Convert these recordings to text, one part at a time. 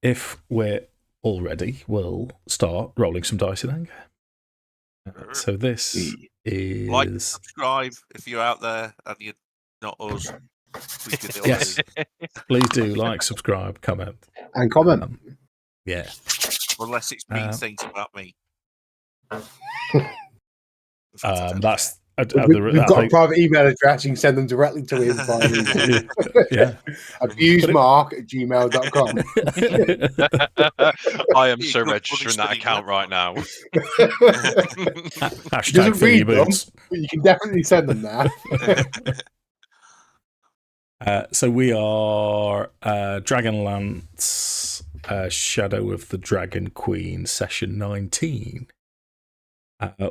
if we're all ready, we'll start rolling some dice in anger. So this is... Like, subscribe if you're out there and you're not us. We can Yes, please do like, subscribe, comment. And comment. Yeah. Unless it's mean things about me. That's... We've got a private email address. You can send them directly to him. Yeah. abusemark@gmail.com. I am so registering that account right now. Hashtag read them, boots. but you can definitely send them there. So we are Dragonlance, Shadow of the Dragon Queen, session 19.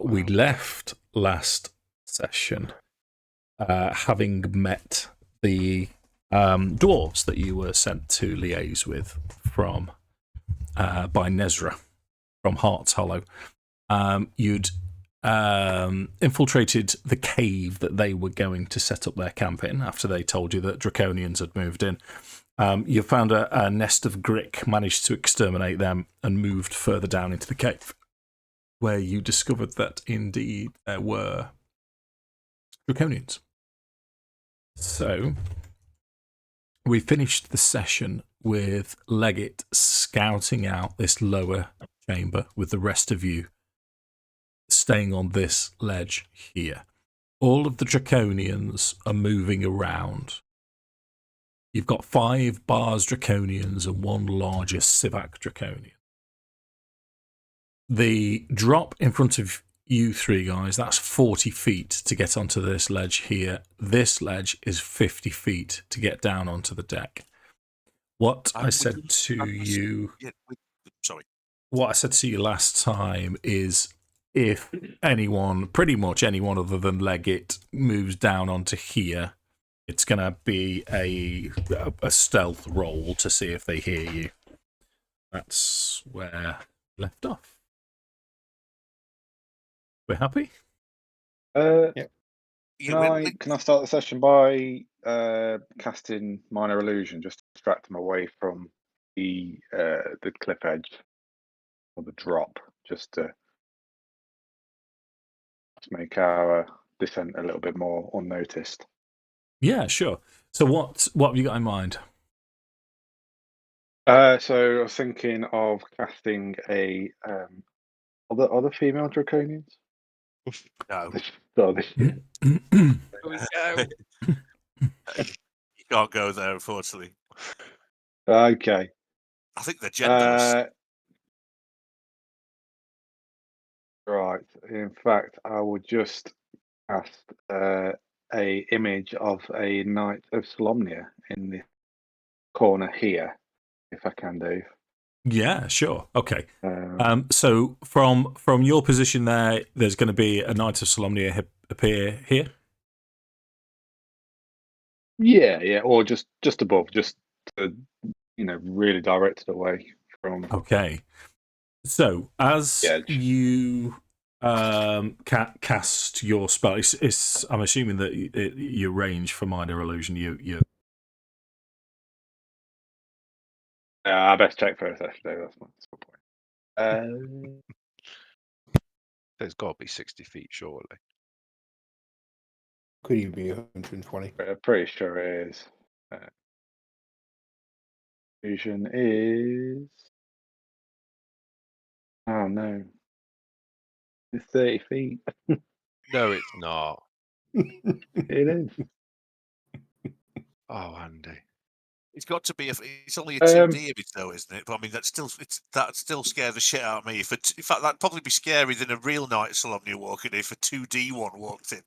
We left last session having met the dwarves that you were sent to liaise with from by Nezra from Heart's Hollow. You'd infiltrated the cave that they were going to set up their camp in after they told you that Draconians had moved in. You found a nest of Grick, managed to exterminate them, and moved further down into the cave, where you discovered that indeed there were Draconians. So we finished the session with Leggit scouting out this lower chamber with the rest of you staying on this ledge here. All of the Draconians are moving around. You've got 5 Bars Draconians and 1 larger Sivak Draconian. The drop in front of you 3 guys, that's 40 feet to get onto this ledge here. This ledge is 50 feet to get down onto the deck. What I said to you... What I said to you last time is if anyone, pretty much anyone other than Leggit, moves down onto here, it's going to be a stealth roll to see if they hear you. That's where left off. We're happy? Yeah. Can I start the session by casting Minor Illusion, just to distract them away from the cliff edge or the drop, just to make our descent a little bit more unnoticed? Yeah, sure. So what have you got in mind? So I was thinking of casting a other female Draconians. No. You can't go there, unfortunately. Okay. I think they're genderless. Right. In fact, I would just cast a image of a Knight of Solamnia in the corner here, if I can, Dave. Yeah, sure. Okay. So from your position there's going to be a Knight of Solamnia appear here? Yeah, or just above, just to, really directed away from. Okay. So as you cast your spell, I'm assuming that your range for Minor Illusion, you. I best check first, actually. That's my point. There's got to be 60 feet, surely. Could even be 120. I'm pretty sure it is. Illusion is. Oh no. It's 30 feet. No, it's not. It is. Oh, Andy. It's got to be. It's only a 2D image, though, isn't it? But I mean, that still scares the shit out of me. In fact, that'd probably be scarier than a real Knight of Solamnia walking in if a 2D one walked in.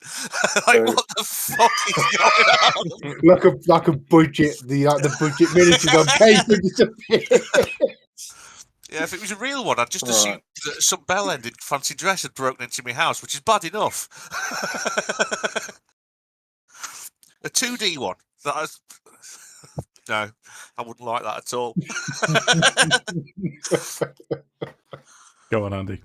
What the fuck is going on? like a budget, the budget miniatures on paper disappear. Yeah, if it was a real one, I'd just assume that some bellend in fancy dress had broken into my house, which is bad enough. A 2D one. No, I wouldn't like that at all. Go on, Andy.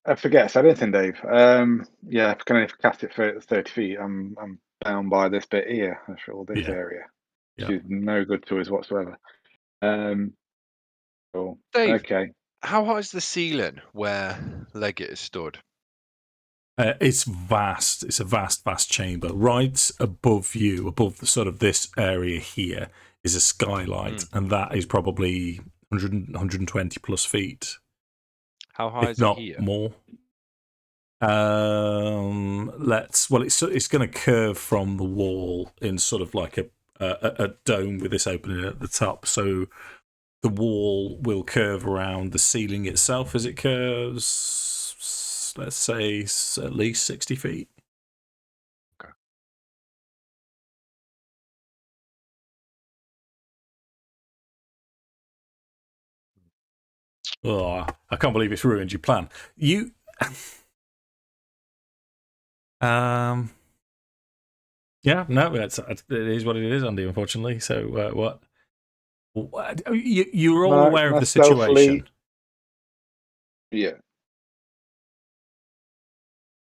I forget. Said anything, Dave? Yeah, if I can only cast it for 30 feet, I'm bound by this bit here. That's all this area. Yeah. which is no good to us whatsoever. Cool. Dave, Okay. how high is the ceiling where Leggit is stood? It's vast. It's a vast, vast chamber. Right above you, above the sort of this area here, is a skylight, and that is probably 100, 120 plus feet, How high if is it not here? more. It's going to curve from the wall in sort of like a dome with this opening at the top. So the wall will curve around the ceiling itself as it curves. Let's say at least 60 feet. Okay. Oh, I can't believe it's ruined your plan. You, yeah, no, it is what it is, Andy. Unfortunately, so what? You're all aware of the situation. Yeah.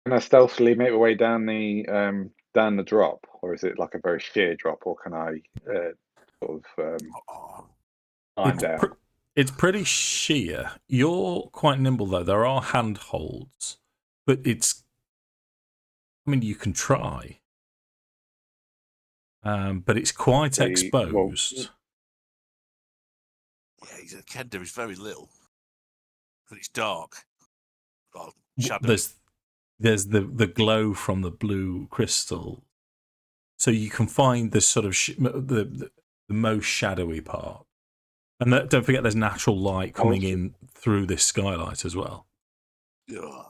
Can I stealthily make my way down the drop, or is it like a very sheer drop, or can I sort of climb down? It's pretty sheer. You're quite nimble though. There are handholds, but I mean, you can try, but it's quite exposed. Yeah, Kender is very little, and it's dark. Well, There's the glow from the blue crystal, so you can find the sort of the most shadowy part. And don't forget, there's natural light coming in through this skylight as well. Yeah.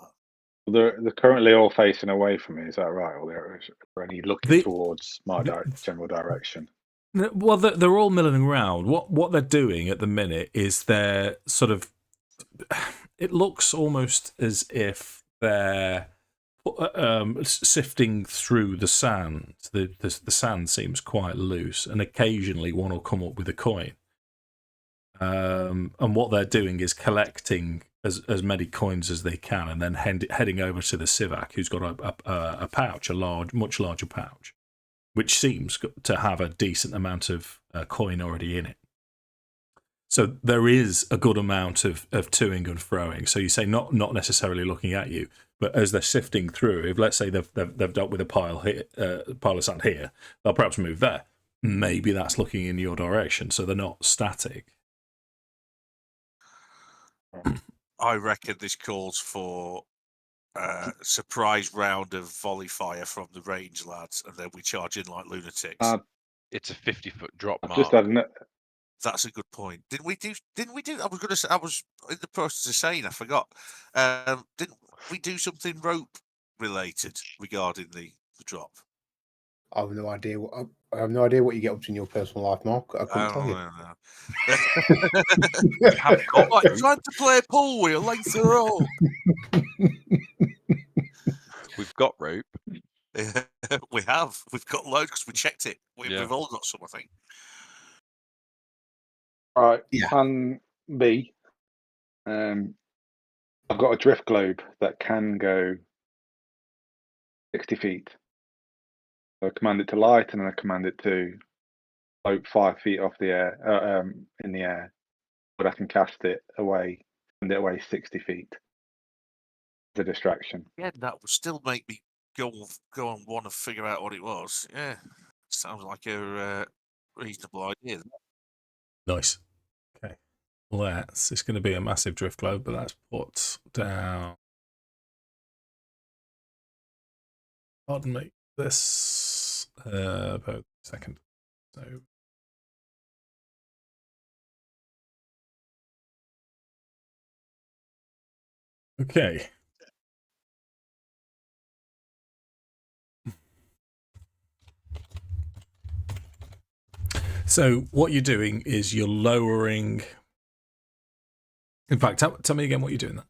They're currently all facing away from me. Is that right? Or are any looking towards my general direction? Well, they're all milling around. What they're doing at the minute is they're sort of. It looks almost as if they're sifting through the sand. The sand seems quite loose, and occasionally one will come up with a coin. And what they're doing is collecting as many coins as they can, and then heading over to the Sivak, who's got a pouch, much larger pouch, which seems to have a decent amount of coin already in it. So there is a good amount of toing and froing. So you say not necessarily looking at you, but as they're sifting through, if let's say they've dealt with a pile of sand here, they'll perhaps move there. Maybe that's looking in your direction, so they're not static. I reckon this calls for a surprise round of volley fire from the range lads, and then we charge in like lunatics. It's a 50-foot drop, Mark. Just had That's a good point. Didn't we do? I was going to say. I was in the process of saying. I forgot. Didn't we do something rope related regarding the drop? I have no idea. I have no idea what you get up to in your personal life, Mark. I couldn't tell you. Like trying to play pool with a length of rope. We've got rope. We have. We've got loads because we checked it. We've all got some, I think. Right. Yeah. Plan B. I've got a drift globe that can go 60 feet. So I command it to light, and then I command it to float 5 feet off the air, in the air. But I can cast it away, send it away 60 feet. The distraction. Yeah, that would still make me go and want to figure out what it was. Yeah, sounds like a reasonable idea. Nice. Okay. It's going to be a massive drift globe, but that's put down. Pardon me. This about a second. So. Okay. So what you're doing is you're lowering. In fact, tell me again what you're doing there.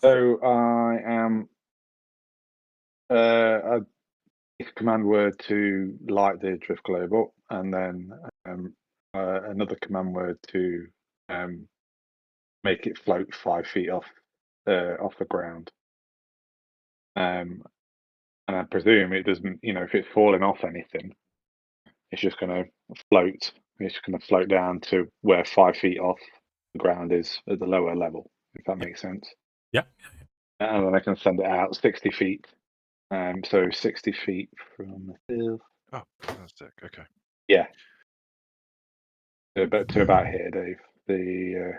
So I am a command word to light the drift globe up, and then another command word to make it float 5 feet off the ground. And I presume it doesn't, if it's falling off anything, it's just going to float. It's just going to float down to where 5 feet off the ground is at the lower level, if that makes sense. Yeah. And then I can send it out 60 feet. So 60 feet from the field. Oh, fantastic. Okay. Yeah. To about here, Dave.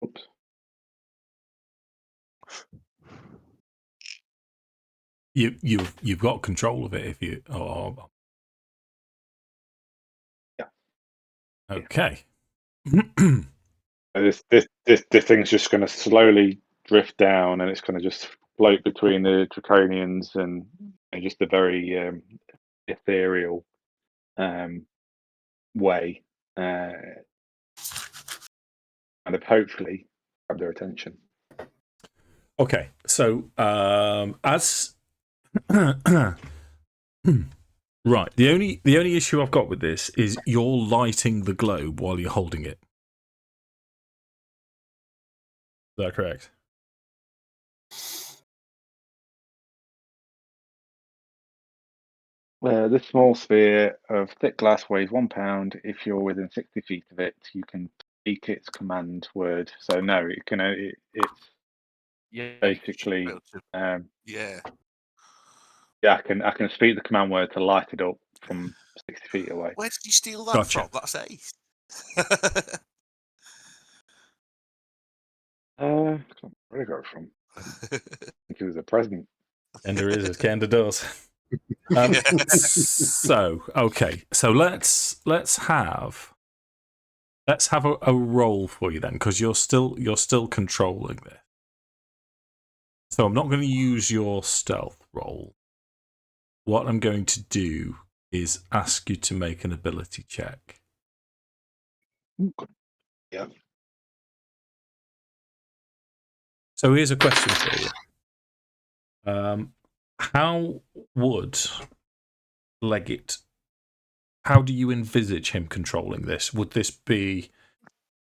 Oops. You've got control of it if you. Oh. Yeah. Okay. This thing's just going to slowly drift down, and it's going to just float between the draconians and just a very ethereal way, kind of hopefully grab their attention. Okay, so as right, the only issue I've got with this is you're lighting the globe while you're holding it. Is that correct? This small sphere of thick glass weighs 1 pound. If you're within 60 feet of it, you can speak its command word. So no, it can. It's basically. Yeah. Yeah, I can speak the command word to light it up from 60 feet away. Where did you steal that Gotcha. from? That's ace. Where did I go from? I think it was a present. Kender is as Kender does. So okay, so let's have a roll for you then, because you're still controlling this. So I'm not going to use your stealth roll. What I'm going to do is ask you to make an ability check. Yeah. So here's a question for you. How would Leggit, how do you envisage him controlling this? Would this be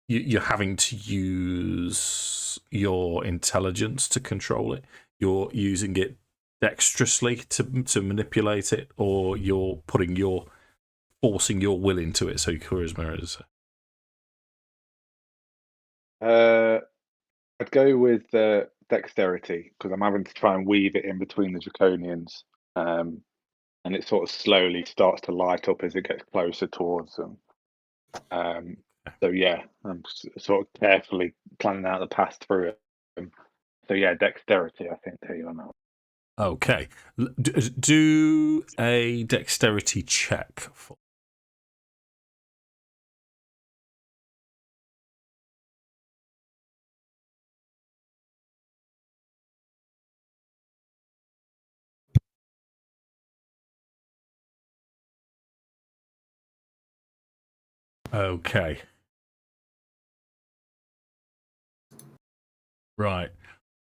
you're having to use your intelligence to control it? You're using it dexterously to manipulate it, or you're forcing your will into it? So your charisma is. I'd go with dexterity, because I'm having to try and weave it in between the draconians, and it sort of slowly starts to light up as it gets closer towards them. So yeah, I'm sort of carefully planning out the path through it. So yeah, dexterity, I think, tell you on that. Okay, do a dexterity check for. Okay. Right.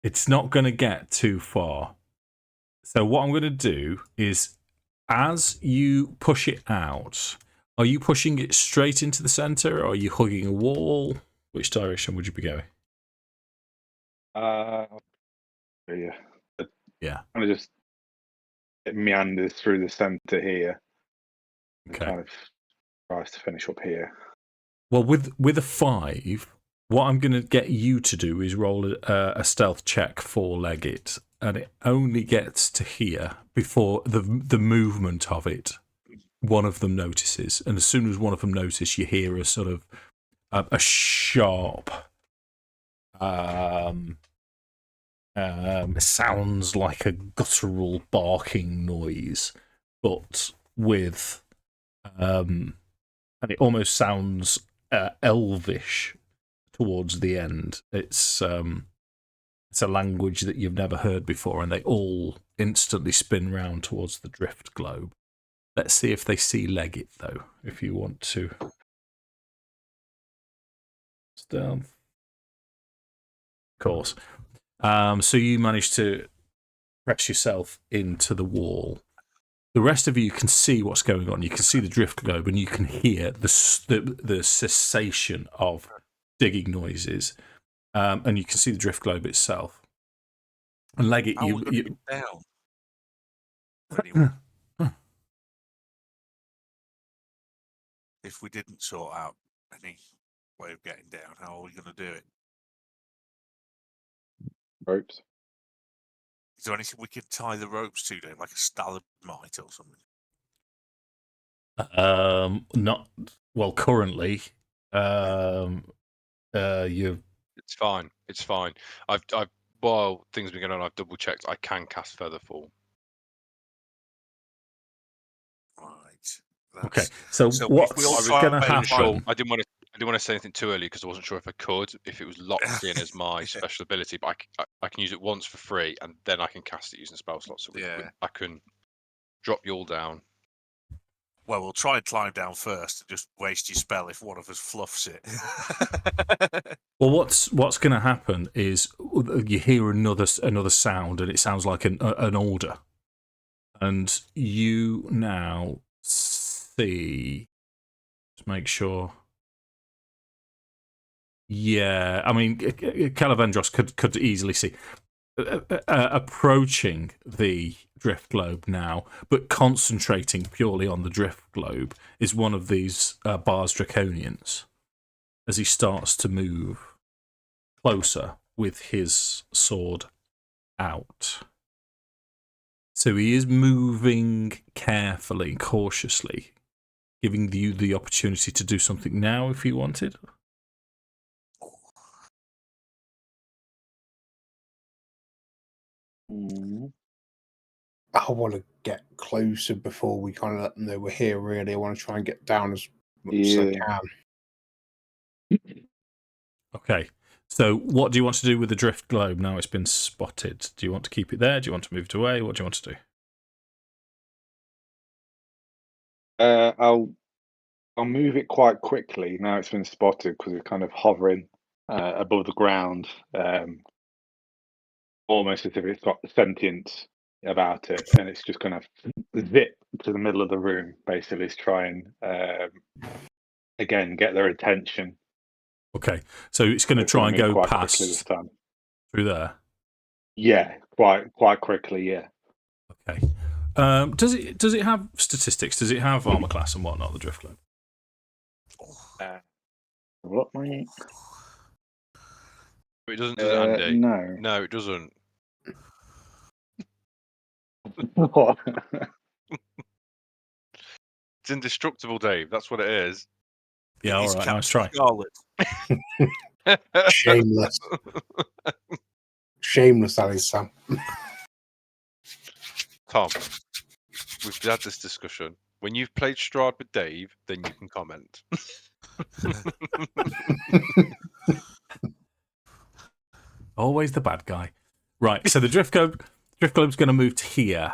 It's not going to get too far. So what I'm going to do is, as you push it out, are you pushing it straight into the center, or are you hugging a wall? Which direction would you be going? Yeah. Kind of just it meanders through the center here. Okay. Kind of tries to finish up here. Well, with a 5, what I'm going to get you to do is roll a stealth check for Leggit, and it only gets to here before the movement of it. One of them notices, and as soon as one of them notices, you hear a sort of a sharp. Sounds like a guttural barking noise, but with and it almost sounds elvish towards the end. It's a language that you've never heard before, and they all instantly spin round towards the drift globe. Let's see if they see Leggit, though, if you want to. Stealth. Of course. So you manage to press yourself into the wall. The rest of you can see what's going on. You can see the drift globe, and you can hear the cessation of digging noises, and you can see the drift globe itself. And Leggit, you down. Anyway. if we didn't sort out any way of getting down? How are we going to do it? Ropes. Is there anything we could tie the ropes to, then, like a stalagmite or something? Not well currently. You. It's fine. It's fine. I've while things have been going on, I've double checked. I can cast Featherfall. Right. Okay. So So we what's all going to try and happen? I didn't want to say anything too early because I wasn't sure if I could, if it was locked in as my special ability. But I can use it once for free, and then I can cast it using spell slots. So I can drop you all down. Well, we'll try and climb down first and just waste your spell if one of us fluffs it. Well, what's going to happen is you hear another sound, and it sounds like an order, and you now see. Just make sure. Yeah, I mean, Kelevendros could easily see approaching the drift globe now, but concentrating purely on the drift globe is one of these Bars Draconians as he starts to move closer with his sword out. So he is moving carefully, cautiously, giving you the opportunity to do something now if you wanted. I want to get closer before we kind of let them know we're here, really. I want to try and get down as much as I can. Okay. So what do you want to do with the drift globe now it's been spotted? Do you want to keep it there? Do you want to move it away? What do you want to do? I'll move it quite quickly now it's been spotted because it's kind of hovering above the ground, almost as if it's got sentience about it, and it's just going to zip to the middle of the room, basically, to try and again get their attention. Okay, so it's going to try and go past this time. Through there. Yeah, quite quickly. Yeah. Okay. Does it have statistics? Does it have armor class and whatnot? The drift globe. What, mate? It doesn't, does it, Andy? No. No, it doesn't. What? It's indestructible, Dave. That's what it is. Yeah, all right, nice try. Shameless. Shameless, that is, Sam. Tom, we've had this discussion. When you've played Strahd with Dave, then you can comment. Always the bad guy. Right, so the drift globe's going to move to here,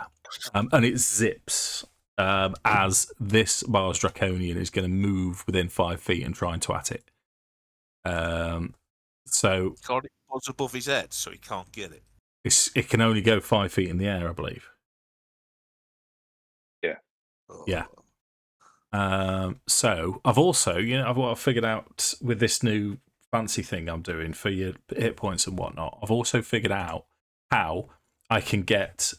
and it zips as this Bars Draconian is going to move within 5 feet and trying to at it. So can't it buzz above his head so he can't get it? It can only go 5 feet in the air, I believe. Yeah. Yeah. So I've also, I've figured out with this new fancy thing I'm doing for your hit points and whatnot, I've also figured out how I can get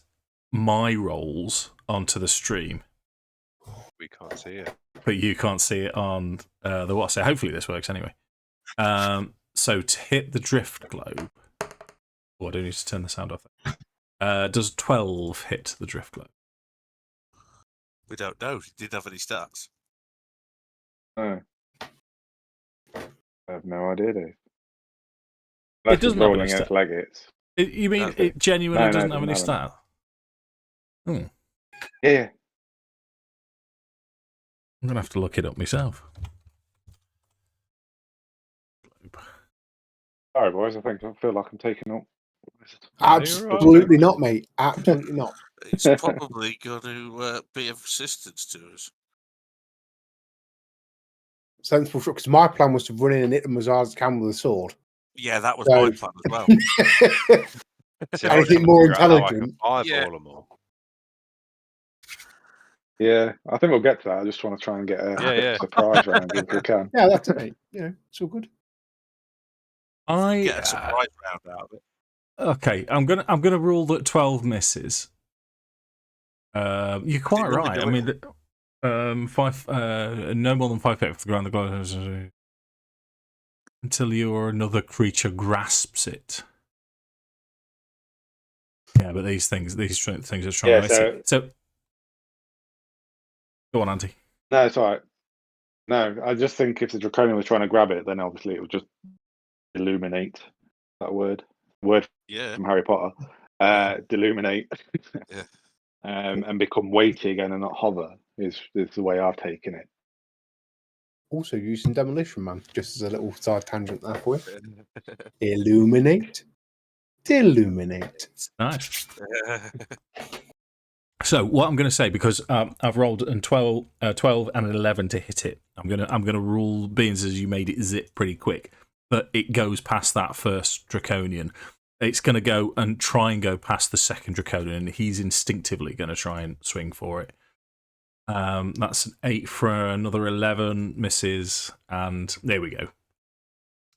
my rolls onto the stream. We can't see it. But you can't see it on the WhatsApp. So hopefully this works anyway. So to hit the drift globe, I do need to turn the sound off. Does 12 hit the drift globe? We don't know. He didn't have any stats. No. I have no idea, Dave. It doesn't have any against Leggits. You mean Okay. it genuinely doesn't have any have stat? Hmm. Yeah. I'm going to have to look it up myself. Sorry, boys. I feel like I'm taking up. Absolutely not, mate. Absolutely not. It's probably going to be of assistance to us. Sensible, because my plan was to run in and hit them as hard as I can with a sword. Yeah, that was my plan as well. Anything more intelligent? Yeah. Yeah, I think we'll get to that. I just want to try and get a surprise round if we can. Yeah, that's it. It's all good. Get a surprise round out of it. Okay, I'm gonna rule that 12 misses. You're quite right. I mean, 5, no more than 5 feet off the ground. The glow until you or another creature grasps it. Yeah, but these things are strong. Yeah, so go on, Andy. No, it's all right. No, I just think if the Draconian was trying to grab it, then obviously it would just illuminate. That word from Harry Potter. Deluminate. Yeah. And become weighty again and not hover is the way I've taken it. Also using Demolition Man, just as a little side tangent there for you. Illuminate. Deluminate. Nice. So what I'm going to say, because I've rolled a 12 and an 11 to hit it, I'm gonna rule beans as you made it zip pretty quick, but it goes past that first Draconian. It's going to go and try and go past the second Draconian, and he's instinctively going to try and swing for it. That's an 8 for another 11, misses, and there we go.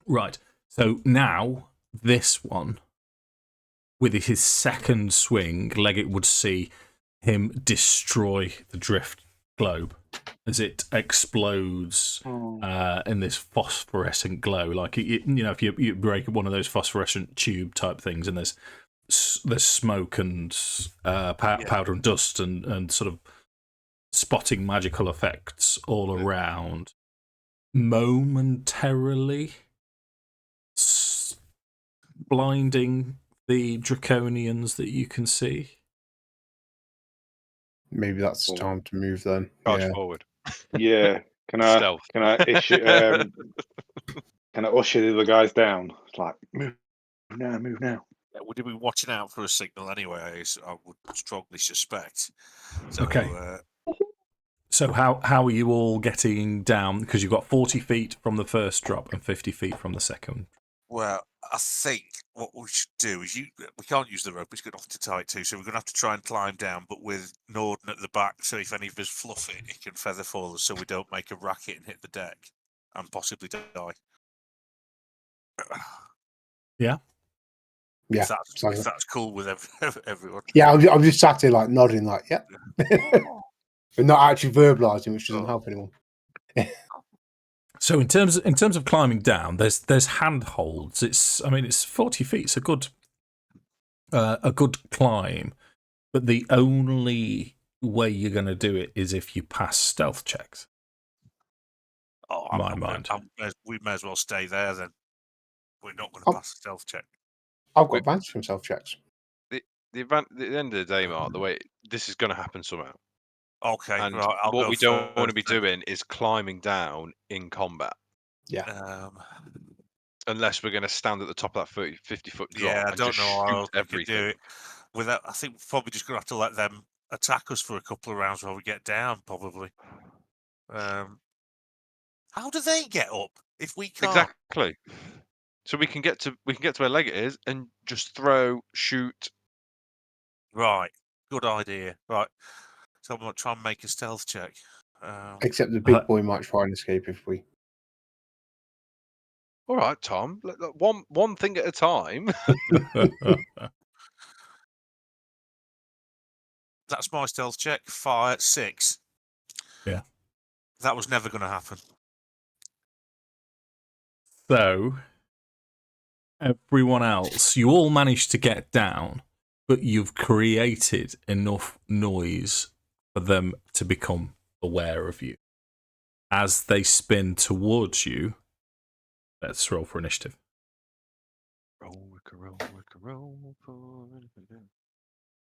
Right, so now this one, with his second swing, Leggit would see him destroy the drift globe as it explodes in this phosphorescent glow. Like, if you break one of those phosphorescent tube type things, and there's smoke and powder and dust and sort of spotting magical effects all around, momentarily blinding the Draconians that you can see. Maybe that's time to move then. Charge forward. Yeah. Can I issue? Can I usher the other guys down? It's like move now. Yeah, would you be watching out for a signal anyway? I would strongly suspect. So, okay. So how are you all getting down? Because you've got 40 feet from the first drop and 50 feet from the second. Well, I think what we should do is we can't use the rope, it's going to have to tie it to, so we're going to have to try and climb down, but with Nordan at the back, so if any of us fluff it, he can feather fall us so we don't make a racket and hit the deck and possibly die. Yeah. If that's cool with everyone. Yeah, I'm just sat here like nodding, like, yeah. But not actually verbalising, which doesn't help anyone. So in terms of climbing down, there's handholds. It's 40 feet. It's a good climb, but the only way you're going to do it is if you pass stealth checks. Oh, we may as well stay there then. We're not going to pass a stealth check. I've got advantage from stealth checks. At the end of the day, Mark, the way this is going to happen somehow. Okay, and right. What we don't want to be doing is climbing down in combat. Yeah. Unless we're going to stand at the top of that 50-foot drop. Yeah, I don't know how we could do it. Without, I think we're probably just going to have to let them attack us for a couple of rounds while we get down, probably. How do they get up if we can't? Exactly. So we can get to where Leggit is and just shoot. Right. Good idea. Right. So I'm going to try and make a stealth check. Except the big boy might try and escape if we. All right, Tom. One thing at a time. That's my stealth check. Fire at 6. Yeah. That was never going to happen. So, everyone else, you all managed to get down, but you've created enough noise for them to become aware of you. As they spin towards you, let's roll for initiative. Roll.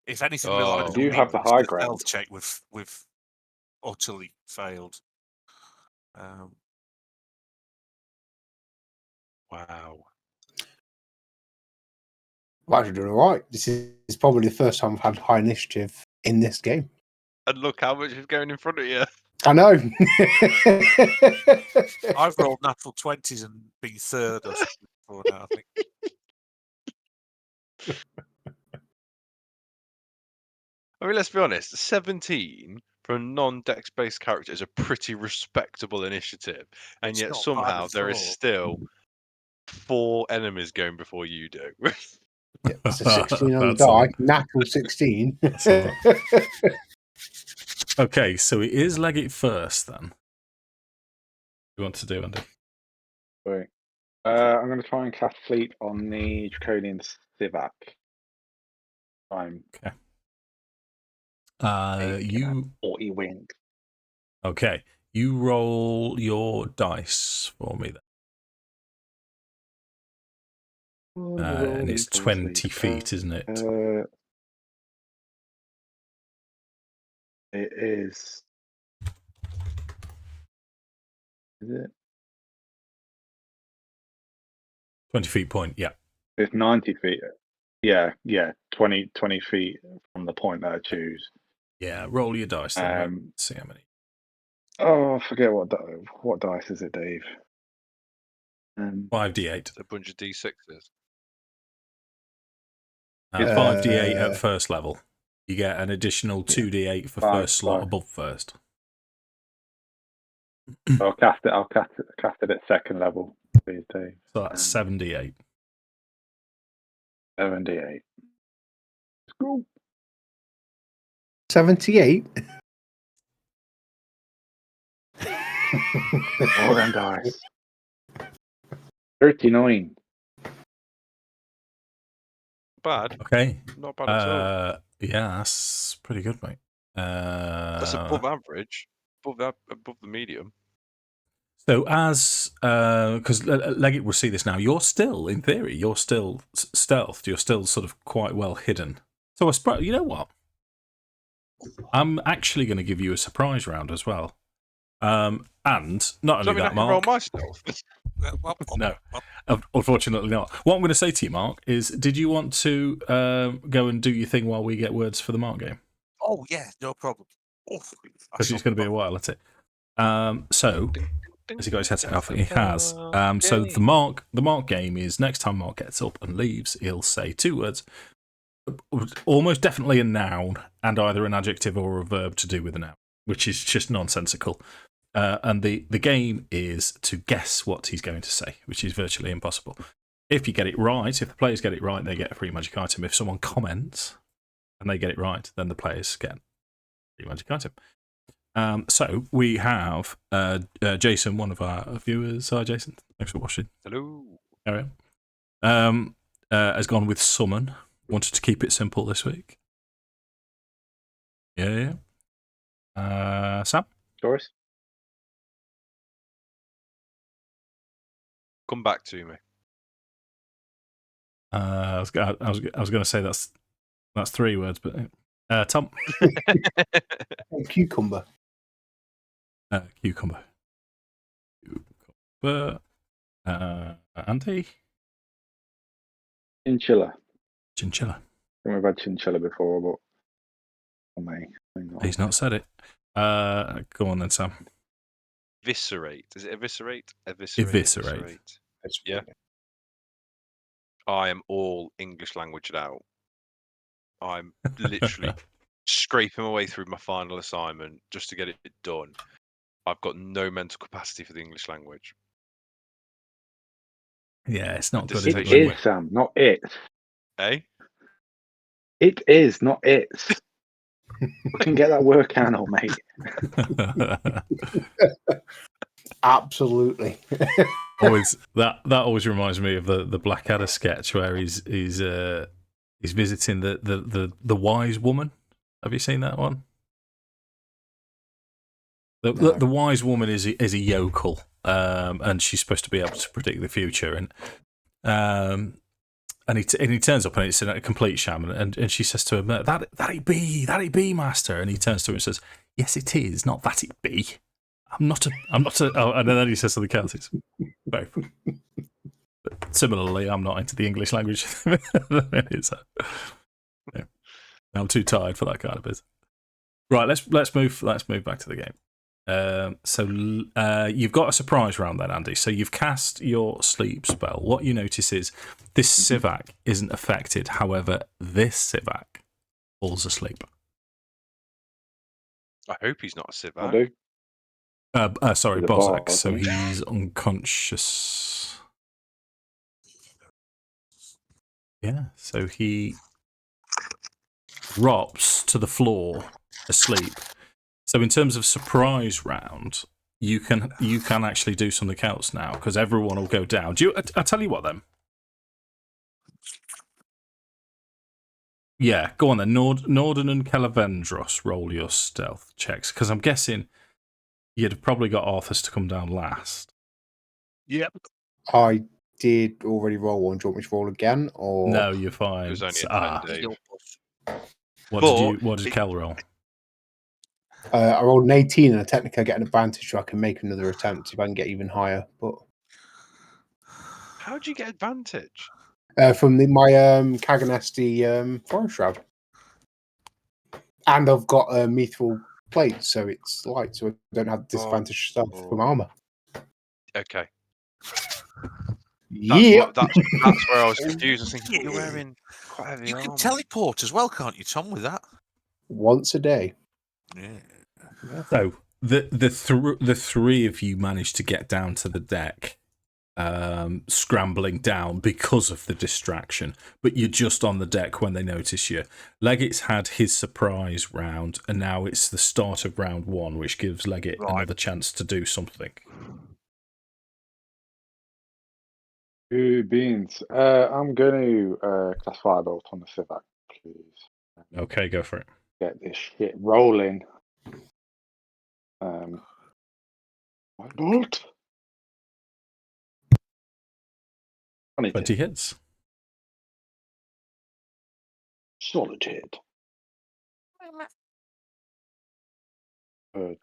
If anything, I do have the high ground. Stealth check with utterly failed. Wow. Well, actually doing all right. This is probably the first time I've had high initiative in this game. And look how much is going in front of you. I know. I've rolled natural 20s and been third or something before now, I think. I mean, let's be honest. 17 for a non-dex based character is a pretty respectable initiative, and yet somehow there is still 4 enemies going before you do. Yeah, it's a 16 on the die. Natural 16. Okay, so it is Leggit first then. What do you want to do, Andy? Wait. I'm going to try and cast Sleep on the Draconian Sivak. Okay. 40 wings. Okay. You roll your dice for me then. And it's 20 feet, isn't it? It is. Is it? 20 feet point, yeah. It's 90 feet. Yeah, 20 feet from the point that I choose. Yeah, roll your dice then. See how many. Oh, I forget what dice is it, Dave? 5d8. A bunch of d6s. It's 5d8 at first level. You get an additional 2d8 for first slot above first. I'll cast it at second level, please, Dave. So that's 7d8. 7d8. Let's go. 78. All them dice. 39. Bad. Okay. Not bad at all. Yeah, that's pretty good, mate. That's above average. Above the medium. So as, because Leggit will see this now, you're still, in theory, you're still stealthed. You're still sort of quite well hidden. So you know what? I'm actually going to give you a surprise round as well. And not only that, Mark. Roll my stealth? No, unfortunately not. What I'm going to say to you, Mark, is did you want to go and do your thing while we get words for the Mark game? Oh, yeah, no problem. Because it's going to be a while, isn't it? So, has he got his headset off? He has. So the Mark game is next time Mark gets up and leaves, he'll say 2 words, almost definitely a noun, and either an adjective or a verb to do with a noun, which is just nonsensical. And the game is to guess what he's going to say, which is virtually impossible. If you get it right, if the players get it right, they get a free magic item. If someone comments and they get it right, then the players get a free magic item. So we have Jason, one of our viewers. Hi, Jason. Thanks for watching. Hello. Carry on. Has gone with summon. Wanted to keep it simple this week. Yeah. Sam? Doris? Come back to me. I was going to say that's 3 words, but Tom? Cucumber. Cucumber. Andy? Chinchilla. Chinchilla. We've had chinchilla before, but He's not said it. Go on then, Sam. Eviscerate. Is it eviscerate? Eviscerate. Yeah. I am all English language out. I'm literally scraping my way through my final assignment just to get it done. I've got no mental capacity for the English language. Yeah, it's not good. It is, Sam, not it. Eh? It is, not it. We can get that work out, mate. Absolutely. Always that always reminds me of the Blackadder sketch where he's visiting the wise woman. Have you seen that one? The wise woman is a yokel, and she's supposed to be able to predict the future, and he turns up and it's a complete sham, and she says to him, that it be, master, and he turns to her and says, yes, it is, not that it be. I'm not a oh, and then he says something else. It's very funny. But similarly, I'm not into the English language. So, yeah. I'm too tired for that kind of business. Right, let's move back to the game. So you've got a surprise round then, Andy. So you've cast your sleep spell. What you notice is this Sivak isn't affected. However, this Sivak falls asleep. I hope he's not a Sivak. I do. Sorry, He's a Bozak. bard, So isn't he? he's unconscious. Yeah, so he drops to the floor asleep. So in terms of surprise round, you can actually do something else now because everyone will go down. Do you? I tell you what then. Yeah, go on then. Nordan and Kelevendros, roll your stealth checks because I'm guessing you'd have probably got Arthas to come down last. Yep. I did already roll one. Do you want me to roll again? Or No, you're fine. It was only a 10, Dave. What did Kel roll? I rolled an 18 and I technically get an advantage, so I can make another attempt if I can get even higher. But How do you get advantage? from my Kaganesti Forest Shroud, and I've got a mithril plate, so it's light, so I don't have disadvantage stuff from armor. Okay. Yeah, That's where I was confused. I was thinking, you're wearing quite heavy You armor. can teleport as well, can't you, Tom, with that? once a day. Yeah. So the three of you managed to get down to the deck, scrambling down because of the distraction. But you're just on the deck when they notice you. Leggit's had his surprise round, and now it's the start of round 1, which gives Leggit another chance to do something. Ooh, beans. I'm going to cast Firebolt on the Civac, please. Okay, go for it. Get this shit rolling. Firebolt. 20 hits. Solid hit.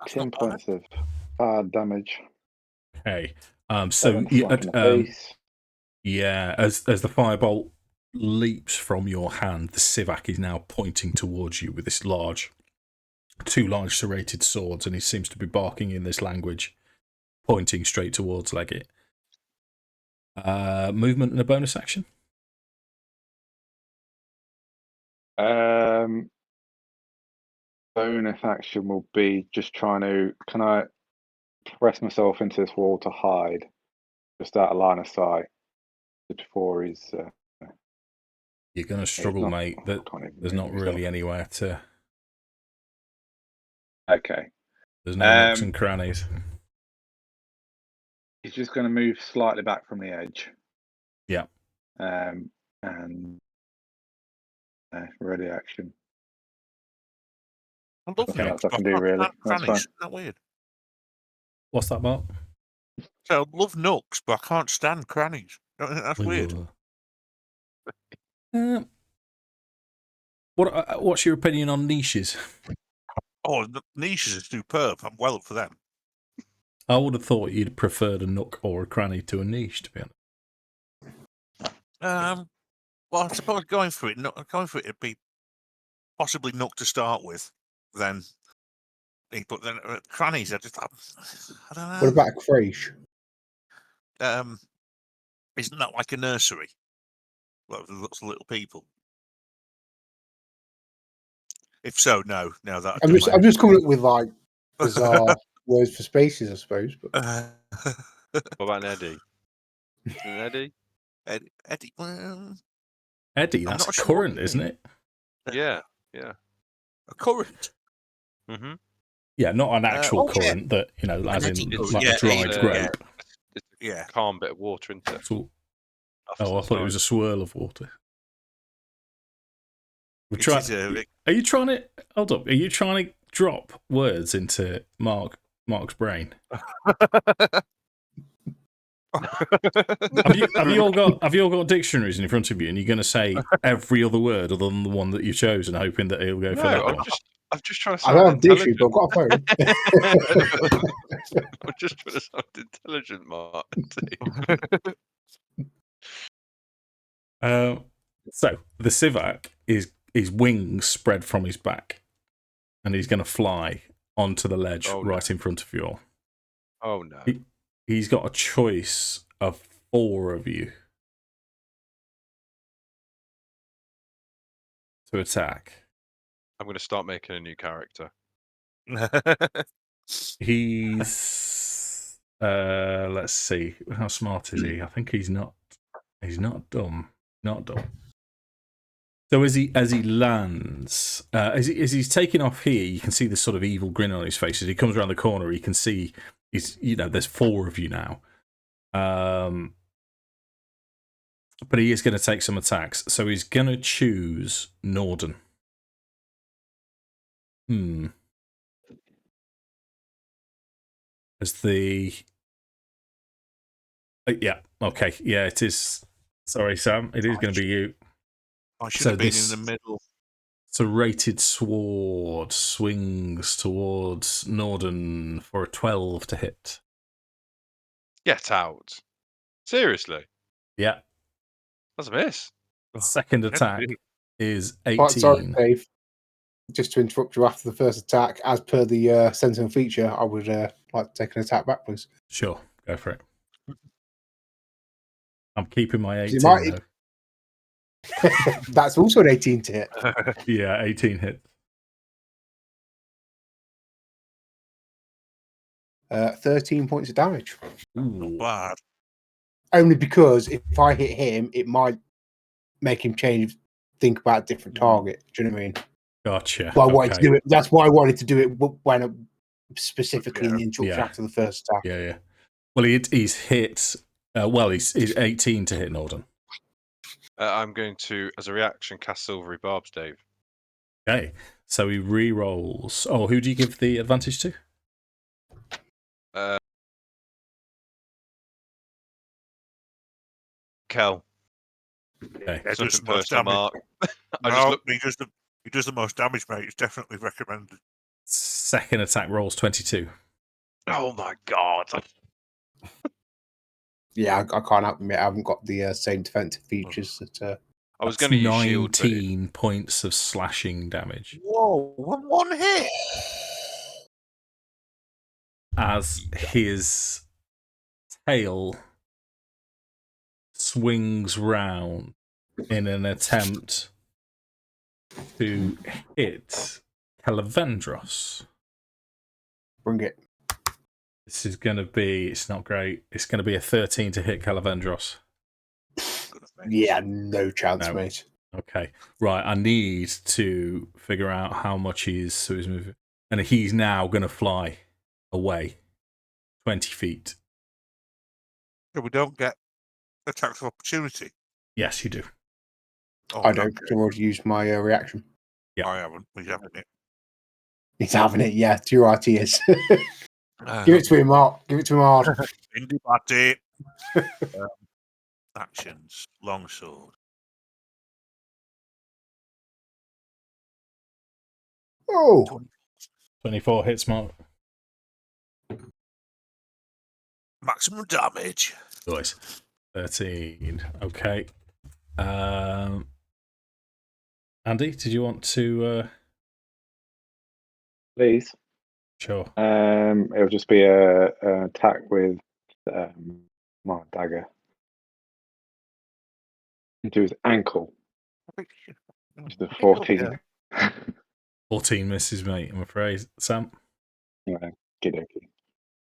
10 points of fire damage. Okay. So 7 slap in the face. yeah, as the firebolt leaps from your hand, the Civac is now pointing towards you with this two large serrated swords, and he seems to be barking in this language, pointing straight towards Leggit. Movement and a bonus action. Bonus action will be just trying to. Can I press myself into this wall to hide, just out of line of sight before he's. You're going to struggle, mate. There's not really anywhere to. Okay. There's no nooks and crannies. He's just going to move slightly back from the edge. Yeah. And ready action. I love Nothing else nooks, I can do really. That's fine. Isn't that weird? What's that, Mark? So I love nooks, but I can't stand crannies. Don't you think that's weird? What's your opinion on niches? Oh, the niches are superb. I'm well up for them. I would have thought you'd preferred a nook or a cranny to a niche, to be honest. Well, I suppose going for it, it'd be possibly nook to start with, then. But then crannies, I don't know. What about a creche? Isn't that like a nursery? Well, with lots of little people. If so, no. That I'm just coming up with like bizarre words for spaces, I suppose. But What about an Eddie? An Eddie? Eddie. Well, Eddie, that's a current, isn't it? Yeah. A current. Mm-hmm. Yeah, not an actual current that, as in like a dried grape. It's a calm bit of water, isn't it? I thought it was a swirl of water. Are you trying to hold up? Are you trying to drop words into Mark's brain? have you all got dictionaries in front of you, and you're going to say every other word other than the one that you've chosen, hoping that he'll go for that one? I'm just trying to I sound don't have dictionary, but I've got a phone. I'm just trying to sound intelligent, Mark. So the Civac is his wings spread from his back, and he's going to fly onto the ledge right in front of you all. Oh no! He's got a choice of 4 of you to attack. I'm going to start making a new character. He's let's see, how smart is he? I think he's not dumb. Not dumb. So as he lands, as he's taking off here, you can see this sort of evil grin on his face. As he comes around the corner, you can see there's 4 of you now. But he is going to take some attacks. So he's going to choose Nordan. As the... yeah, okay. Yeah, it is. Sorry, Sam. It is going to be you. I should have been in the middle. So rated sword swings towards Nordan for a 12 to hit. Get out. Seriously? Yeah. That's a miss. Second attack is 18. Quite sorry, Dave. Just to interrupt you after the first attack, as per the sentinel feature, I would like to take an attack back, please. Sure, go for it. I'm keeping my 18 though. That's also an 18 to hit. Yeah, 18 hit. 13 points of damage. Not bad. Only because if I hit him, it might make him think about a different target. Do you know what I mean? Gotcha. Well, I wanted to do it. That's why I wanted to do it when specifically in the introduction after the first attack. Yeah. Well, he's hit. He's 18 to hit Nordan. I'm going to, as a reaction, cast Silvery Barbs, Dave. Okay, so he re-rolls. Oh, who do you give the advantage to? Kel. Okay. Yeah, Something personal, Mark. He does the most damage, mate. It's definitely recommended. Second attack rolls 22. Oh my god. Yeah, I can't help admit I haven't got the same defensive features that. I was going to use shield. 19 points of slashing damage. Whoa, one hit. As his tail swings round in an attempt to hit Kelevendros. Bring it. This is going to be... It's not great. It's going to be a 13 to hit Kelevendros. Yeah, no chance, mate. Okay. Right, I need to figure out how much he's moving. And he's now going to fly away 20 feet. So we don't get attacks of opportunity? Yes, you do. Oh, I don't. I've already used my reaction. Yeah. I haven't. He's having it. He's having it, yeah. To your right, he is. Give it to him, Mark. Give it to him hard. Indie party. Actions. Longsword. Oh. 24 hits, Mark. Maximum damage. Nice. 13. Okay. Andy, did you want to... Please. Sure. It'll just be an attack with my dagger into his ankle. Just a 14. 14 misses, mate, I'm afraid. Sam? Okey-dokey.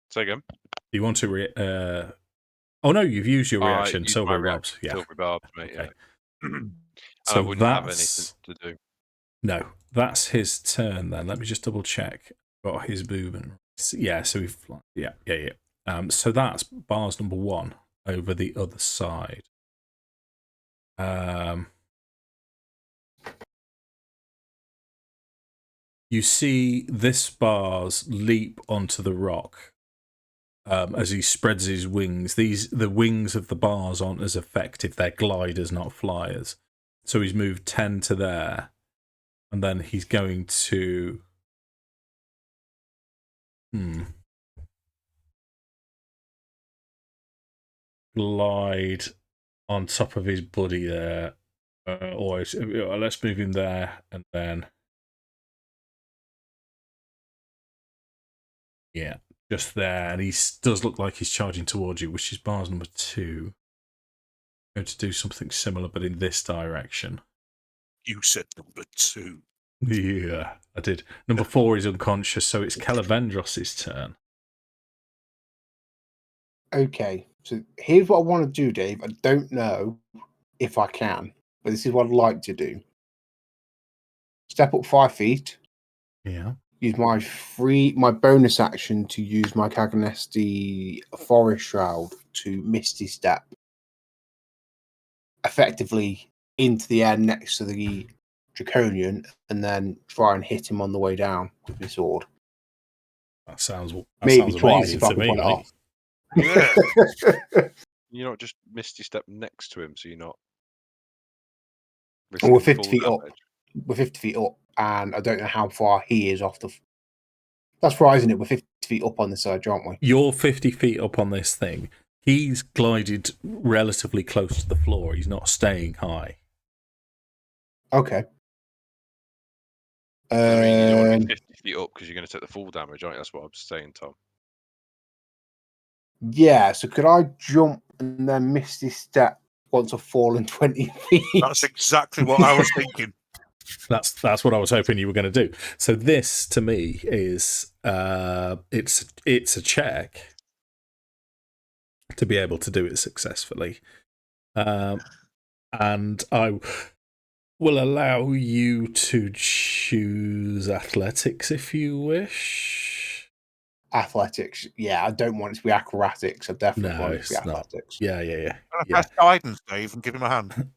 Say again. Do you want to... Oh, no, you've used your reaction. Silver Barbs. Yeah. Silver Barbs, mate, okay. Yeah. So I wouldn't have anything to do. No, that's his turn then. Let me just double check. Got his movement. Yeah, so we've... Yeah. So that's bars number 1 over the other side. You see this bars leap onto the rock as he spreads his wings. The wings of the bars aren't as effective. They're gliders, not flyers. So he's moved 10 to there. And then he's going to... glide on top of his buddy there. Let's move him there and then... Yeah, just there. And he does look like he's charging towards you, which is bars number 2. Going to do something similar, but in this direction. You said number 2. Yeah, I did. Number 4 is unconscious, so it's Kelevendros' turn. Okay, so here's what I want to do, Dave. I don't know if I can, but this is what I'd like to do. step up 5 feet. Yeah. Use my bonus action to use my Cagnesti Forest Shroud to Misty Step effectively into the air next to the Draconian, and then try and hit him on the way down with my sword. That sounds Maybe twice amazing if I to can me, pull it mate. off. Yeah. You're not just Misty Step next to him, so you're not. And we're risking 50 full feet up. damage. We're 50 feet up, and I don't know how far he is off the. That's right, isn't it? We're 50 feet up on this side, aren't we? You're 50 feet up on this thing. He's glided relatively close to the floor. He's not staying high. Okay. I mean, you don't want to be 50 feet up because you're going to take the full damage, aren't you? That's what I'm saying, Tom. Yeah, so could I jump and then Misty Step once I've fallen 20 feet? That's exactly what I was thinking. That's what I was hoping you were going to do. So this, to me, is it's a check to be able to do it successfully, and I will allow you to choose athletics if you wish. Athletics. Yeah, I don't want it to be acrobatics. I definitely want it to be it's not. athletics. Yeah. Press guidance, Dave, and give him a hand.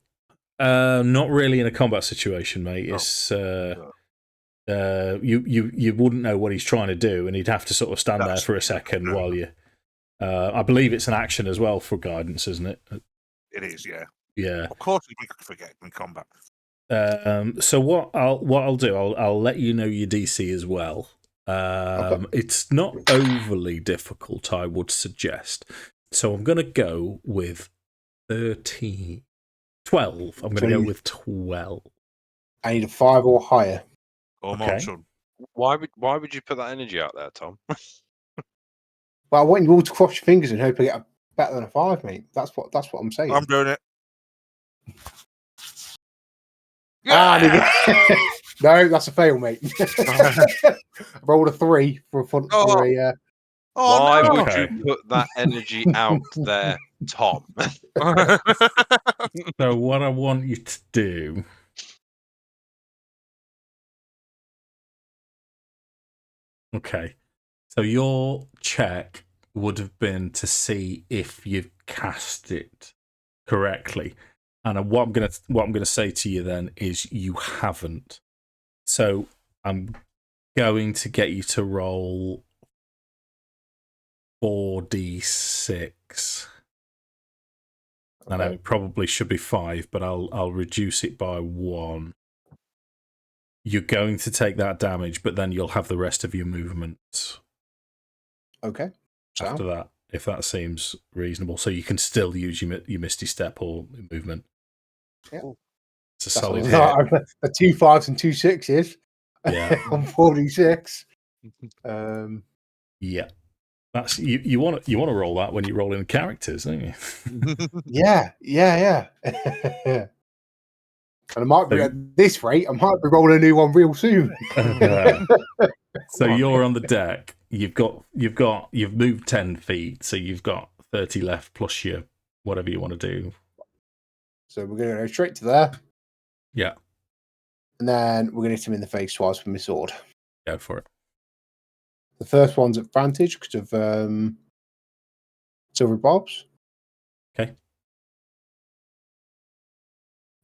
Not really in a combat situation, mate. It's you wouldn't know what he's trying to do, and he'd have to sort of stand there for a second while you. I believe it's an action as well for guidance, isn't it? It is, yeah. Yeah. Of course, we could forget in combat. So what I'll do, I'll let you know your DC as well. Okay. It's not overly difficult, I would suggest. So I'm going to go with 13. 12. I'm going to go with 12. I need a 5 or higher. Come Okay. on, son. Why would you put that energy out there, Tom? But I want you all to cross your fingers and hope I get better than a 5, mate. That's what I'm saying. I'm doing it. Yeah! No, that's a fail, mate. I rolled a 3 for a fun. Oh. For a, Why no. would you put that energy out there, Tom? So what I want you to do. Okay. So your check would have been to see if you've cast it correctly. And what I'm gonna say to you then is you haven't. So I'm going to get you to roll 4d6. And it probably should be 5, but I'll reduce it by 1. You're going to take that damage, but then you'll have the rest of your movement. okay. After that, if that seems reasonable, so you can still use your Misty Step or movement. Yeah. It's a That's solid a hit. lot. A 2 5s and 2 6s. Yeah. On 46. Yeah. That's you want to roll that when you're rolling characters, don't you? Yeah. And I might be at this rate. I might be rolling a new one real soon. So you're on the deck. You've moved 10 feet, so you've got 30 left plus your whatever you want to do. So we're going to go straight to there. Yeah. And then we're going to hit him in the face twice with my sword. Go for it. The first one's advantage because of silver bobs. Okay.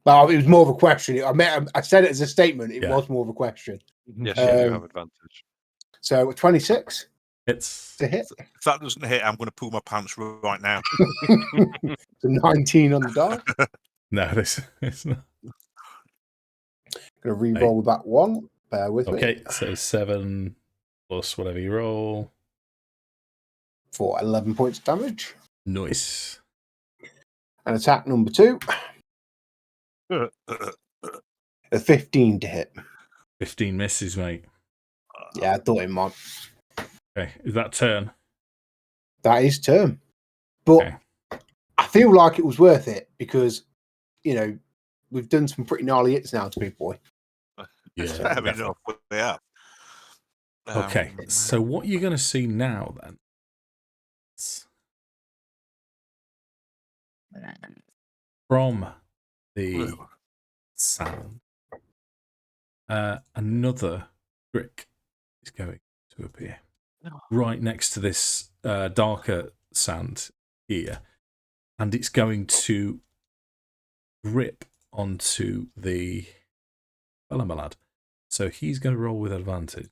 Well, it was more of a question. I said it as a statement. It Yeah. was more of a question. Yes, you do have advantage. So 26. It's to hit. If that doesn't hit, I'm going to pull my pants right now. So 19 on the die. No, it's not. Going to re-roll that one. Bear with me. Okay, so 7 plus whatever you roll. For 11 points of damage. Nice. And attack number 2. A 15 to hit. 15 misses, mate. Yeah, I thought it might. Okay, is that turn? That is turn. But Okay. I feel like it was worth it because, we've done some pretty gnarly hits now to Big Boy. Yeah, Fair enough. They are. Okay, so what you're going to see now then? From the sound, another brick is going to appear right next to this darker sand here, and it's going to grip onto the my lad. So he's going to roll with advantage.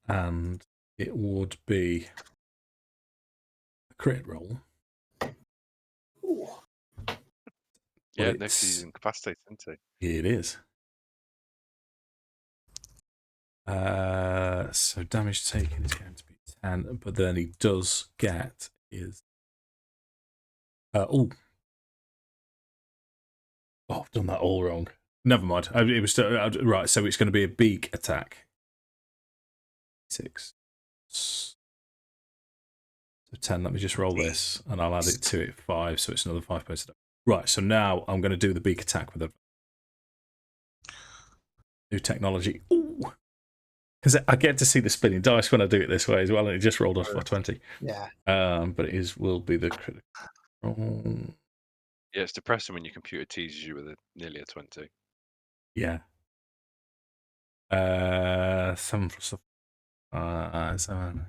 And it would be a crit roll. Yeah, next he's incapacitated, isn't he? It is. So damage taken is going to be 10, but then he does get his. I've done that all wrong. Never mind. It was right. So it's going to be a beak attack. 6. So 10. Let me just roll this, and I'll add it to it. 5. So it's another 5 points. Right. So now I'm going to do the beak attack with a new technology. Ooh. Because I get to see the spinning dice when I do it this way as well, and it just rolled off for 20. Yeah. But it will be the critical. Yeah, it's depressing when your computer teases you with nearly a 20. Yeah. 7 plus 7.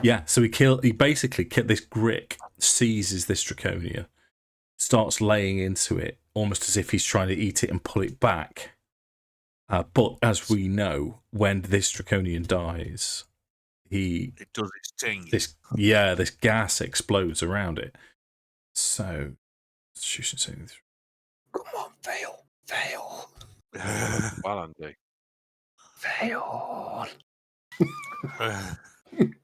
Yeah, so he basically, this Grick seizes this Draconia, starts laying into it, almost as if he's trying to eat it and pull it back. But as we know, when this Draconian dies, it does its thing. This gas explodes around it. So, come on, fail. Well, Andy. Fail.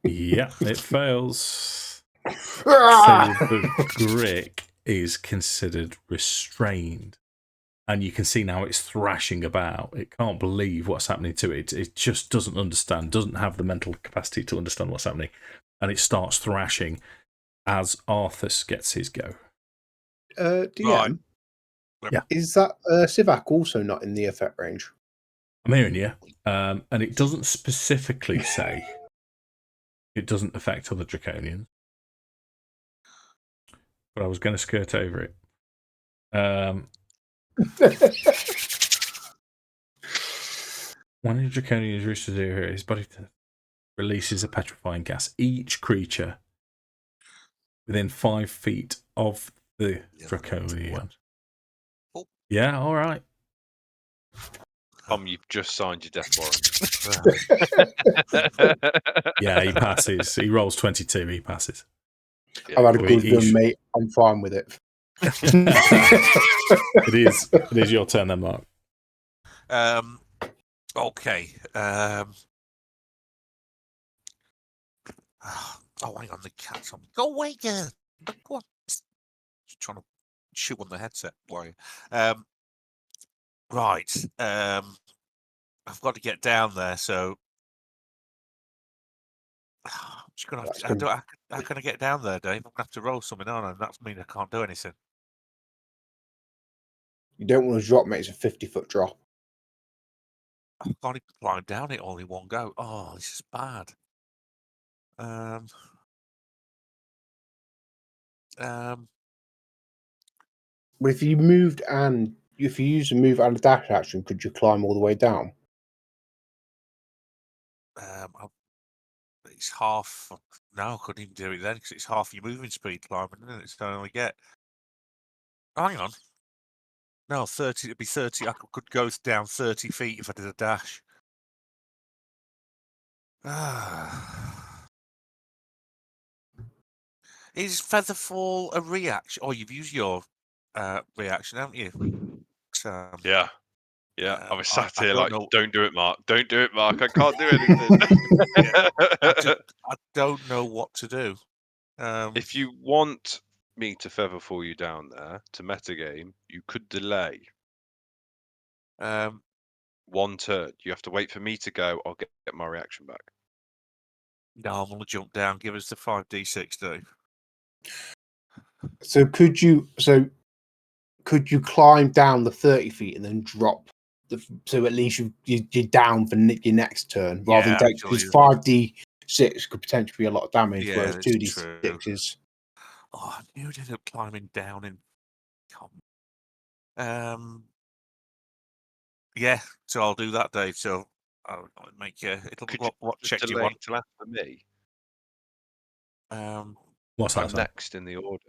Yeah, it fails. So the Grick is considered restrained. And you can see now it's thrashing about. It can't believe what's happening to it. It just doesn't understand, doesn't have the mental capacity to understand what's happening. And it starts thrashing as Arthas gets his go. DM, yeah. Is that Sivak also not in the effect range? I'm hearing you. And it doesn't specifically say it doesn't affect other Draconians. But I was going to skirt over it. When a Draconian is reached to do here, his body releases a petrifying gas. Each creature within 5 feet of the Draconian. Oh. Yeah, all right. Tom, you've just signed your death warrant. Yeah, he passes. He rolls 22. He passes. Yeah, I've had a good run, mate. I'm fine with it. It is your turn then, Mark. Okay. Oh, hang on, the cat's on. Go away, girl. Go on. Just trying to chew on the headset. Why? Right. I've got to get down there, so I'm just gonna have to, how can I get down there, Dave? I'm gonna have to roll something on, and that means I can't do anything. You don't want to drop, mate. It's a 50-foot drop. I can't even climb down it all in one go. Oh, this is bad. But if you moved and if you use a move and a dash action, could you climb all the way down? It's half. No, I couldn't even do it then because it's half your moving speed climbing, isn't it? It's only get. Oh, hang on. No, 30. It'd be 30. I could go down 30 feet if I did a dash. Is Featherfall a reaction? Oh, you've used your reaction, haven't you? Yeah. I was sat here like, don't do it, Mark. Don't do it, Mark. I can't do anything. I don't know what to do. If you want me to Featherfall you down there to metagame, you could delay. 1 turn. You have to wait for me to go. I'll get my reaction back. No, I'm going to jump down. Give us the 5d6, Dave. So could you climb down the 30 feet and then drop? So at least you're down for your next turn, rather than take, because 5d6 could potentially be a lot of damage, whereas 2d6 is. Oh, I knew it ended up climbing down in. Oh Yeah, so I'll do that, Dave. So I'll make you. What check do you want? Till after me. What's that? I'm next in the order.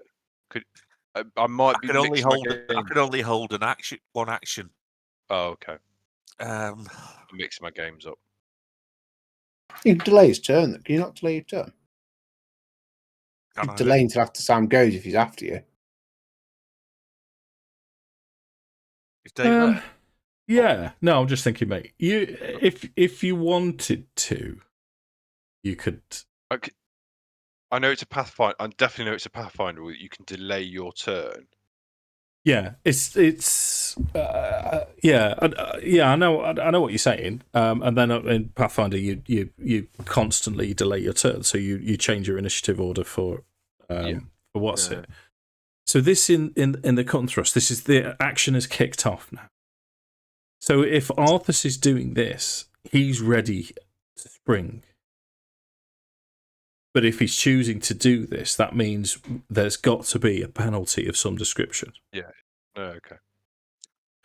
I might be mixing my games. I can only hold one action. Oh, okay. I'm mixing my games up. You can delay his turn. Can you not delay your turn? You delay until after Sam goes if he's after you. Is Dave there? Yeah. No, I'm just thinking, mate. If you wanted to, you could. I know it's a Pathfinder. I definitely know it's a Pathfinder. You can delay your turn. Yeah, yeah. I know what you're saying. And then in Pathfinder, you constantly delay your turn, so you change your initiative order for what's it. So this in the cut and thrust, this is the action is kicked off now. So if Arthas is doing this, he's ready to spring. But if he's choosing to do this, that means there's got to be a penalty of some description. Yeah. Okay.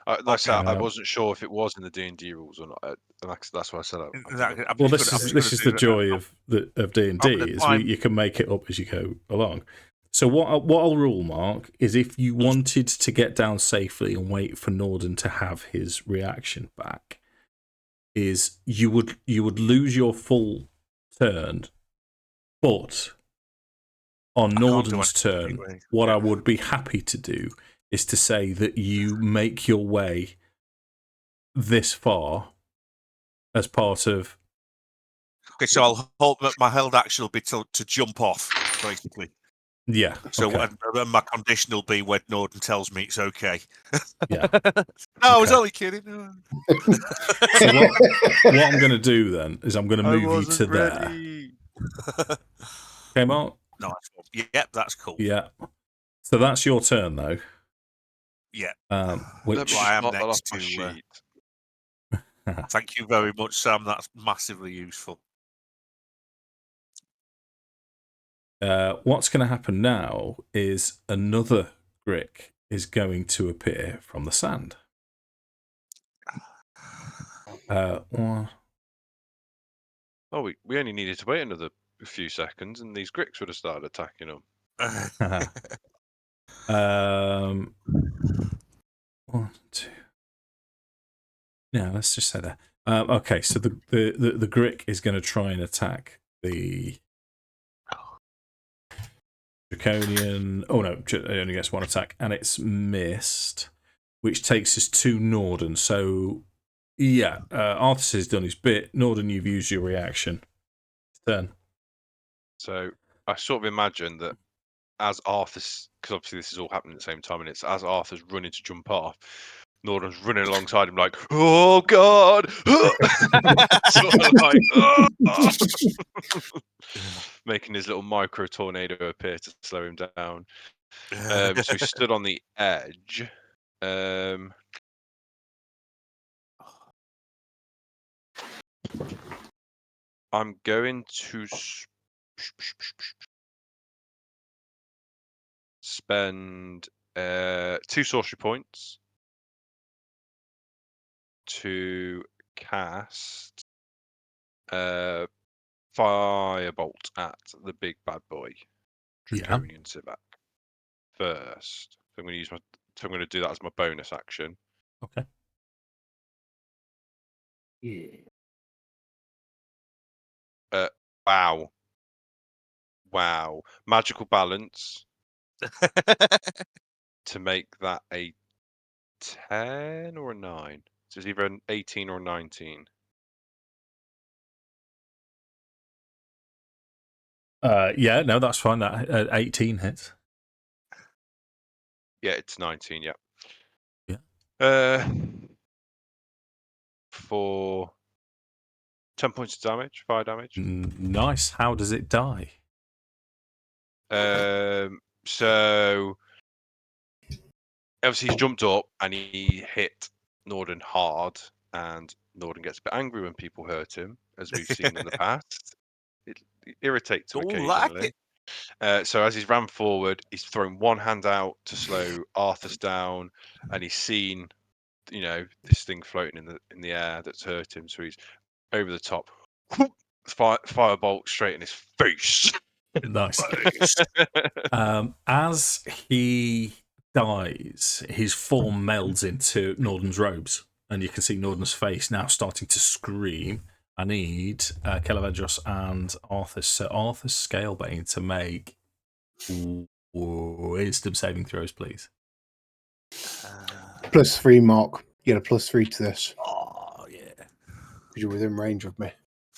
I wasn't sure if it was in the D&D rules or not. That's why I said that. Well, this is the joy of D&D is you can make it up as you go along. So what I'll rule, Mark, is if you wanted to get down safely and wait for Nordan to have his reaction back, is you would lose your full turn. But on Nordan's turn, what I would be happy to do is to say that you make your way this far as part of. Okay, so I'll hold my held action will be to jump off, basically. Yeah. So and my condition will be when Nordan tells me it's okay. Yeah. I was only kidding. So what I'm going to do then is I'm going to move you to there. Okay, Mark? Nice one. Yep, that's cool. Yeah. So that's your turn, though. Yeah. Which I am next to. Thank you very much, Sam. That's massively useful. What's going to happen now is another Grick is going to appear from the sand. We only needed to wait another few seconds, and these Gricks would have started attacking them. 1, 2. Yeah, let's just say that. Okay, so the Grick is going to try and attack the Draconian. Oh no, it only gets one attack, and it's missed, which takes us to Nordan. So, yeah, Arthas has done his bit. Nordan, you've used your reaction. Turn. So I sort of imagine that as Arthas, because obviously this is all happening at the same time, and it's as Arthur's running to jump off, Nordan's running alongside him like, "Oh God!" sort of like, oh! making his little micro tornado appear to slow him down. So he stood on the edge. I'm going to spend 2 sorcery points to cast Firebolt at the big bad boy, Draconian Sivak. First, I'm going to do that as my bonus action. Okay. Yeah. Wow. Magical balance to make that a 10 or a 9. So it's either an 18 or a 19. Yeah, no, that's fine. That 18 hits. Yeah, it's 19. Yeah. Yeah. For 10 points of damage, fire damage. Nice. How does it die? So obviously he's jumped up and he hit Nordan hard, and Nordan gets a bit angry when people hurt him, as we've seen in the past. It irritates him occasionally. So as he's ran forward, he's thrown one hand out to slow Arthas down, and he's seen, this thing floating in the air that's hurt him. So he's over the top, firebolt straight in his face. Nice. As he dies, his form melds into Nordan's robes, and you can see Nordan's face now starting to scream. I need Kelevendros and Arthas. So Arthas Scalebane to make wisdom saving throws, please. +3, Mark. You get a +3 to this. Oh, yeah. Because you're within range of me.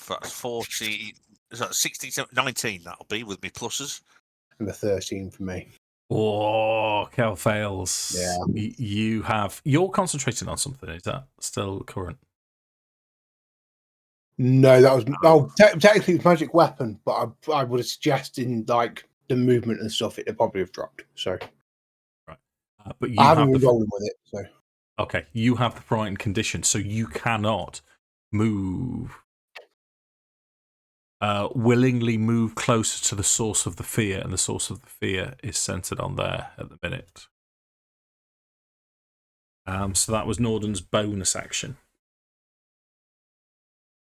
That's 40. Is that 16, 19? That'll be with me pluses. And a 13 for me. Oh, Kel fails. Yeah. You're concentrating on something. Is that still current? No, that was technically it's magic weapon, but I would have suggested like the movement and stuff. It'd probably have dropped. So, right. But I haven't been rolling with it. So, okay, you have the frightened condition, so you cannot move. Willingly move closer to the source of the fear, and the source of the fear is centered on there at the minute. So that was Nordan's bonus action.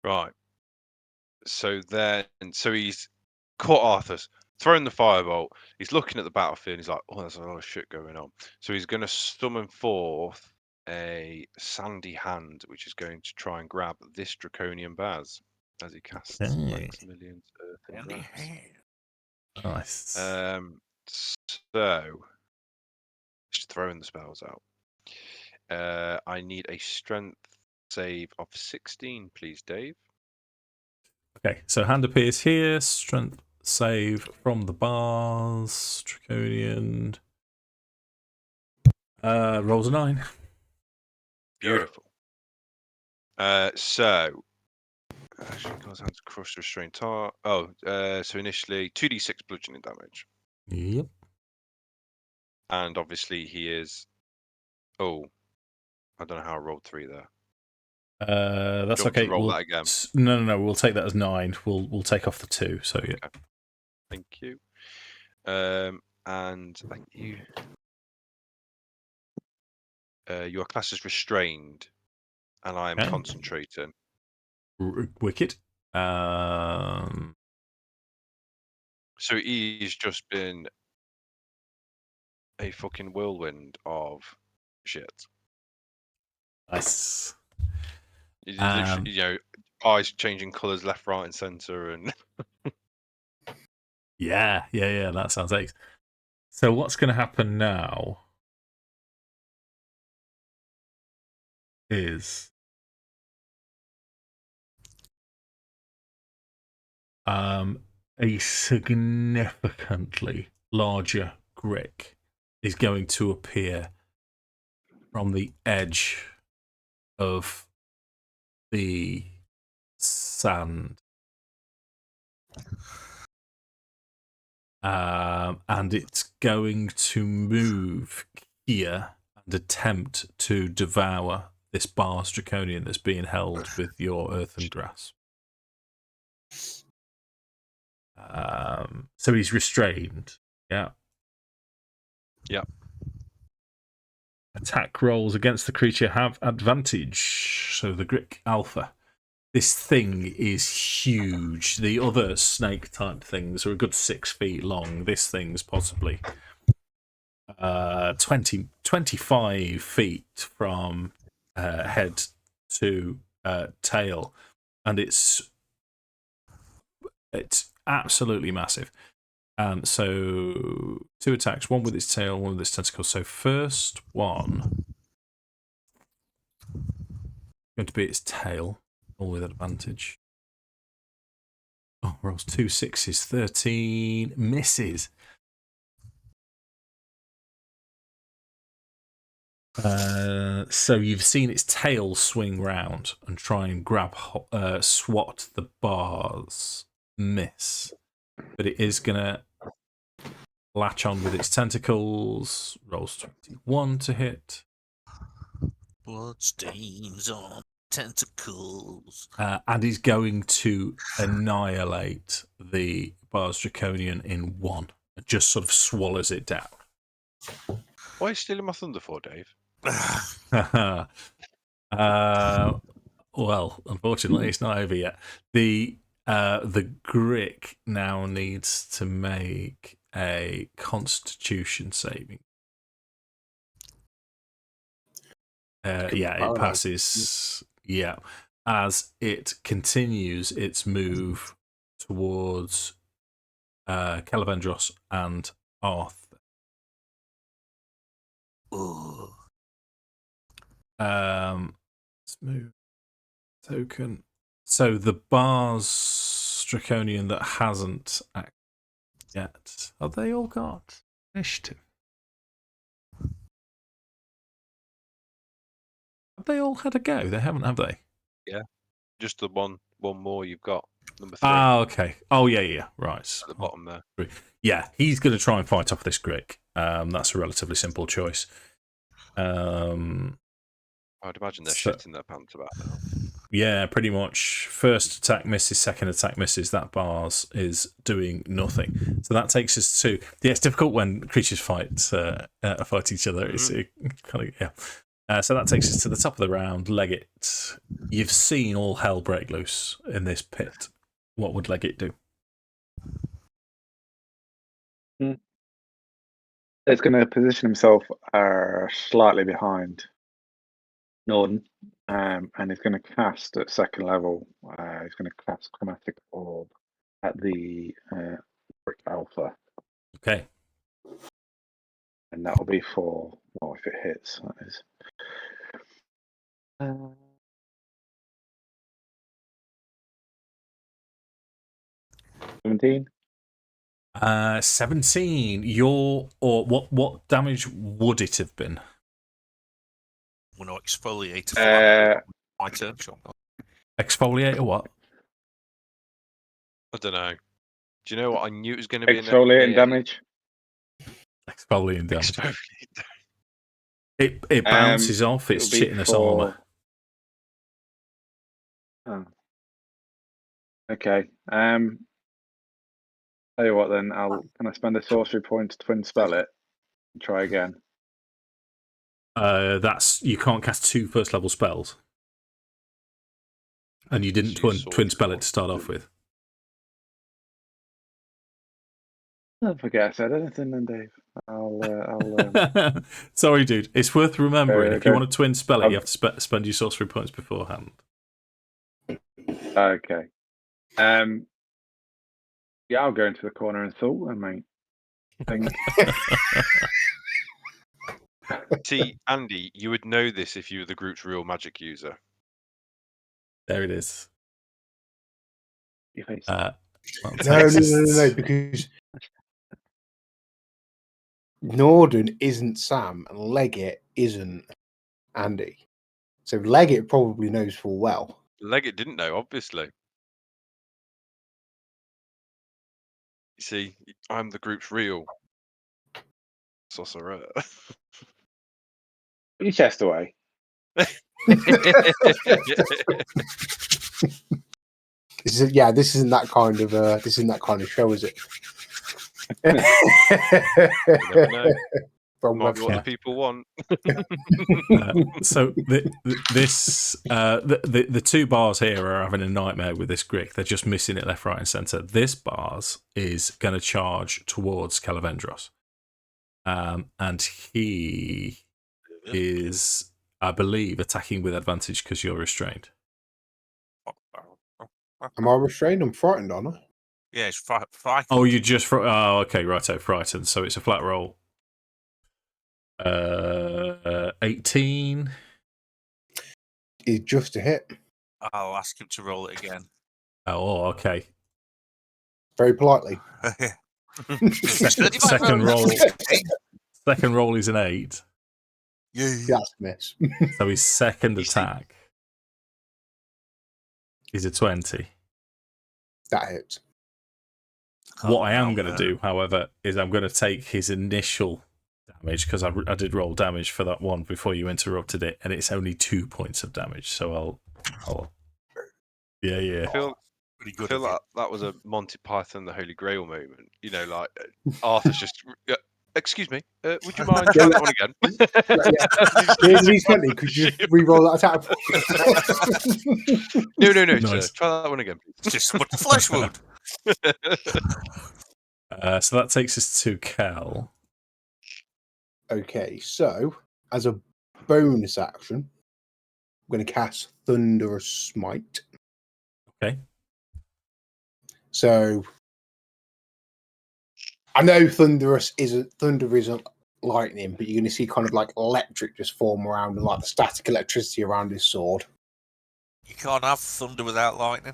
Right. So he's caught Arthas, thrown the firebolt. He's looking at the battlefield. And he's like, "Oh, there's a lot of shit going on." So he's going to summon forth a sandy hand, which is going to try and grab this draconian baz as he casts Lex Millions Earth and Nice. Grass. So just throwing the spells out. I need a strength save of 16, please, Dave. Okay, so hand appears here. Strength save from the bars. Draconian. Rolls a 9. Beautiful. So cause hands crush restrained tar. So initially 2d6 bludgeoning damage. Yep. And obviously he is. Oh, I don't know how I rolled 3 there. That's Do you want okay. to roll that again? No. We'll take that as 9. We'll take off the 2. So yeah. Okay. Thank you. And you. Your class is restrained, and I am concentrating. Wicked. So he's just been a fucking whirlwind of shit. Nice. Eyes changing colours left, right, and centre, and yeah. That sounds ace. So what's going to happen now is a significantly larger Grick is going to appear from the edge of the sand. And it's going to move here and attempt to devour this Bars Draconian that's being held with your earthen grasp. So he's restrained. Yeah. Yep. Attack rolls against the creature have advantage. So the Grick Alpha. This thing is huge. The other snake type things are a good 6 feet long. This thing's possibly 25 feet from head to tail, and it's absolutely massive. So 2 attacks, one with its tail, one with its tentacles. So first one going to be its tail, all with advantage. Oh, rolls 2 6s, 13, misses. So you've seen its tail swing round and try and grab, swat the bars. Miss. But it is going to latch on with its tentacles. Rolls 21 to hit. Bloodstains on tentacles. And is going to annihilate the bar's draconian in one. It just sort of swallows it down. Why are you stealing my thunder for, Dave? Well, unfortunately, it's not over yet. The Grick now needs to make a Constitution saving. It passes. Yeah, as it continues its move towards Kelevendros and Arthas. Let's move token. So the bar's draconian that hasn't acted yet. Have they all got initiative? Have they all had a go? They haven't, have they? Yeah, just the one more you've got. Number 3. Ah, okay. Oh, yeah. Right. At the bottom there. Yeah, he's going to try and fight off this Grick. That's a relatively simple choice. I'd imagine they're shitting their pants about now. Yeah, pretty much. First attack misses, second attack misses. That bars is doing nothing. So that takes us to... Yeah, it's difficult when creatures fight each other. It's kind of, yeah. So that takes us to the top of the round. Leggit, you've seen all hell break loose in this pit. What would Leggit do? It's going to position himself slightly behind Nordan, and he's going to cast at second level. He's going to cast Chromatic Orb at the Brick Alpha. Okay. And that will be for, well, if it hits, that is. 17. 17. What damage would it have been? We're not exfoliate. My turn, sure. Exfoliate or what? I don't know. Do you know what I knew it was going to be? Exfoliating damage. Exfoliating damage. It bounces off its chitinous armor. Oh. Okay. Tell you what, then can I spend a sorcery point to twin spell it and try again? You can't cast 2 first level spells, and you didn't twin spell it to start off with. Don't forget I said anything, then, Dave. I'll Sorry, dude. It's worth remembering. If you want to twin spell it, you have to spend your sorcery points beforehand. Okay. Yeah, I'll go into the corner and thought, mate. See, Andy, you would know this if you were the group's real magic user. There it is. No, because Nordan isn't Sam and Leggit isn't Andy. So Leggit probably knows full well. Leggit didn't know, obviously. You see, I'm the group's real Sorcerer. Put your chest away. This isn't that kind of show, is it? Might be what the people want. So the 2 bars here are having a nightmare with this Grick. They're just missing it left, right, and centre. This bars is going to charge towards Kelevendros, and he is, I believe, attacking with advantage because you're restrained. Am I restrained? I'm frightened, aren't I? Yeah, it's frightened. Oh, you just okay, righto, frightened. So it's a flat roll. 18 is just a hit. I'll ask him to roll it again. Oh, okay. Very politely. Second roll is an 8. Yeah. That's a miss. So his second attack is a 20. That hits. What I am going to do, however, is I'm going to take his initial damage, because I did roll damage for that one before you interrupted it, and it's only 2 points of damage. So I'll yeah. Pretty good. I feel like that was a Monty Python the Holy Grail moment. You know, like Arthas just. Excuse me, would you mind trying that one again? Recently, could you re-roll that attack? No, Nice. sir. Try that one again. It's just a flesh wound. So that takes us to Kel. Okay, so as a bonus action, I'm going to cast Thunderous Smite. Okay. So I know thunder isn't lightning, but you're going to see kind of like electric just form around and like the static electricity around his sword. You can't have thunder without lightning.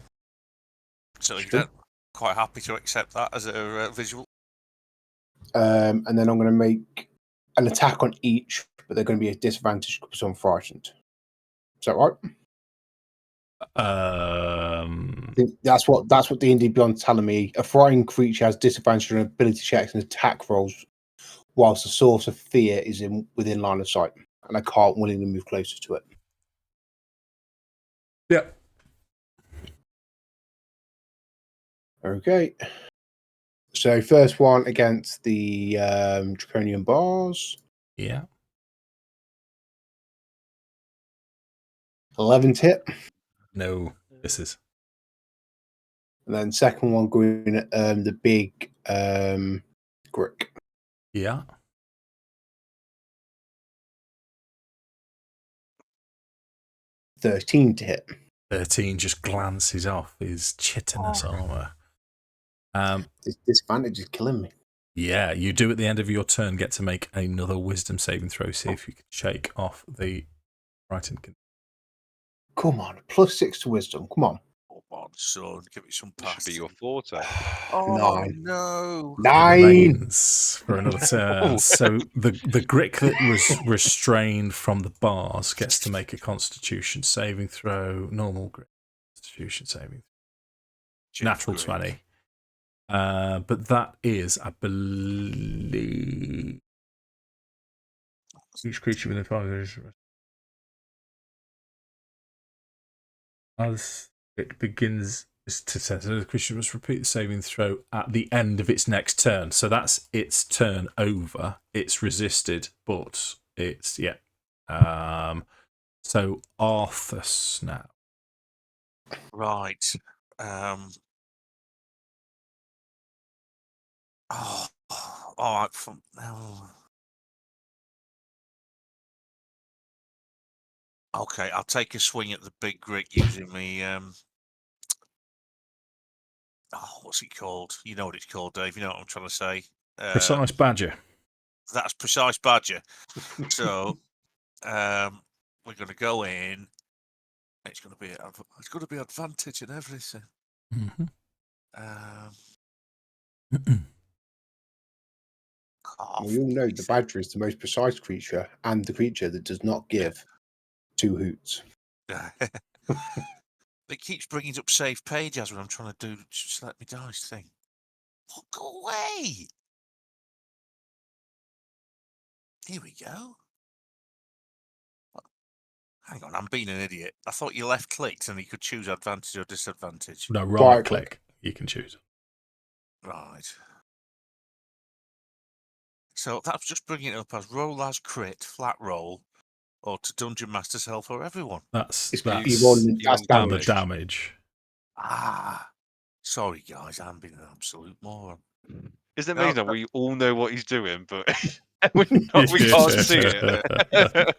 So you're quite happy to accept that as a visual. And then I'm going to make an attack on each, but they're going to be a disadvantage because I'm frightened. Is that right? I think that's what D&D Beyond's telling me. A frightened creature has disadvantage on ability checks and attack rolls, whilst the source of fear is within line of sight, and I can't willingly move closer to it. Yeah. Okay. So first one against the Draconian bars. Yeah. 11 hit. No, this is. And then second one going at the big Grick. Yeah. 13 to hit. 13 just glances off his chitinous armor. This disadvantage is killing me. Yeah, you do at the end of your turn get to make another wisdom saving throw. See if you can shake off the frightened. Come on, +6 to wisdom. Come on. Come on, son, give it some This should pass. be your forte. Oh 9. no! 9 remains for another turn. So the Grick that was restrained from the bars gets to make a Constitution saving throw. Normal Grick Constitution saving. Natural 20. But that is, I believe, each creature within 5 minutes. As it begins to test, the creature must repeat the saving throw at the end of its next turn. So that's its turn over. It's resisted, but it's so Arthas now. Right. Okay, I'll take a swing at the big Grick using me. What's it called? You know what it's called, Dave. You know what I'm trying to say. Precise Badger. That's Precise Badger. So, we're going to go in. It's going to be advantage and everything. Mm-hmm. We all know the badger is the most precise creature and the creature that does not give 2 hoots. It keeps bringing up save pages when I'm trying to do select me dice thing. Oh, go away! Here we go. Hang on, I'm being an idiot. I thought you left clicked and you could choose advantage or disadvantage. No, right click. You can choose. Right. So that's just bringing it up as roll as crit, flat roll, or to dungeon master's help or everyone. That's damage. Sorry guys, I'm being an absolute moron. Isn't it amazing that we all know what he's doing, but we can't see it?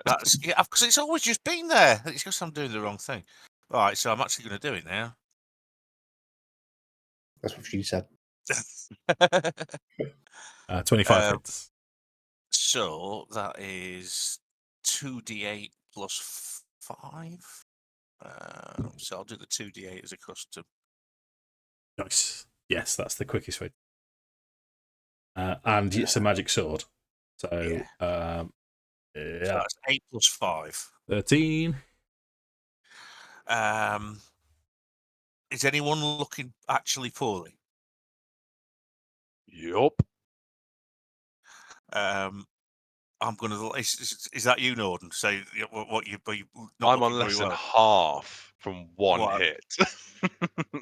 That's because it's always just been there. It's just I'm doing the wrong thing. Right, so I'm actually going to do it now. That's what she said. 25 hits. So that is 2d8 plus 5. So I'll do the 2d8 as a custom. Nice. Yes, that's the quickest way. And it's a magic sword. So, So that's 8 plus 5. 13. Is anyone looking actually poorly? Yup. I'm going to. Is that you, Nordan? Say what you. Not I'm on looking less very than well. half from one hit.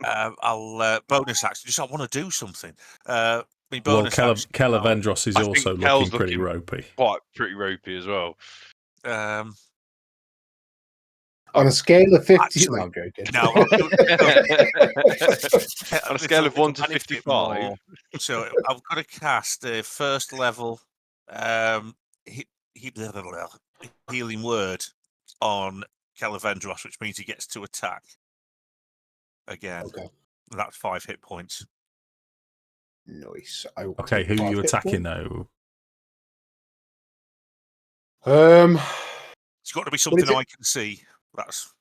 I'll bonus action. Just I want to do something. My Well, bonus action. Kelevendros is I also think Kel's looking pretty looking ropey. Quite pretty ropey as well. On a scale of 50, Actually, no, I'm joking. no, on a scale of 1 to 55. So I've got to cast a first level healing word on Kelevendros, which means he gets to attack again. Okay. That's 5 hit points. Nice. Okay, who are you attacking though? It's got to be something I can see. That's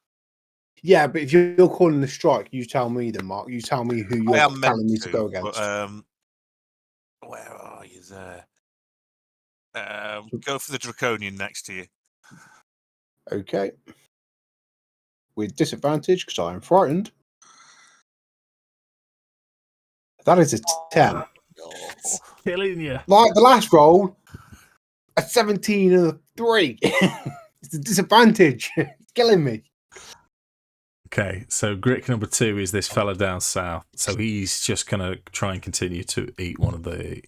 yeah, but if you're calling the strike, you tell me then, Mark. You tell me who you're telling me to go against. But, where are you there? Go for the Draconian next to you. Okay. With disadvantage, because I am frightened. That is a 10. It's killing you. Like the last roll, a 17 and a 3. It's a disadvantage. It's killing me. Okay, so Grick number 2 is this fella down south. So he's just going to try and continue to eat one of the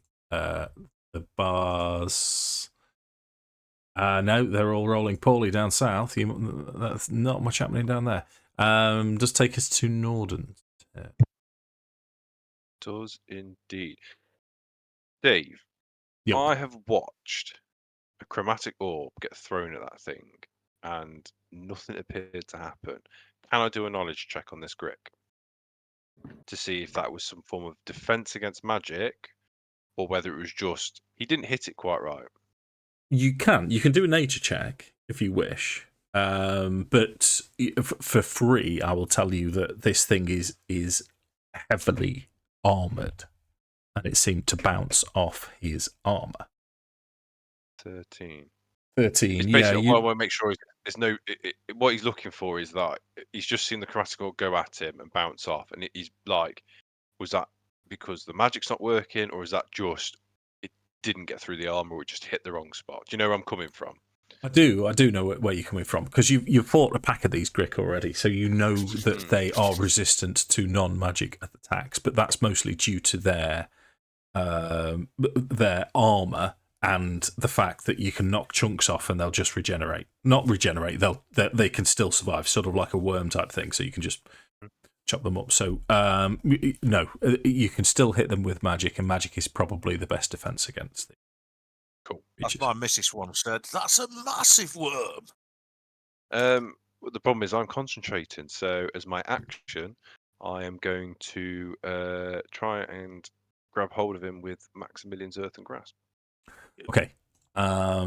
bars. No, they're all rolling poorly down south. That's not much happening down there. Does take us to Nordan. Does indeed. Dave, Yep. I have watched a chromatic orb get thrown at that thing, and nothing appeared to happen. Can I do a knowledge check on this Grick to see if that was some form of defense against magic, or whether it was just he didn't hit it quite right? You can do a nature check if you wish, but for free, I will tell you that this thing is heavily armored, and it seemed to bounce off his armor. 13. 13. What I want to make sure is there's no. What he's looking for is that he's just seen the chromatic orb go at him and bounce off, and he's like, was that because the magic's not working, or is that just it didn't get through the armor, or it just hit the wrong spot? Do you know where I'm coming from? I do know where you're coming from, because you've fought a pack of these Grick already, so you know that they are resistant to non-magic attacks, but that's mostly due to their armor and the fact that you can knock chunks off and they'll just regenerate. Not regenerate, they can still survive, sort of like a worm type thing, so you can just chop them up. So no, you can still hit them with magic, and magic is probably the best defense against them. Cool. That's my missus once said. That's a massive worm. The problem is I'm concentrating, so as my action, I am going to try and grab hold of him with Maximilian's Earthen Grasp. Okay.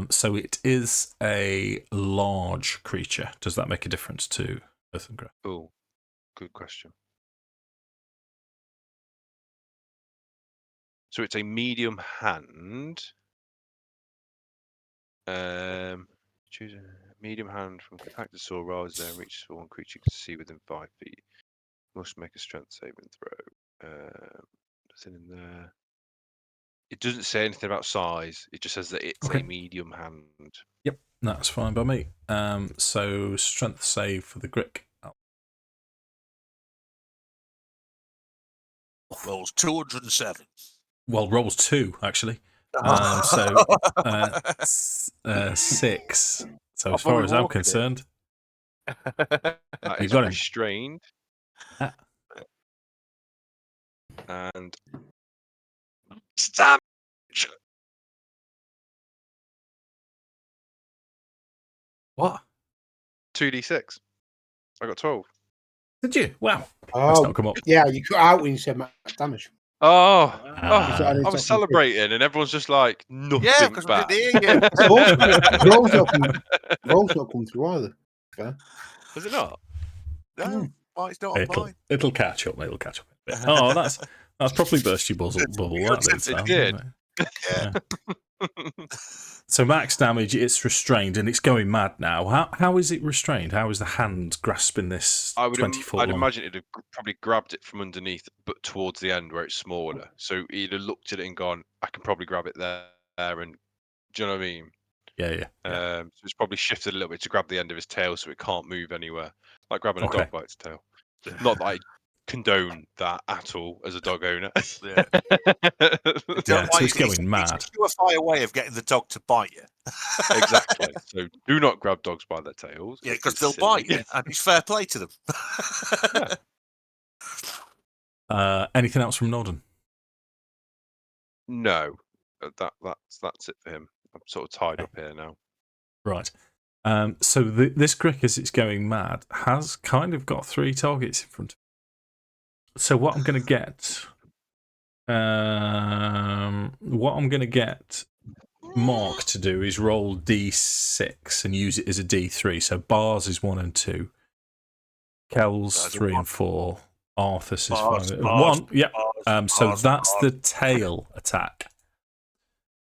So it is a large creature. Does that make a difference to Earthen Grasp? Oh, good question. So it's a medium hand. Choose a medium hand from contact the sword rather than reaches for one creature you can see within 5 feet. Must make a strength saving throw. Nothing in there. It doesn't say anything about size. It just says that it's a medium hand. Yep, that's fine by me. So strength save for the Grick. Rolls 207. Well, rolls 2 actually. 6. So as far as I'm concerned, you got restrained. And damage. What? 2d6. I got 12. Did you? Wow. Oh, that's not come up. Yeah, you cut out when you said max damage. I was celebrating, and everyone's just like, nothing. Yeah, because we didn't hear you. Rolls not come through either. Okay. Was it not? No, it's not on mine. It'll catch up. It'll catch up. Oh, that's probably burst your bubble. That did. Yeah. So max damage, it's restrained and it's going mad now. How is it restrained? How is the hand grasping this 20-foot I'd long? imagine it'd have probably grabbed it from underneath, but towards the end where it's smaller. So he'd have looked at it and gone, I can probably grab it there. And do you know what I mean? Yeah. So it's probably shifted a little bit to grab the end of his tail so it can't move anywhere, like grabbing a dog by its tail. Not that I condone that at all as a dog owner. Yeah. So it's going mad. It's a surefire way of getting the dog to bite you. Exactly. So do not grab dogs by their tails. Yeah, because they'll bite you, and it's fair play to them. Anything else from Nordan? No, that's it for him. I'm sort of tied up here now. Right. So this Grick, as it's going mad, has kind of got 3 targets in front of it. So what I'm going to get, Mark to do is roll D6 and use it as a D3. So Bars is 1 and 2, Kel's 3 and 4, Arthas is 5 and 1. Yep. So that's the tail attack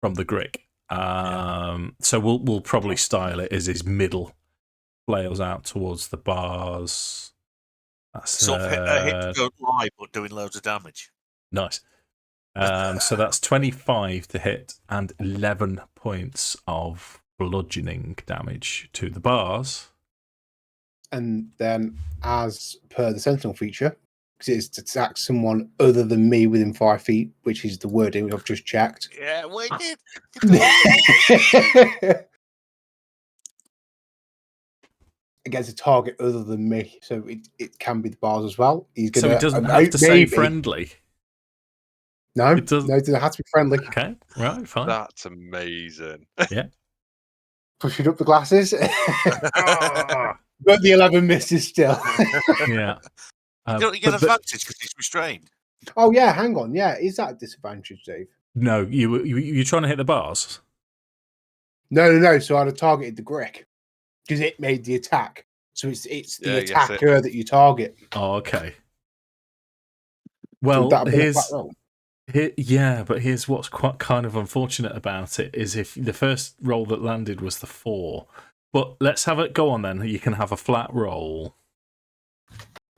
from the Grick. So we'll probably style it as his middle flails out towards the bars. That's sort of hit going live, but doing loads of damage. Nice. So that's 25 to hit and 11 points of bludgeoning damage to the bars. And then, as per the Sentinel feature, because it's to attack someone other than me within 5 feet, which is the wording I've just checked. Yeah, wicked. Against a target other than me, so it can be the bars as well. He's gonna. So it doesn't have to say friendly. No, it doesn't. No, it has to be friendly. Okay, right, fine. That's amazing. Yeah. Pushing up the glasses. But the 11 misses still. Yeah. Don't you get advantage because it's restrained? Oh yeah, hang on. Yeah, is that a disadvantage, Dave? No, you're trying to hit the bars. No. So I'd have targeted the Grick because it made the attack. So it's the attacker that you target. Oh, okay. Well, but here's what's quite kind of unfortunate about it is if the first roll that landed was the 4. But let's have it go on then. You can have a flat roll.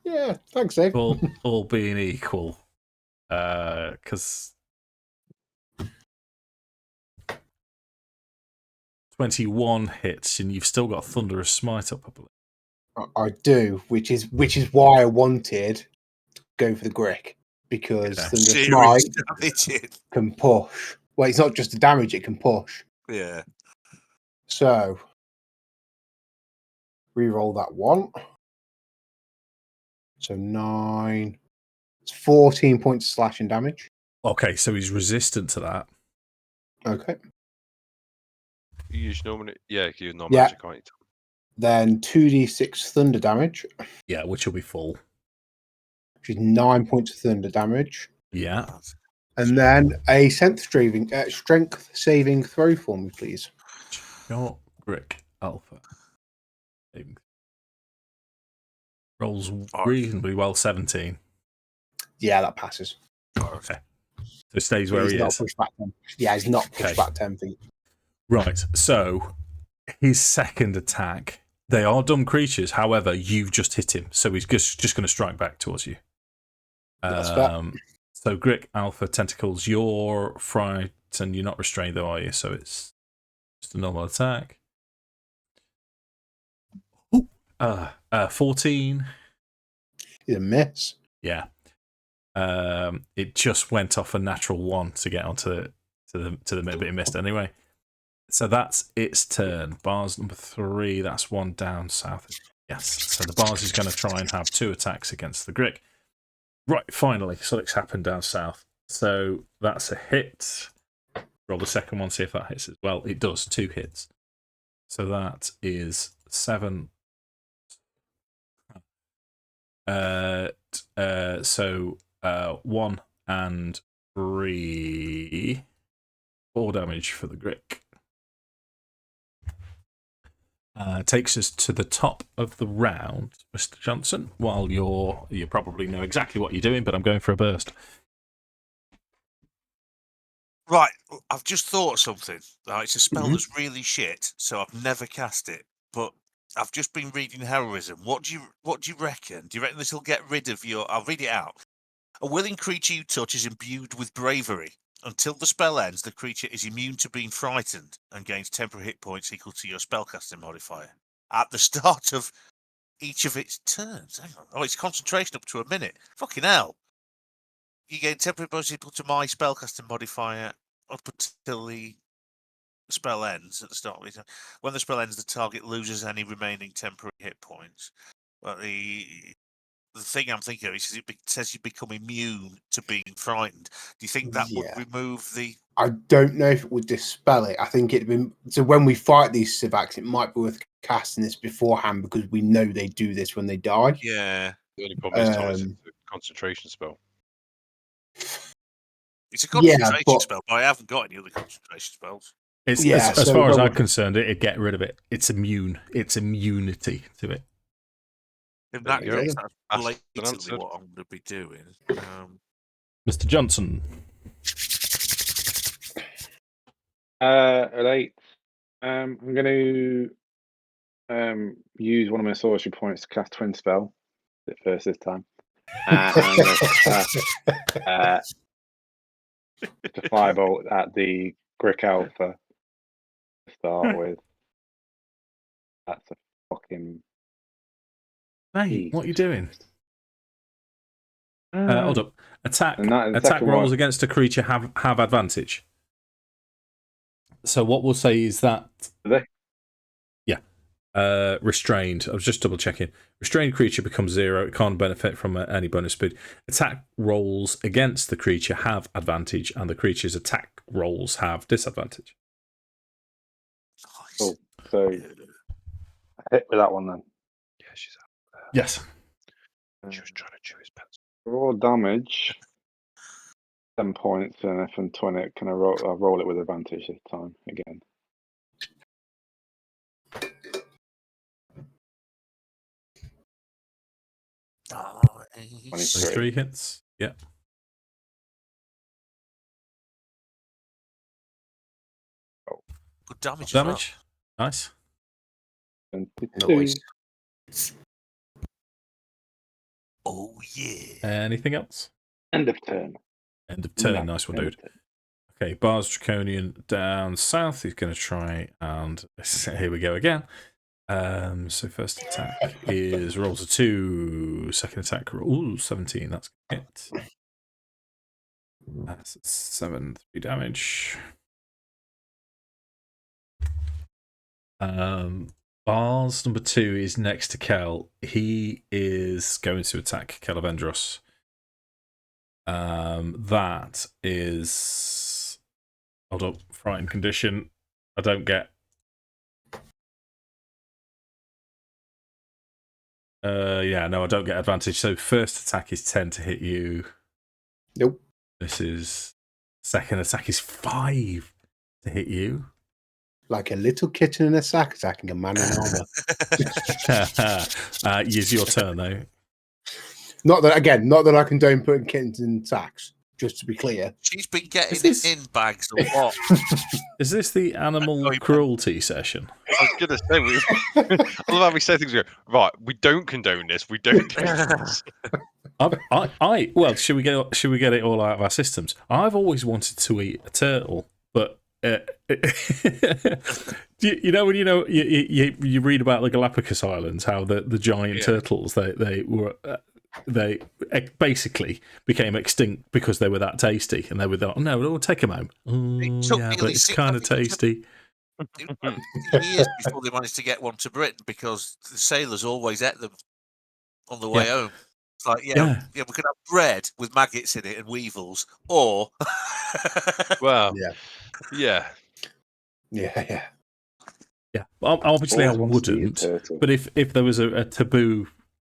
Yeah, thanks, Dave. All being equal. Because 21 hits and you've still got Thunderous Smite up, I believe. I do, which is why I wanted to go for the Grick. Because Thunderous Smite can push. Well, it's not just the damage, it can push. Yeah. So, reroll that 1. So 9. It's 14 points of slashing damage. Okay, so he's resistant to that. Okay. You use normal magic, can't you? Then 2d6 thunder damage. Yeah, which will be full. Which is 9 points of thunder damage. Yeah. And then a strength saving throw for me, please. Your Grick Alpha. Rolls reasonably well, 17. Yeah, that passes. Okay. So it stays where he is. Yeah, he's not pushed back 10 feet. Right. So his second attack, they are dumb creatures. However, you've just hit him. So he's just going to strike back towards you. That's fair. So Grick Alpha Tentacles, you're frightened. You're not restrained though, are you? So it's just a normal attack. 14. It's a miss. Yeah. It just went off a natural 1 to get onto the bit it missed anyway. So that's its turn. Bars number 3. That's 1 down south. Yes. So the Bars is going to try and have 2 attacks against the Grick. Right. Finally, something's happened down south. So that's a hit. Roll the second one. See if that hits as well. It does. 2 hits. So that is 7. So 1 and 3, 4 damage for the Grick. Takes us to the top of the round, Mr. Johnson. While you probably know exactly what you're doing, but I'm going for a burst. Right, I've just thought of something. It's a spell that's really shit, so I've never cast it. But I've just been reading Heroism. What do you reckon? Do you reckon this will get rid of your? I'll read it out. A willing creature you touch is imbued with bravery. Until the spell ends, the creature is immune to being frightened and gains temporary hit points equal to your spellcasting modifier at the start of each of its turns. Hang on. Oh, it's concentration up to a minute. Fucking hell. You gain temporary bonus equal to my spellcasting modifier up until the spell ends at the start of it. When the spell ends, the target loses any remaining temporary hit points. But the thing I'm thinking of is it says you become immune to being frightened. Do you think that would remove the... I don't know if it would dispel it. I think it'd been... So when we fight these Civacs, it might be worth casting this beforehand because we know they do this when they die. Yeah. The only problem is, Tom, it's a concentration spell. It's a concentration spell, but I haven't got any other concentration spells. As far as I'm concerned, it'd get rid of it. It's immune. It's immunity to it. In that case, that's blatantly what I'm going to be doing. Mr. Johnson. Right. I'm going to use one of my sorcery points to cast Twin Spell. It first this time. And I'm going to cast to firebolt at the Grick Alpha to start with. That's a fucking... Hey, what are you doing? Hold up. Attack rolls one against a creature have advantage. So what we'll say is that... restrained. I was just double checking. Restrained creature becomes 0. It can't benefit from any bonus speed. Attack rolls against the creature have advantage, and the creature's attack rolls have disadvantage. Cool. So I hit with that one then. Yeah, she's out there. Yes. She was trying to chew his pencil. Raw damage. 10 points, and if I'm 20, can I roll? I'll roll it with advantage this time again. Oh, 23 hits. Yeah. Good damage. Damage. Nice. 22. Oh yeah. Anything else? End of turn. End of turn. No, Nice one, end dude. of turn. Okay, Bars Draconian down south. He's going to try and here we go again. So first attack is rolls a 2. Second attack roll 17. That's a hit. That's 7 3 damage. Bars number 2 is next to Kel. He is going to attack Kelevendros. That is... Hold up. Frightened condition. I don't get... I don't get advantage. So first attack is 10 to hit you. Nope. This is... Second attack is 5 to hit you. Like a little kitten in a sack attacking a man in armor. Use your turn, though. Not that I condone putting kittens in sacks, just to be clear. She's been getting it in bags a lot. Is this the animal cruelty session? I was going to say, I love how we say things. Right, we don't condone this. We don't do this. Well, should we get it all out of our systems? I've always wanted to eat a turtle, but you know when you read about the Galapagos Islands, how the giant turtles they basically became extinct because they were that tasty, and they were like, no, we'll take them home. But it's kind of tasty. Years before they managed to get one to Britain, because the sailors always ate them on the way home. It's like, we can have bread with maggots in it and weevils, or well, yeah. Obviously, I wouldn't. But if there was a taboo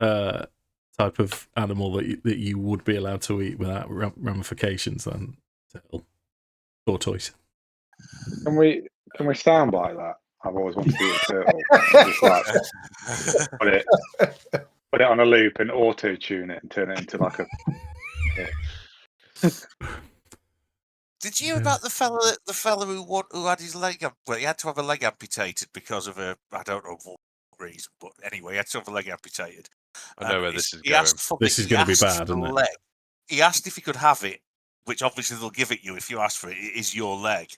type of animal that you would be allowed to eat without ramifications, then turtle, tortoise. Can we soundbite that? I've always wanted to eat a turtle. Just like put it on a loop and auto tune it and turn it into like a. Did you hear about the fella who had his leg? Well, he had to have a leg amputated because of I don't know what reason, but anyway, he had to have a leg amputated. I know where this is going. This is going to be bad, isn't it? He asked if he could have it which obviously they'll give it you if you ask for it, is your leg.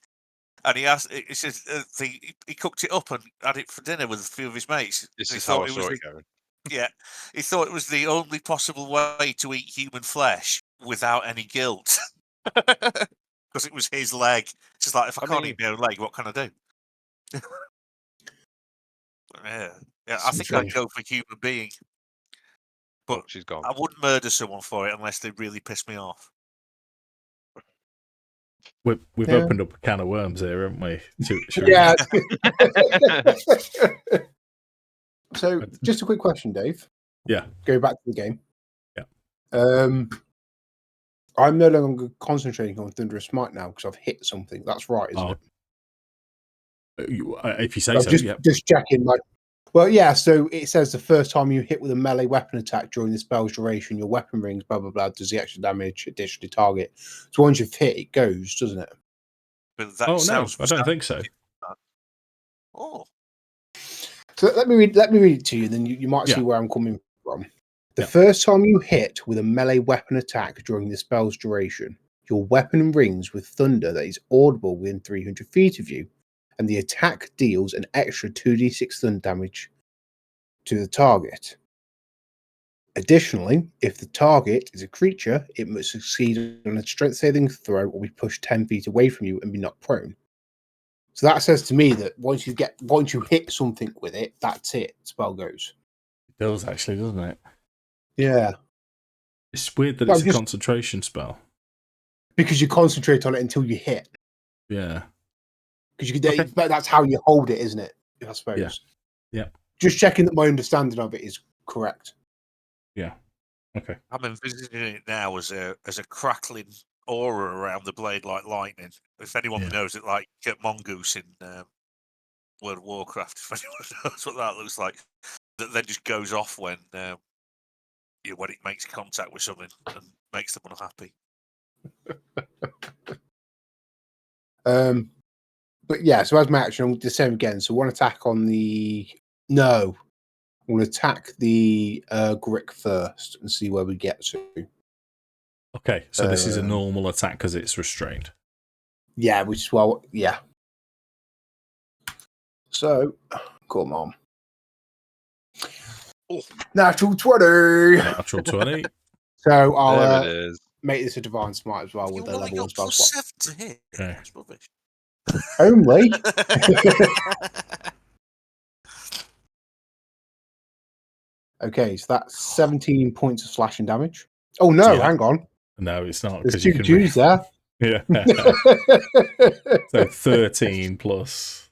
And he says he cooked it up and had it for dinner with a few of his mates. This He is how thought I it saw was it going. Yeah, he thought it was the only possible way to eat human flesh without any guilt, because it was his leg. It's just like, if I can't eat my own leg, what can I do? yeah, I think I'd go for human being, but she's gone. I wouldn't murder someone for it unless they really piss me off. We've opened up a can of worms here, haven't we? Yeah. So, just a quick question, Dave. Yeah. Go back to the game. Yeah. I'm no longer concentrating on Thunderous Smite now because I've hit something. That's right, isn't it? If you say so, yeah. Just checking. Well, yeah. So it says the first time you hit with a melee weapon attack during the spell's duration, your weapon rings, blah blah blah, does the extra damage additionally target. So once you've hit, it goes, doesn't it? But that sounds no, I don't think so. Oh. So let me read it to you, then you might see where I'm coming from. The first time you hit with a melee weapon attack during the spell's duration, your weapon rings with thunder that is audible within 300 feet of you, and the attack deals an extra 2d6 thunder damage to the target. Additionally, if the target is a creature, it must succeed on a strength saving throw or be pushed 10 feet away from you and be knocked prone. So that says to me that once you hit something with it, that's it. Spell goes. It does actually, doesn't it? Yeah. It's weird that it's a concentration spell. Because you concentrate on it until you hit. Yeah. Because that's how you hold it, isn't it? I suppose. Yeah. Just checking that my understanding of it is correct. Yeah. Okay. I'm envisaging it now as a crackling aura around the blade like lightning. If anyone knows it, like Mongoose in World of Warcraft, if anyone knows what that looks like, that then just goes off when it makes contact with something and makes them unhappy. But yeah, so as my action, I'm the same again. So one attack on the I'm going to attack the Grick first and see where we get to. Okay, so this is a normal attack because it's restrained. Yeah, yeah. So, come on. Oh. Natural 20! Natural 20. So I'll there it is. make this a Divine Smite as well with the level 1 spell slot. +7 to hit. Okay. That's rubbish. Only? Okay, so that's 17 points of slashing damage. Oh no, hang on. No, it's not. There's 2 Jews there. Yeah. So 13 plus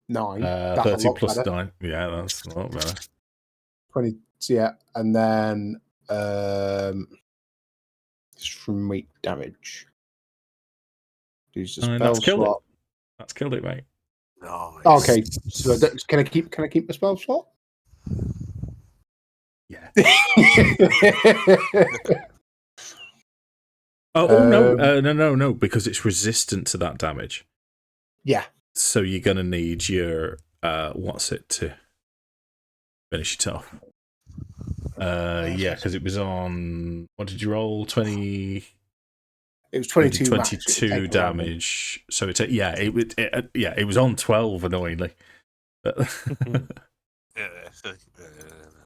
9. 13 plus better. 9. Yeah, that's a lot better. 20, yeah, and then straight damage. Use the spell slot. That's killed it, mate. Nice. Okay, so can I keep the spell slot? Yeah. No, because it's resistant to that damage. Yeah. So you're gonna need your to finish it off. Yeah, because it was on. What did you roll? 20. It was 22. 22 damage. So it was on 12. Annoyingly.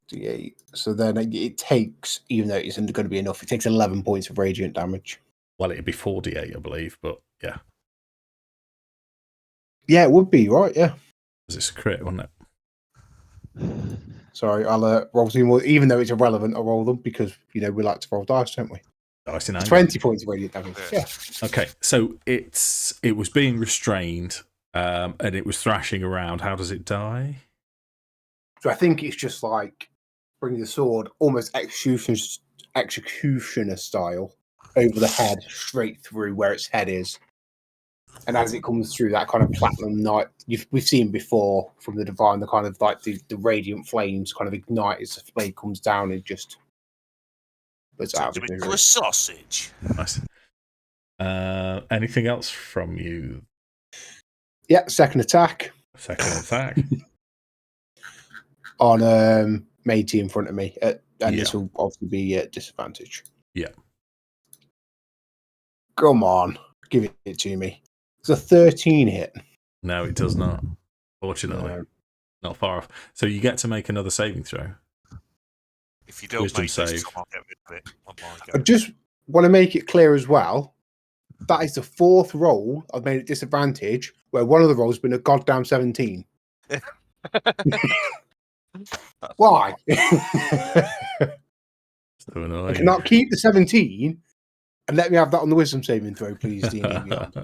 D8. So then it takes, even though it isn't going to be enough, it takes 11 points of radiant damage. Well, it'd be 4d8, I believe, but yeah. Yeah, it would be, right? Yeah. Because it's a crit, wasn't it? Sorry, I'll roll 2 more. Even though it's irrelevant, I'll roll them because, we like to roll dice, don't we? Dice in 20 points of radiant damage. Yeah. Okay, so it was being restrained and it was thrashing around. How does it die? So I think it's just like bringing the sword almost executioner style over the head, straight through where its head is. And as it comes through, that kind of platinum night we've seen before from the Divine, the kind of like the radiant flames kind of ignite as the blade comes down and just puts out. A sausage. Nice. Anything else from you? Yeah, second attack. On Matey in front of me, and this will obviously be at disadvantage. Yeah. Come on, give it to me. It's a 13 hit. No, it does not. Fortunately, No. not far off. So you get to make another saving throw. If you don't Wisdom make this, save. Tom, I'll get rid of it. I just want to make it clear as well. That is the fourth roll I've made at disadvantage, where one of the rolls has been a goddamn 17. Why? So annoying. I cannot keep the 17 and let me have that on the wisdom saving throw, please, D&D Beyond.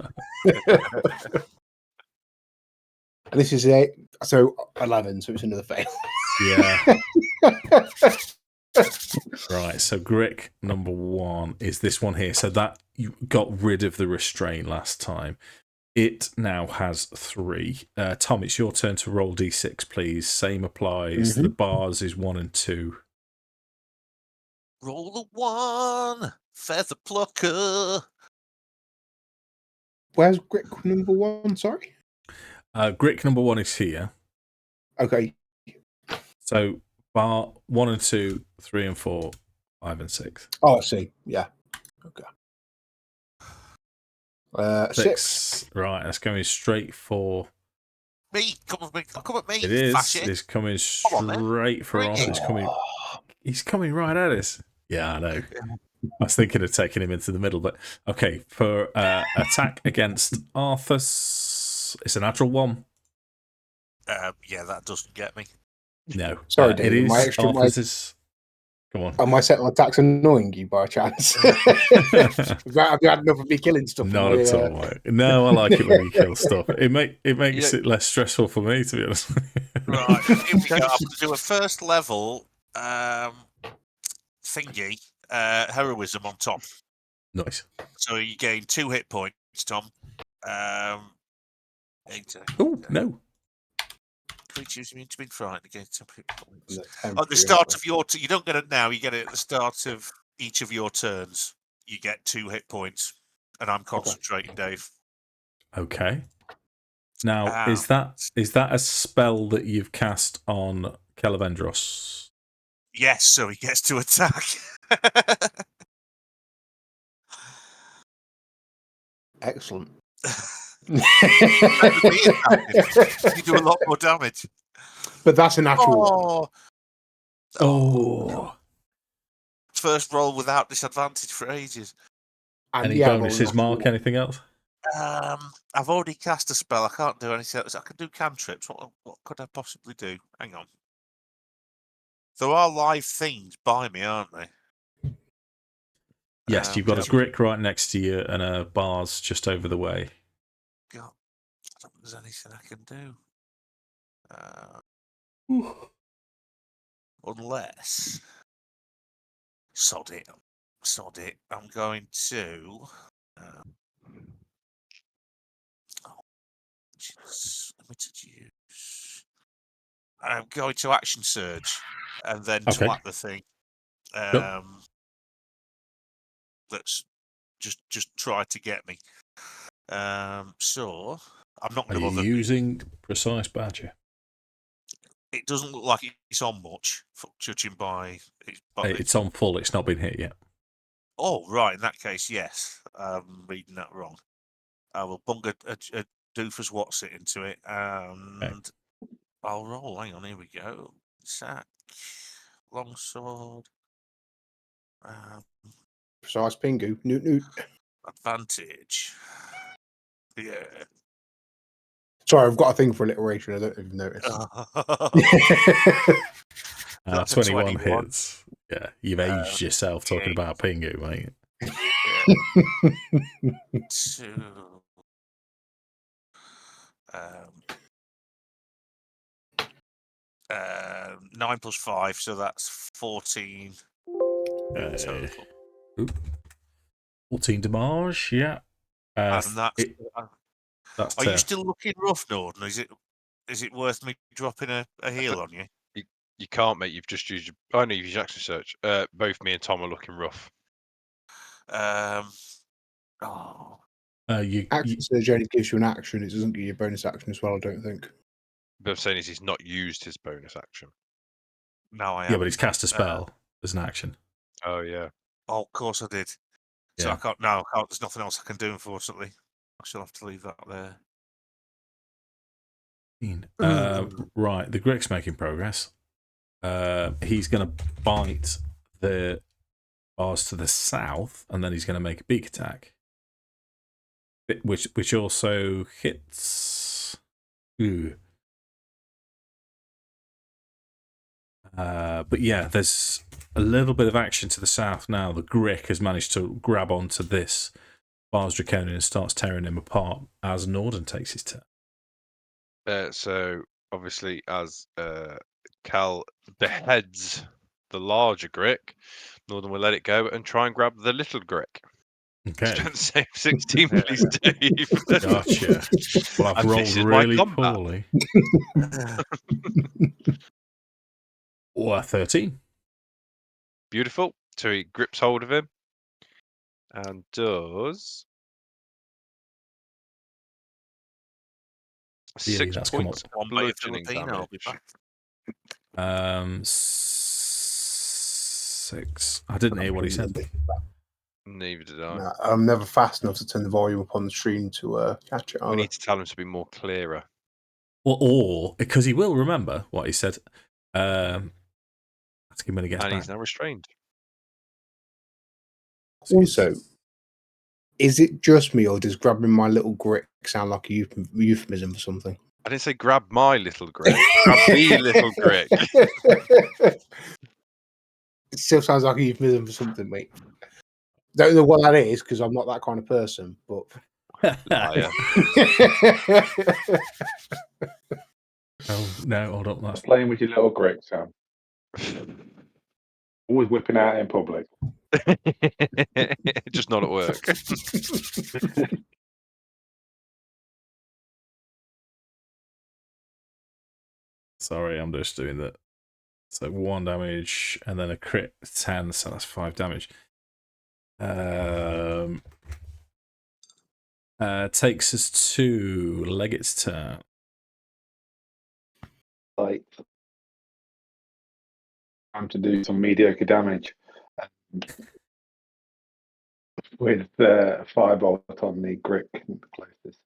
And this is 11, so it's another fail. Yeah. Right, so Grick number 1 is this one here. So that you got rid of the restraint last time. It now has 3. Tom, it's your turn to roll d6, please. Same applies. The bars is 1 and 2. Roll a 1, feather plucker. Where's Grick number 1? Sorry. Grick number 1 is here. Okay. So bar 1 and 2, 3 and 4, 5 and 6. Oh, I see. Yeah. Okay. 6. Right, that's going straight for Me, come at me. Come at me. it is. Fascist. It's coming Come on, straight for Bring Arthas. it. He's coming right at us. Yeah, I know. I was thinking of taking him into the middle, but okay. For attack against Arthas, it's a natural 1. Yeah, that doesn't get me. No, Sorry, it David. is My extra. Arthas's. Come on. Are my set attacks annoying you by chance? Have you had enough of me killing stuff? Not at all, mate. No, I like it when you kill stuff. It makes it less stressful for me, to be honest. Right, here we go. I'm going to do a first level thingy, heroism on top. Nice. So you gain 2 hit points, Tom. Oh, no. Creatures immune to being frightened again. 2 hit points. At At the start of your you don't get it now, you get it at the start of each of your turns. You get 2 hit points. And I'm concentrating, Dave. Okay. Now, is that a spell that you've cast on Kelevendros? Yes, so he gets to attack. Excellent. You do a lot more damage. But that's a natural. Oh. First roll without disadvantage for ages. And Any bonuses, Mark? Anything else? I've already cast a spell. I can't do anything else. I can do cantrips. What could I possibly do? Hang on. There are live things by me, aren't they? Yes, you've got a Grick right next to you and a bars just over the way. God, I don't think there's anything I can do. Unless... Sod it. I'm going to... limited use. I'm going to action surge and then twat the thing. That's just try to get me. So I'm not going to bother. Are you using Precise Badger? It doesn't look like it's on much, judging by it's on full. It's not been hit yet. Oh, right. In that case, yes. I'm reading that wrong. I will bung a doofus what's it into it, and I'll roll. Hang on, here we go. Sack, longsword, Precise Pingu. Noot. advantage. Yeah. Sorry, I've got a thing for alliteration. I don't even notice. 21 hits. Yeah, you've aged yourself talking about Pingu, mate. 2. 9 plus 5, so that's 14. 14 damage, yeah. And that's. That's Are you still looking rough, Nordan? Is it worth me dropping a heal on you? You can't, mate. You've just used. No, you've used action search. Both me and Tom are looking rough. Action surge only gives you an action. It doesn't give you a bonus action as well, I don't think. But I'm saying is he's not used his bonus action. No, I Yeah, but he's cast a spell as an action. Oh, yeah. Oh, of course I did. So I can't. No, I can't. There's nothing else I can do. Unfortunately, I shall have to leave that there. Right, the Grick's making progress. He's going to bite the bars to the south, and then he's going to make a beak attack, which also hits. Ooh. But yeah, there's a little bit of action to the south now. The Grick has managed to grab onto this Bars Draconian and starts tearing him apart as Nordan takes his turn. So obviously, as Cal beheads the larger Grick, Nordan will let it go and try and grab the little Grick. Okay. Strength save 16, please, Dave. Gotcha. Well, I've rolled really poorly. Or 13. Beautiful. So he grips hold of him and does 6 points of bludgeoning damage. 6. I didn't hear what he said. Neither did I. No, I'm never fast enough to turn the volume up on the stream to catch it. We need to tell him to be more clearer. Or because he will remember what he said. Ask him when he gets back. He's now restrained. Also, is it just me, or does grabbing my little Grick sound like a euphemism for something? I didn't say grab my little Grick. Grab the little Grick. It still sounds like a euphemism for something, mate. Don't know what that is because I'm not that kind of person, but. Liar. Oh, no, hold on. That's playing with your little Grick, Sam. Always whipping out in public. Just not at work. Sorry, I'm just doing that. So 1 damage and then a crit 10, so that's 5 damage. Takes us to Leggit's turn. Like, time to do some mediocre damage with Firebolt on the Grick closest.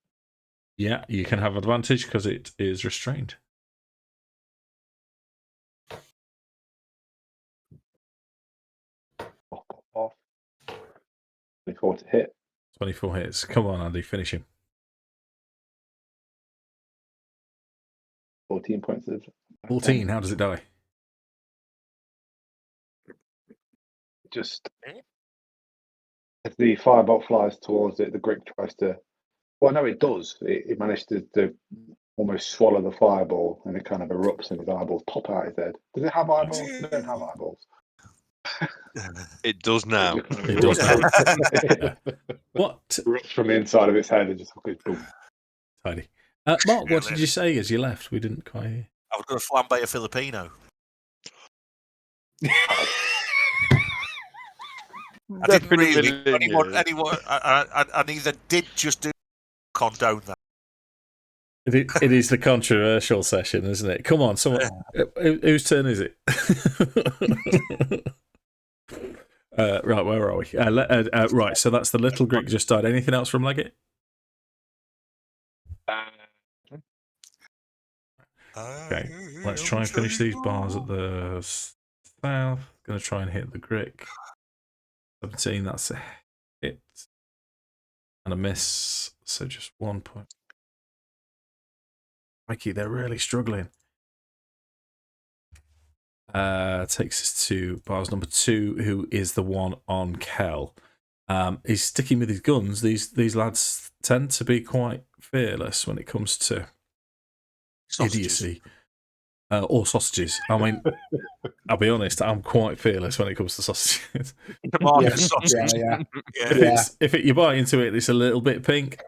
Yeah, you can have advantage because it is restrained. Off. 24 to hit. 24 hits. Come on, Andy, finish him. 14 points of 14, how does it die? Just as the firebolt flies towards it, the Grick tries to. Well, no, it does. It managed to almost swallow the fireball, and it kind of erupts, and his eyeballs pop out his head. Does it have eyeballs? It don't have eyeballs. It does now. It does now. Yeah. What? Erupts from the inside of its head and just goes boom. Tidy. Mark, what did you say as you left? We didn't quite hear. I was going to flambe a Filipino. I didn't really. Anyone, I neither did just do condone that. It is the controversial session, isn't it? Come on, someone. Whose turn is it? Right, where are we? Right, so that's the little Grick just died. Anything else from Leggit? Okay, let's try and finish these bars at the south. Going to try and hit the Grick. 17, that's a hit. And a miss, so just 1 point. Mikey, they're really struggling. Takes us to bars number 2, who is the one on Kel. He's sticking with his guns. These lads tend to be quite fearless when it comes to idiocy. Or sausages. I mean, I'll be honest, I'm quite fearless when it comes to sausages. If you bite into it, it's a little bit pink.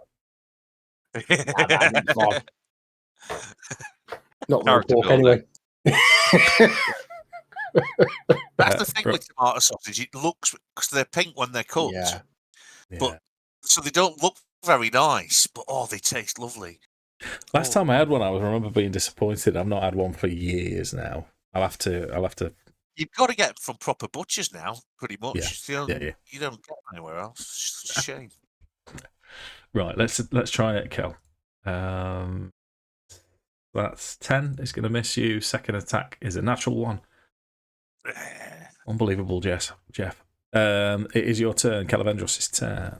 Not real pork anyway. That's the thing with tomato sausage. It looks, because they're pink when they're cooked, but so they don't look very nice, but they taste lovely. Last time I had one, I remember being disappointed. I've not had one for years now. I'll have to You've got to get from proper butchers now, pretty much. Yeah. You don't get anywhere else. It's just a shame. Right, let's try it, Kel. That's 10. It's going to miss you. Second attack is a natural 1. Unbelievable, Jeff. It is your turn. Kelevendros' turn.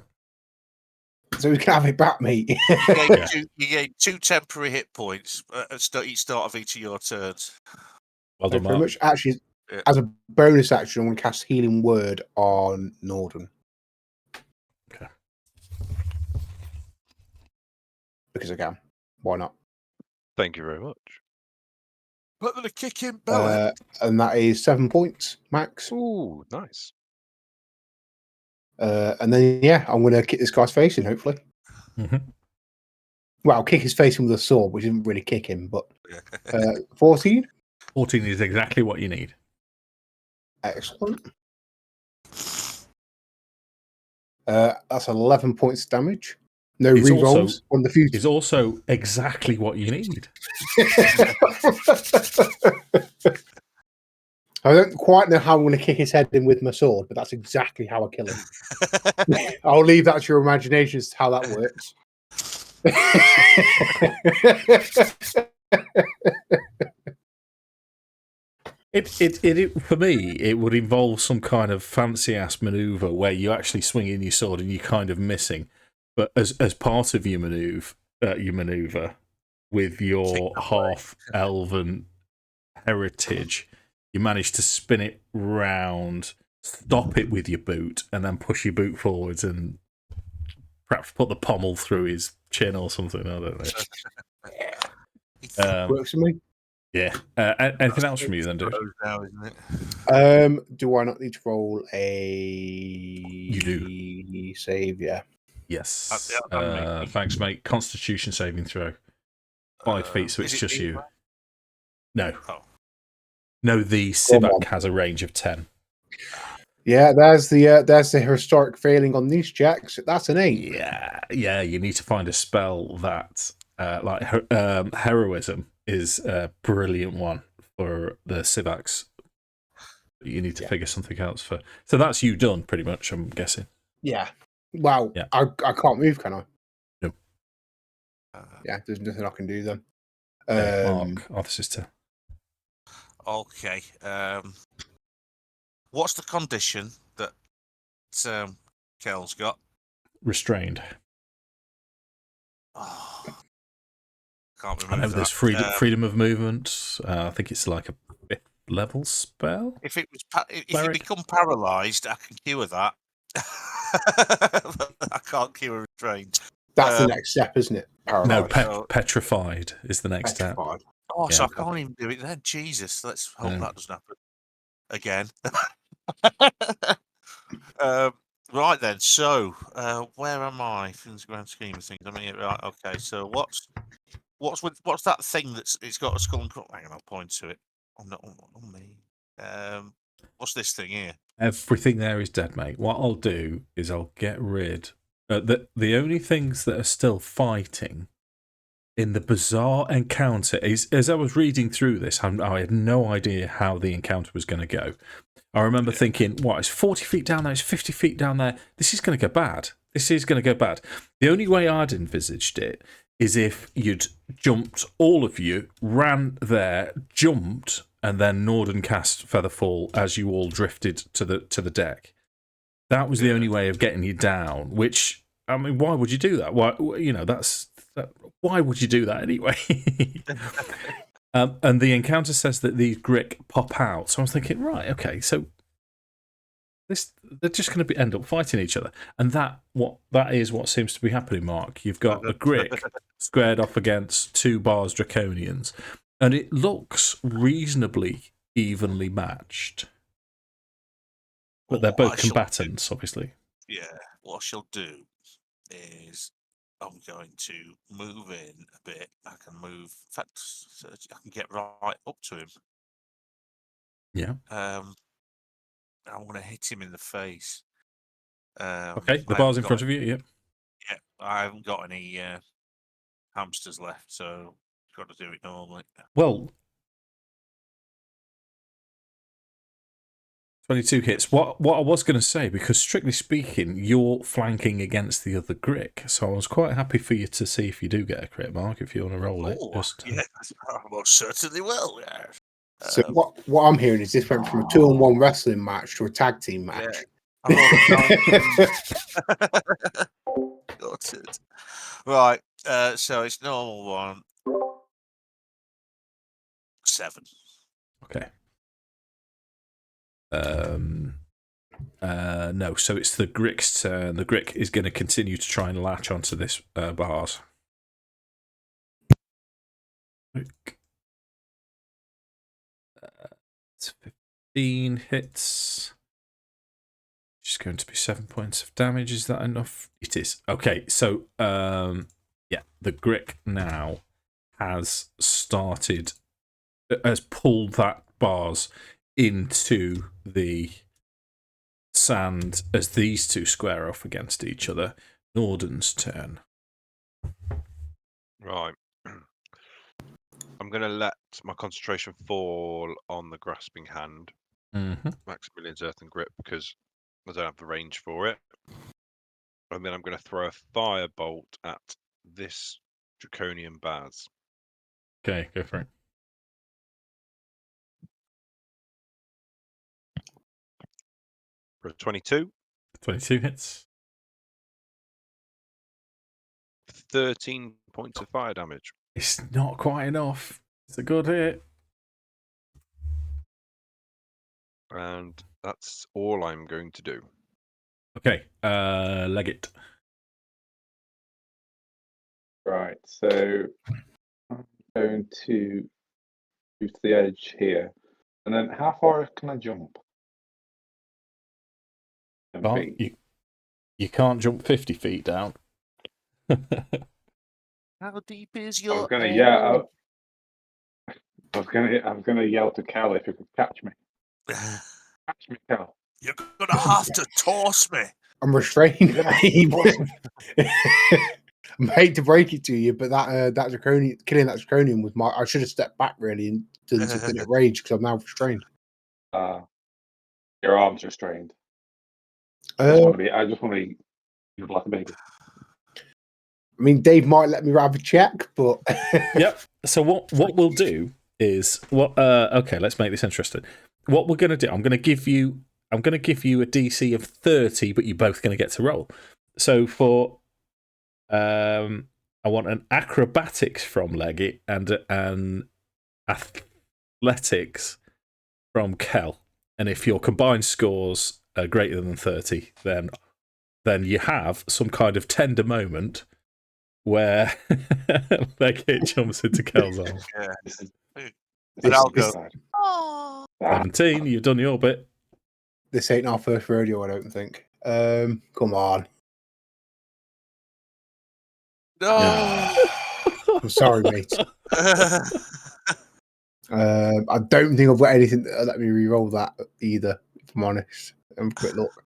So we can have it back, mate. You gain 2 temporary hit points at each start of each of your turns. Well done, Pretty Mark. much. Actually, as a bonus action, I'm going to cast Healing Word on Nordan. Okay. Because I can. Why not? Thank you very much. Put them a kick in belly. And that is 7 points max. Ooh, nice. And then, yeah, I'm going to kick this guy's face in, hopefully. Mm-hmm. Well, I'll kick his face in with a sword, which isn't really kick him, but 14. 14 is exactly what you need. Excellent. That's 11 points damage. No It's rerolls on the future. It's also exactly what you need. I don't quite know how I'm going to kick his head in with my sword, but that's exactly how I kill him. I'll leave that to your imagination as to how that works. It for me, it would involve some kind of fancy ass maneuver where you actually swing in your sword and you're kind of missing, but as part of your maneuver with your half elven heritage, you manage to spin it round, stop it with your boot, and then push your boot forwards and perhaps put the pommel through his chin or something. I don't know. Works for me. Yeah. Anything else from you then, dude? Now, isn't it? Do I not need to roll You a save? Yeah. Yes. Thanks, mate. Constitution saving throw. 5 feet, so it's just you. No. Oh. No, the Sivak has a range of 10. Yeah, there's the historic failing on these checks. That's an 8. Yeah. You need to find a spell that, heroism is a brilliant one for the Sivaks. You need to figure something else for. So that's you done, pretty much. I'm guessing. Yeah. Well, yeah. I can't move, can I? No. Yeah, there's nothing I can do then. Mark, Arthas' turn. Okay. What's the condition that Kel's got? Restrained. Oh, can't remember. I know there's freedom of movement. I think it's like a 5th level spell. If you become paralysed, I can cure that. I can't cure restrained. That's the next step, isn't it? Paralyzed. No, petrified is the next step. Oh, so I can't even do it then. Jesus, let's hope that doesn't happen again. Right then, so where am I in the grand scheme of things? I mean, right, okay. So what's that thing it's got a skull and cross? Hang on, I'll point to it. On me. What's this thing here? Everything there is dead, mate. What I'll do is I'll get rid. The only things that are still fighting in the bizarre encounter is, as I was reading through this, I had no idea how the encounter was going to go. I remember thinking, what, it's 40 feet down there, it's 50 feet down there. This is going to go bad. The only way I'd envisaged it is if you'd jumped, all of you, ran there, jumped, and then Nordan cast Featherfall as you all drifted to the deck. That was the only way of getting you down, which, I mean, why would you do that? Why, why would you do that anyway? And the encounter says that these Grick pop out. So I was thinking, right, okay, so they're just going to end up fighting each other. And that is what seems to be happening, Mark. You've got a Grick squared off against 2 Bars Draconians, and it looks reasonably evenly matched. But they're both combatants, obviously. Yeah, what I shall do is I'm going to move in a bit. I can move. In fact, I can get right up to him. Yeah. I'm going to hit him in the face. Okay, the bar's in front of you, yep. Yeah, I haven't got any hamsters left, so I've got to do it normally. Well, 22 hits. What I was going to say, because strictly speaking, you're flanking against the other Grick, so I was quite happy for you to see if you do get a crit mark, if you want to roll it. Just... Yeah, I most certainly will, yeah. So what I'm hearing is this went from a 2-on-1 wrestling match to a tag team match. Got it. Right, so it's normal one. 7. Okay. No, so it's the Grick's turn. The Grick is going to continue to try and latch onto this bars. It's 15 hits. Just going to be 7 points of damage. Is that enough? It is. Okay, so yeah, the Grick now has pulled that bars into the sand as these two square off against each other. Nordan's turn. Right. I'm going to let my concentration fall on the grasping hand, Maximilian's Earthen Grip, because I don't have the range for it. And then I'm going to throw a firebolt at this Draconian Baz. Okay, go for it. For a 22. 22 hits. 13 points of fire damage. It's not quite enough. It's a good hit. And that's all I'm going to do. Okay, Leggit. Right, so I'm going to move to the edge here. And then how far can I jump? You can't jump 50 feet down. How deep is your? I was gonna yell to Cal if he could catch me. Catch me, Cal. You're gonna have to toss me. I'm restrained. I hate to break it to you, but that draconian killing that draconian was I should have stepped back really and done something at rage because I'm now restrained. Your arms restrained. I just want to be like a baby. I mean, Dave might let me have a check, but yep. So what we'll do is okay, let's make this interesting. What we're going to do, I'm going to give you a DC of 30, but you're both going to get to roll. So for I want an acrobatics from Leggit and an athletics from Kel. And if your combined scores are greater than 30, then you have some kind of tender moment where Leggit jumps into Kel's arm. Yeah. But I'll go. 17, you've done your bit. This ain't our first rodeo, I don't think. Come on. No. I'm sorry, mate. I don't think I've got anything that let me re-roll that either, if I'm honest. Have a quick look.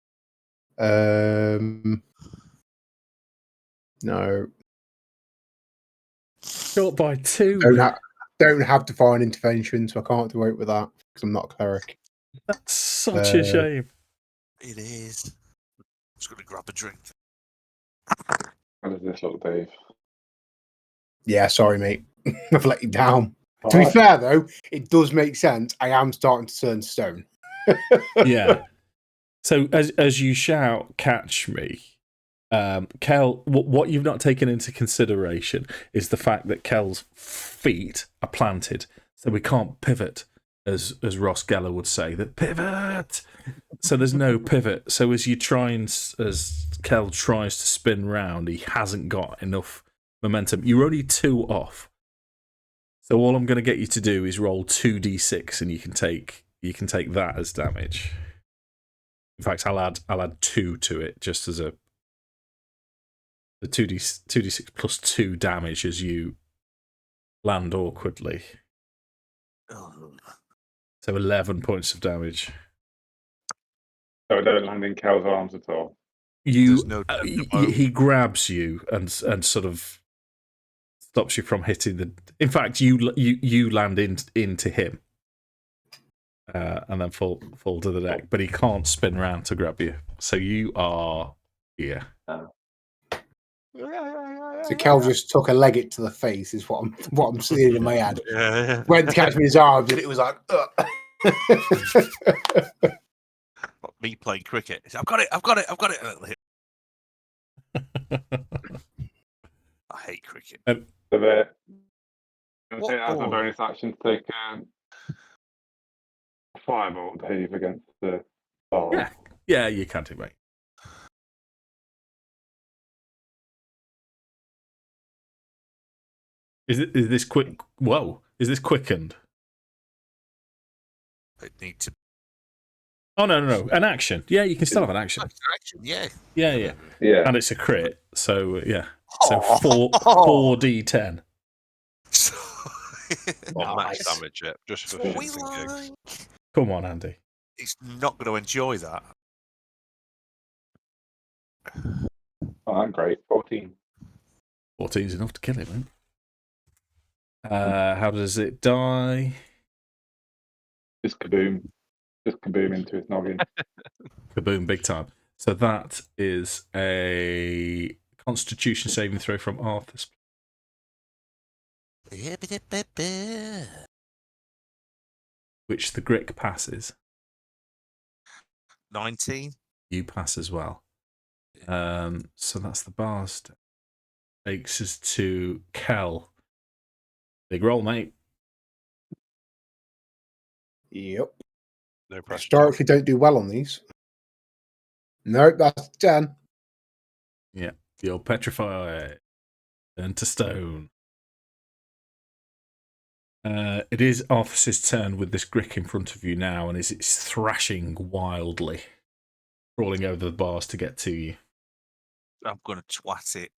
No. Short by 2. Don't have divine intervention, so I can't do it with that because I'm not a cleric. That's such a shame. It is. I'm just going to grab a drink. How does this look, Dave? Yeah, sorry, mate. I've let you down. To be fair, though, it does make sense. I am starting to turn stone. Yeah. So as you shout, "Catch me," Kel, what you've not taken into consideration is the fact that Kel's feet are planted, so we can't pivot, as Ross Geller would say, that pivot. So there's no pivot. So as Kel tries to spin round, he hasn't got enough momentum. You're only 2 off. So all I'm going to get you to do is roll 2d6, and you can take that as damage. In fact, I'll add 2 to it just as the 2d6 plus 2 damage as you land awkwardly. So 11 points of damage. So I don't land in Cal's arms at all. He grabs you and sort of stops you from hitting the. In fact, you land into him. and then fall to the deck. But he can't spin around to grab you. So you are here. So Kel just took a Leggit to the face, is what I'm seeing in my head. Yeah. Went to catch me in his arms, and it was like, Me playing cricket. I've got it. I hate cricket. So it has a bonus action to take firebolt heave against the ball. Yeah, you can do, mate. Is this quick? Whoa! Is this quickened? I need to. Oh no! An action. Yeah, you can still have an action. Yeah. Yeah. And it's a crit, so yeah. So 4d10. Not max damage yet, just for shits and gigs. Come on, Andy. He's not going to enjoy that. Oh, I'm great. 14. 14 is enough to kill him, man. How does it die? Just kaboom. Just kaboom into his noggin. Kaboom, big time. So that is a Constitution saving throw from Arthas. Which the Grick passes. 19. You pass as well. So that's the bars. Takes us to Kel. Big roll, mate. yep. No pressure. Historically, don't do well on these. Nope, that's 10. Yeah, you're petrified. Turn to stone. It is Arthas's turn with this Grick in front of you now, and it's thrashing wildly, crawling over the bars to get to you. I'm going to twat it.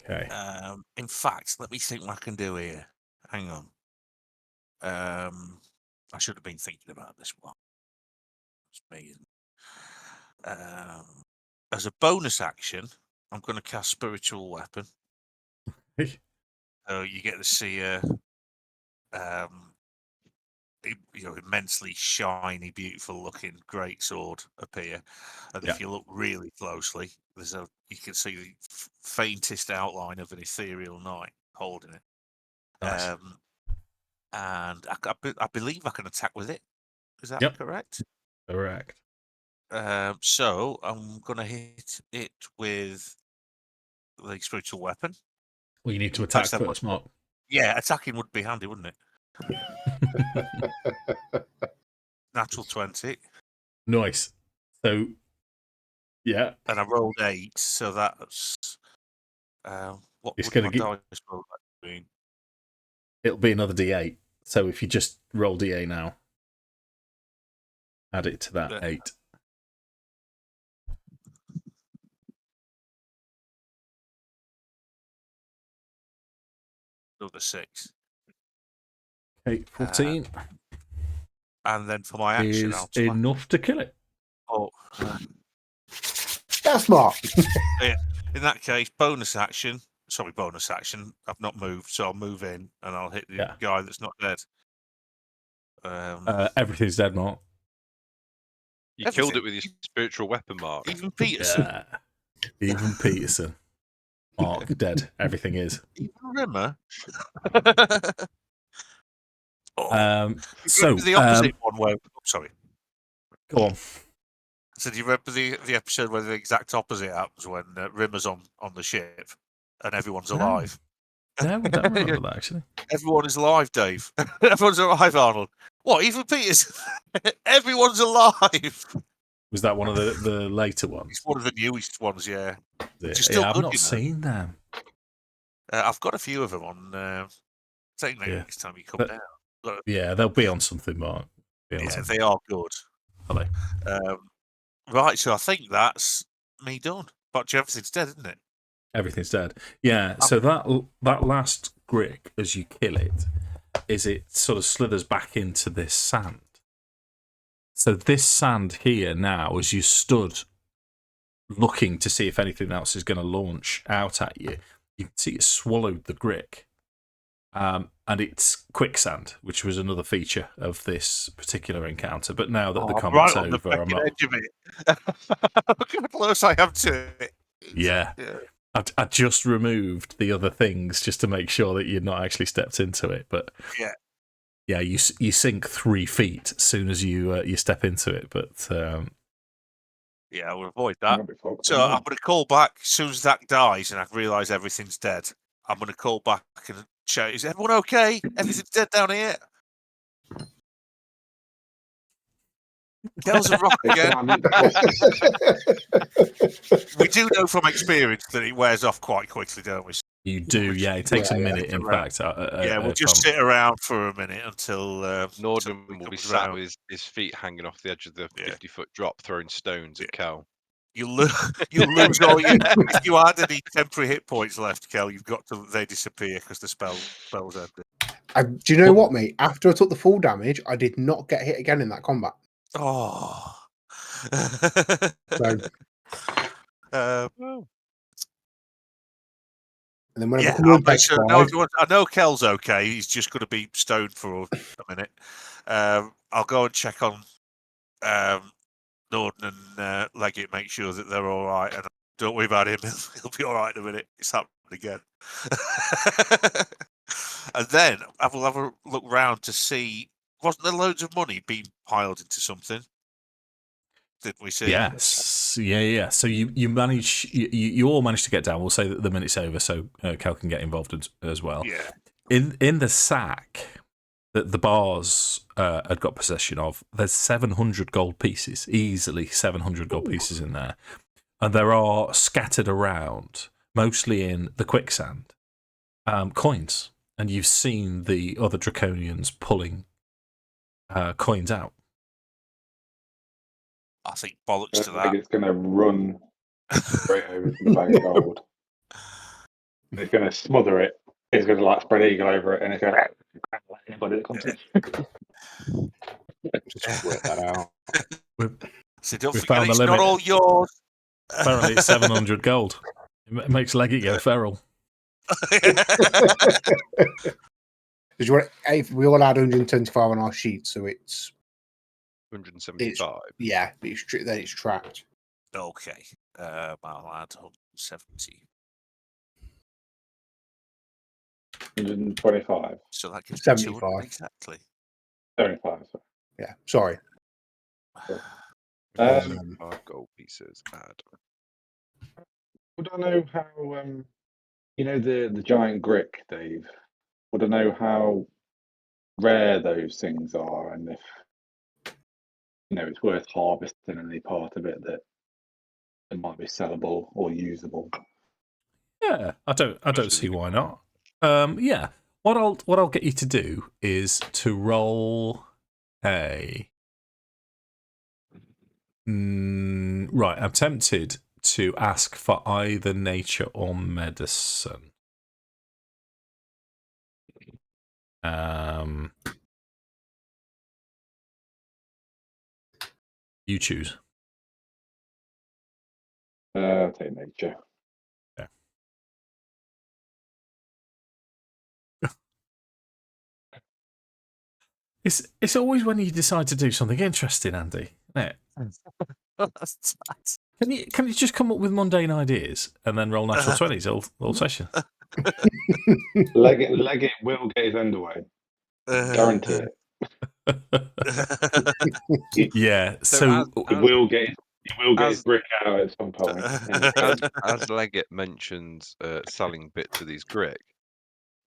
Okay. In fact, let me think what I can do here. Hang on. I should have been thinking about this one. It's me. As a bonus action, I'm going to cast Spiritual Weapon. So you get to see a immensely shiny, beautiful looking greatsword appear. And if you look really closely, you can see the faintest outline of an ethereal knight holding it. Nice. And I believe I can attack with it. Is that correct? Correct. So I'm going to hit it with the spiritual weapon. Well, you need to attack first, Mark. Yeah, attacking would be handy, wouldn't it? Natural 20. Nice. So, yeah. And I rolled 8, so that's... what It's would gonna my dice roll be? It'll be another D8. So if you just roll D8 now, add it to that 8. Another 6. Okay, 14. And then for my action, is enough to kill it. Oh. That's smart. In that case, bonus action. I've not moved, so I'll move in and I'll hit the guy that's not dead. Everything's dead, Mark. You killed it with your spiritual weapon, Mark. Even Peterson. Yeah. Even Peterson. Mark, dead. Everything is. Even Rimmer. So the opposite one where... sorry. Go on. So do you remember the episode where the exact opposite happens when Rimmer's on the ship and everyone's alive? No, I don't remember that, actually. Everyone is alive, Dave. Everyone's alive, Arnold. What, even Peterson? Everyone's alive. Was that one of the later ones? It's one of the newest ones, yeah. I've not seen them. I've got a few of them on... take next time you come down. Yeah, they'll be on something, Mark. They are good. Are they? Right, so I think that's me done. But everything's dead, isn't it? Everything's dead. Yeah, so that last Grick, as you kill it, it sort of slithers back into this sand. So this sand here now, as you stood looking to see if anything else is going to launch out at you, you can see it swallowed the Grick. And and it's quicksand, which was another feature of this particular encounter. But now that the I'm combat's right on over, the I'm not. edge of it. Look how close I am to it. Yeah. I just removed the other things just to make sure that you'd not actually stepped into it. But yeah, you sink 3 feet as soon as you step into it. But yeah, we'll avoid that. So I'm going to call back as soon as that dies and I realise everything's dead. I'm going to call back and shout, "Is everyone okay? Everything's dead down here." Kel's a rock again. We do know from experience that it wears off quite quickly, don't we? you do, yeah. It takes a minute, in fact. We'll just sit around for a minute until Nordan will be sat with his feet hanging off the edge of the 50-foot drop, throwing stones at Kel. You'll lose all your. If you had any temporary hit points left, Kel, you've got to. They disappear because the spell's ended. Do you know what, mate? After I took the full damage, I did not get hit again in that combat. Oh. So, and then when I know Kel's okay. He's just going to be stoned for a minute. I'll go and check on Nordan and Leggit, make sure that they're all right. And don't worry about him. He'll be all right in a minute. It's happened again. And then I will have a look round to see, wasn't there loads of money being piled into something? Didn't we see? Yes. Yeah. So you manage, you all managed to get down. We'll say that the minute's over, so Cal can get involved as well. Yeah. In the sack that the bars had got possession of, there's 700 gold pieces, easily 700 gold pieces in there. And there are scattered around, mostly in the quicksand, coins. And you've seen the other Draconians pulling coins out. I think bollocks to that. It's going to run straight over to the bag of gold. It's going to smother it. It's going to spread eagle over it, and it's going to anybody that comes in. Just work that out. So don't forget, it's not all yours. Apparently, it's 700 gold. It makes Leggit go feral. We all had 125 on our sheet, so it's 175. Then it's tracked. Okay, I'll add 170. 125. So that gives 75 exactly. 75. Sorry. Yeah, sorry. 5 gold pieces. Add. Would I know how? The giant grick, Dave. Would I know how rare those things are, and if it's worth harvesting any part of it that might be sellable or usable? Yeah, I don't see why not. Yeah, what I'll get you to do is to roll a. Right, I'm tempted to ask for either nature or medicine. You choose. I'll take nature. Yeah. It's always when you decide to do something interesting, Andy, isn't it? Can you just come up with mundane ideas and then roll natural 20s all session? Leggit will get his end away. Guarantee it. Yeah, so he will get his brick out at some point. As Leggit mentions selling bits of these Grick,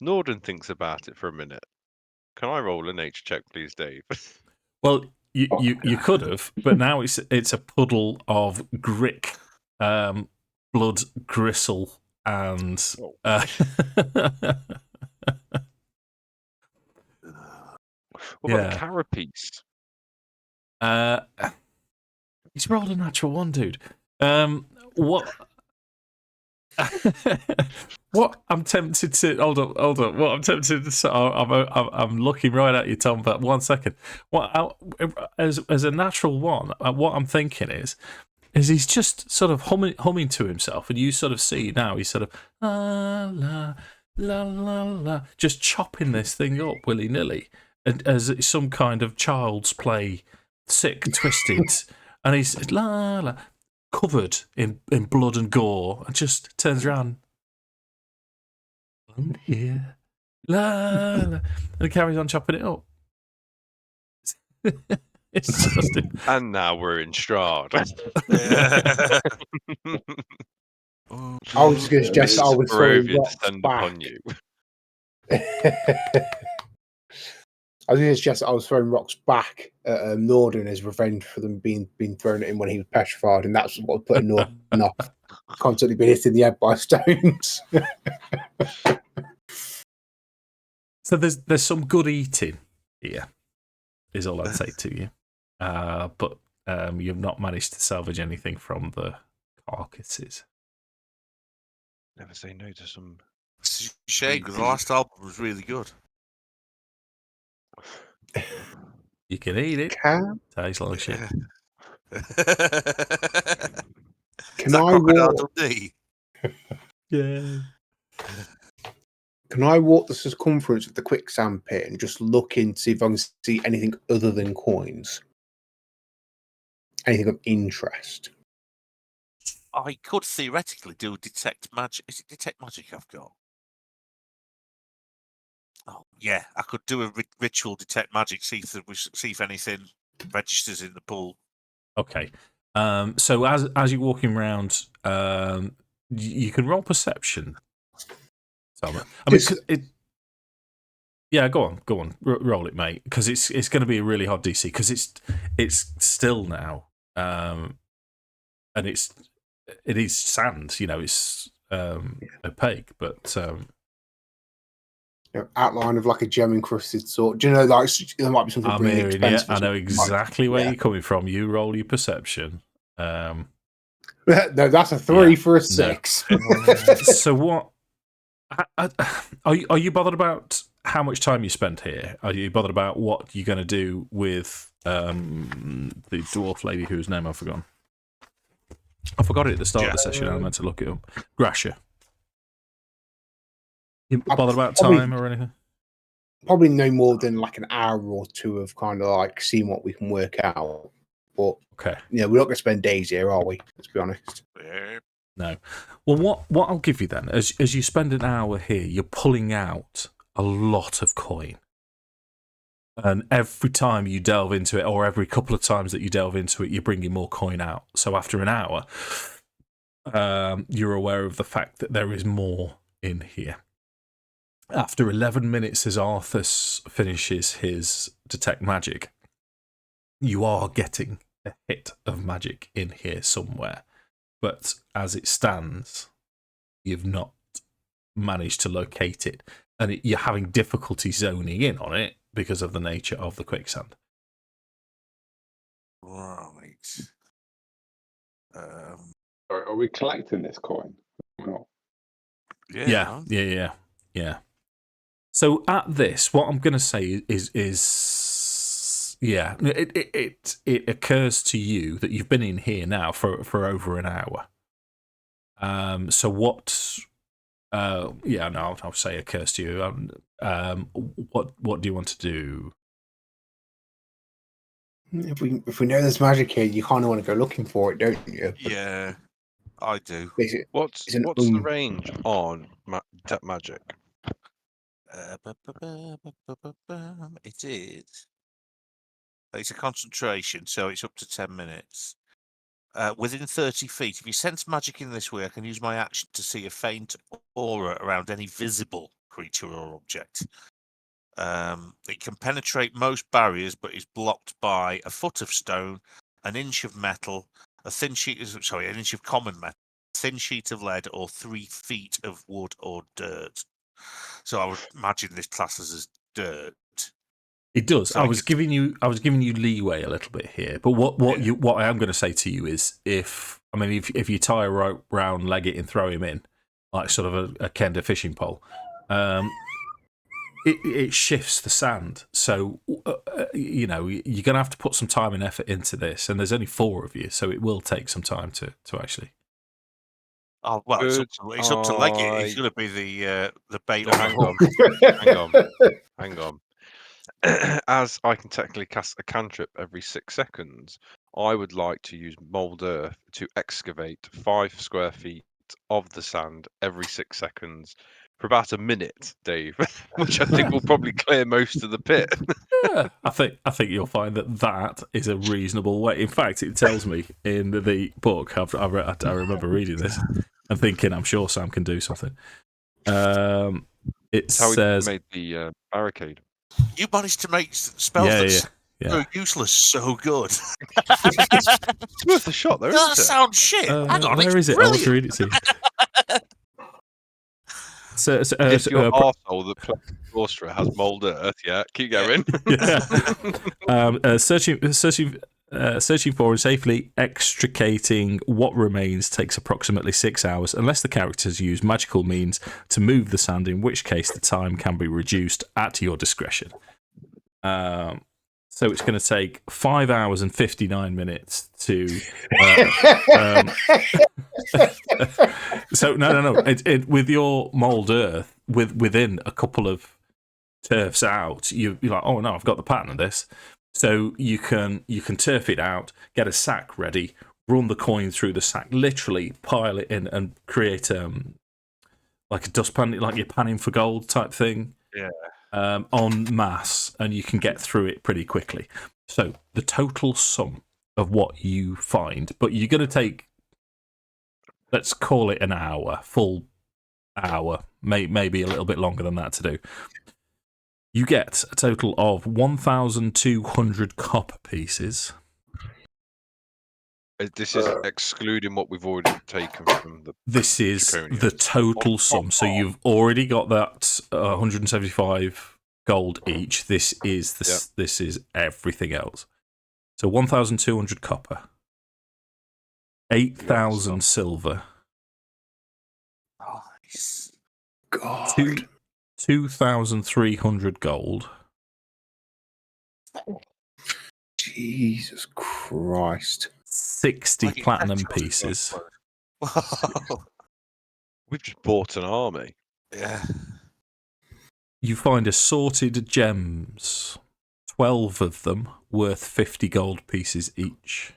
Nordan thinks about it for a minute. Can I roll a nature check, please, Dave? Well, you could have, but now it's a puddle of Grick, blood, gristle, and What about the carapace? He's rolled a natural 1, dude. What? What I'm tempted to hold up. What I'm tempted to I'm looking right at you, Tom. But 1 second. As a natural 1, what I'm thinking is he's just sort of humming to himself, and you sort of see now he's sort of la la la la, just chopping this thing up willy nilly, as it's some kind of child's play, sick, twisted, and he's la la, covered in blood and gore, and just turns around. I'm here, la la, and carries on chopping it up. It's just And now we're in Strahd. I was just going to suggest that I was throwing Barovia rocks descend back. upon you. I was going to suggest that I was throwing rocks back at Nordan as revenge for them being thrown at him when he was petrified, and that's what put Nordan off. Constantly being hit in the head by stones. So there's some good eating here, is all I'd say to you. But you've not managed to salvage anything from the carcasses. Never say no to some. Shame, because the last album was really good. You can eat it. Tastes like shit. Can I walk? Yeah. Can I walk the circumference of the quicksand pit and just look in to see if I can see anything other than coins? Anything of interest? I could theoretically do detect magic. Is it detect magic I've got? Oh yeah, I could do a ritual detect magic. See if anything registers in the pool. Okay. So as you're walking around, you can roll perception. Salma. I mean, yeah, go on, roll it, mate, because it's going to be a really hard DC because it's still now, and it is sand. You know, it's opaque, but outline of like a gem encrusted sword. Do you know, like there might be something I'm really hearing expensive. I know exactly where you're coming from. You roll your perception. No, that's a 3 for a 6. No. So what? Are you bothered about how much time you spent here? Are you bothered about what you're going to do with the dwarf lady whose name I've forgotten? I forgot it at the start of the session. I meant to look it up. Grasha. You bothered about time or anything? Probably no more than like an hour or two of kind of like seeing what we can work out. But okay, yeah, we're not going to spend days here, are we? Let's be honest. No. Well, what I'll give you then, as you spend an hour here, you're pulling out a lot of coin. And every time you delve into it, or every couple of times that you delve into it, you're bringing more coin out. So after an hour, you're aware of the fact that there is more in here. After 11 minutes, as Arthas finishes his detect magic, you are getting a hit of magic in here somewhere. But as it stands, you've not managed to locate it. And you're having difficulty zoning in on it because of the nature of the quicksand. Right. Are we collecting this coin? No. Yeah. So at this, what I'm going to say is yeah, it occurs to you that you've been in here now for over an hour. So what? Yeah, no, I'll say occurs to you. What do you want to do? If we know there's magic here, you kind of want to go looking for it, don't you? Yeah, I do. What's the range on detect magic? It is. It's a concentration, so it's up to 10 minutes. Within 30 feet, if you sense magic in this way, I can use my action to see a faint aura around any visible creature or object. It can penetrate most barriers, but is blocked by a foot of stone, an inch of metal, an inch of common metal, a thin sheet of lead, or 3 feet of wood or dirt. So I would imagine this classes as dirt. It does. So I was giving you leeway a little bit here, but what I am going to say to you is if you tie a rope round Leggit and throw him in, like sort of a Kender fishing pole, it shifts the sand. So you're going to have to put some time and effort into this, and there's only 4 of you, so it will take some time to actually. Oh well, it's up to Leggit. He's going to be the bait on the hook. Hang on. As I can technically cast a cantrip every 6 seconds, I would like to use Mould Earth to excavate 5 square feet of the sand every 6 seconds for about a minute, Dave, which I think will probably clear most of the pit. Yeah, I think you'll find that is a reasonable way. In fact, it tells me in the book. I remember reading this and thinking, I'm sure Sam can do something. It says he made the barricade. You managed to make spells so useless so good. It's worth a shot, though. That sounds shit. Hang on, where is it? I want to read it to you. If your arsehole that plays Sorcerer has Mould Earth, keep going. Searching for and safely extricating what remains takes approximately 6 hours, unless the characters use magical means to move the sand, in which case the time can be reduced at your discretion. So it's going to take 5 hours and 59 minutes to. So no. With your Mould Earth, within a couple of turfs out, you're like, oh no, I've got the pattern of this. So you can turf it out, get a sack ready, run the coin through the sack, literally pile it in, and create like a dustpan, like you're panning for gold type thing. Yeah. En masse, and you can get through it pretty quickly. So the total sum of what you find, but you're going to take, let's call it an hour, full hour, maybe a little bit longer than that to do. You get a total of 1,200 copper pieces. This is excluding what we've already taken from the. This is the total sum. So you've already got that 175 gold each. This is everything else. So 1,200 copper, 8,000 silver. Nice. God. 2,300 gold. Jesus Christ. 60 platinum pieces. We've just bought an army. Yeah. You find assorted gems, 12 of them worth 50 gold pieces each.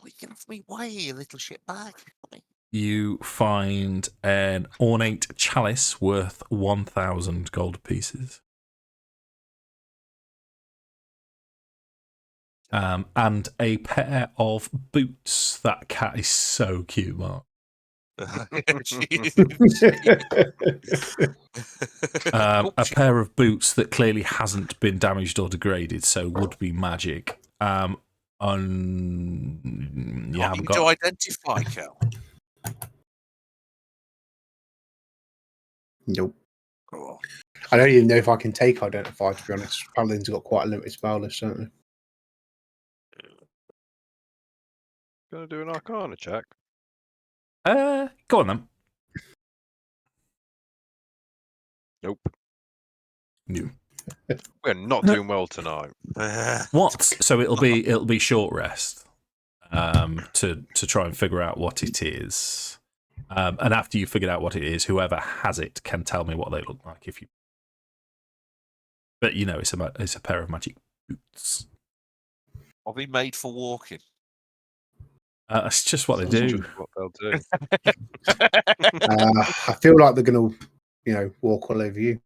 You can have me way, you little shit bag. You find an ornate chalice worth 1,000 gold pieces. And a pair of boots. That cat is so cute, Mark. A pair of boots that clearly hasn't been damaged or degraded, so would be magic. You haven't got to identify, Kel. Nope. Oh. I don't even know if I can take identify, to be honest. Paladin's got quite a limited spell list, certainly. Gonna do an Arcana check. Go on then. Nope. No. We're not doing well tonight. What? So it'll be short rest. To try and figure out what it is. And after you figured out what it is, whoever has it can tell me what they look like. But you know, it's a pair of magic boots. Are they made for walking? That's just what they do. What they'll do. I feel like they're going to, walk all over you.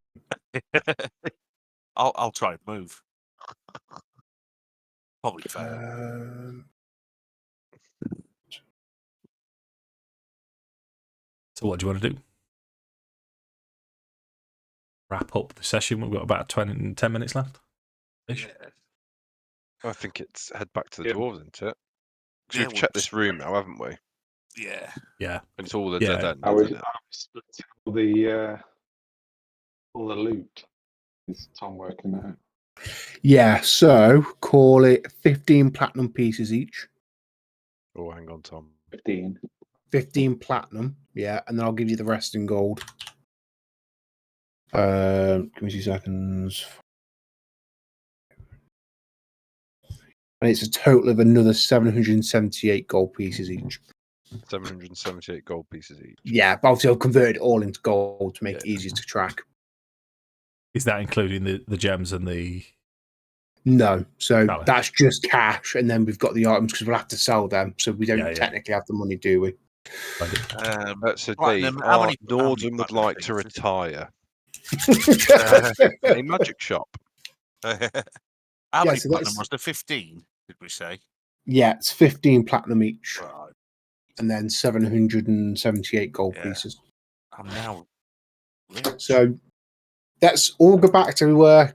I'll try and move. Probably fair. So what do you want to do? Wrap up the session. We've got about 10 minutes left. Yeah. I think it's head back to the dwarves, isn't it? Because Yeah, we've checked this room now, haven't we? Yeah. Yeah. And it's all the Yeah. dead end. I was Isn't it? all the loot. Is Tom working out? Yeah, so call it 15 platinum pieces each. Oh, hang on, Tom. 15. 15 platinum, yeah, and then I'll give you the rest in gold. Give me 2 seconds. and it's a total of another 778 gold pieces each. 778 gold pieces each. Yeah, but obviously I've converted it all into gold to make it easier to track. Is that including the gems and the... No, so Chalice. that's just cash, and then we've got the items because we'll have to sell them, so we don't technically have the money, do we? So Dave, Nordan would like to retire. A magic shop. How many platinum was there? 15, did we say? Yeah, it's 15 platinum each. Right. And then 778 gold pieces. I'm now rich. So let's all go back to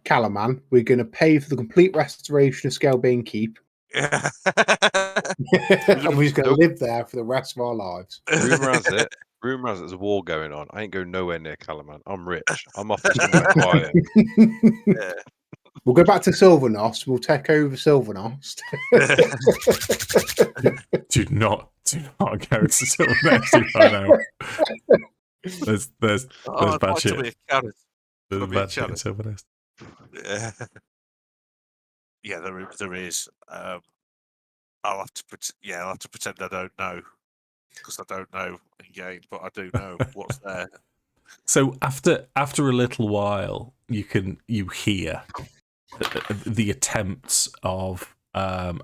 Calaman. We're going to pay for the complete restoration of Scalebane Keep. Yeah. And we're just going to live there for the rest of our lives. Rumour has it there's a war going on. I ain't going nowhere near Calaman. I'm rich. I'm off to somewhere quiet. Yeah. We'll go back to Silvernost. We'll take over Silvernost. Do not go to Silvernost right now. There's bad shit. There's bad shit in Silvernost. Yeah, there is. I'll have to pretend I don't know, because I don't know in game, but I do know what's there. So after a little while, you hear the attempts of an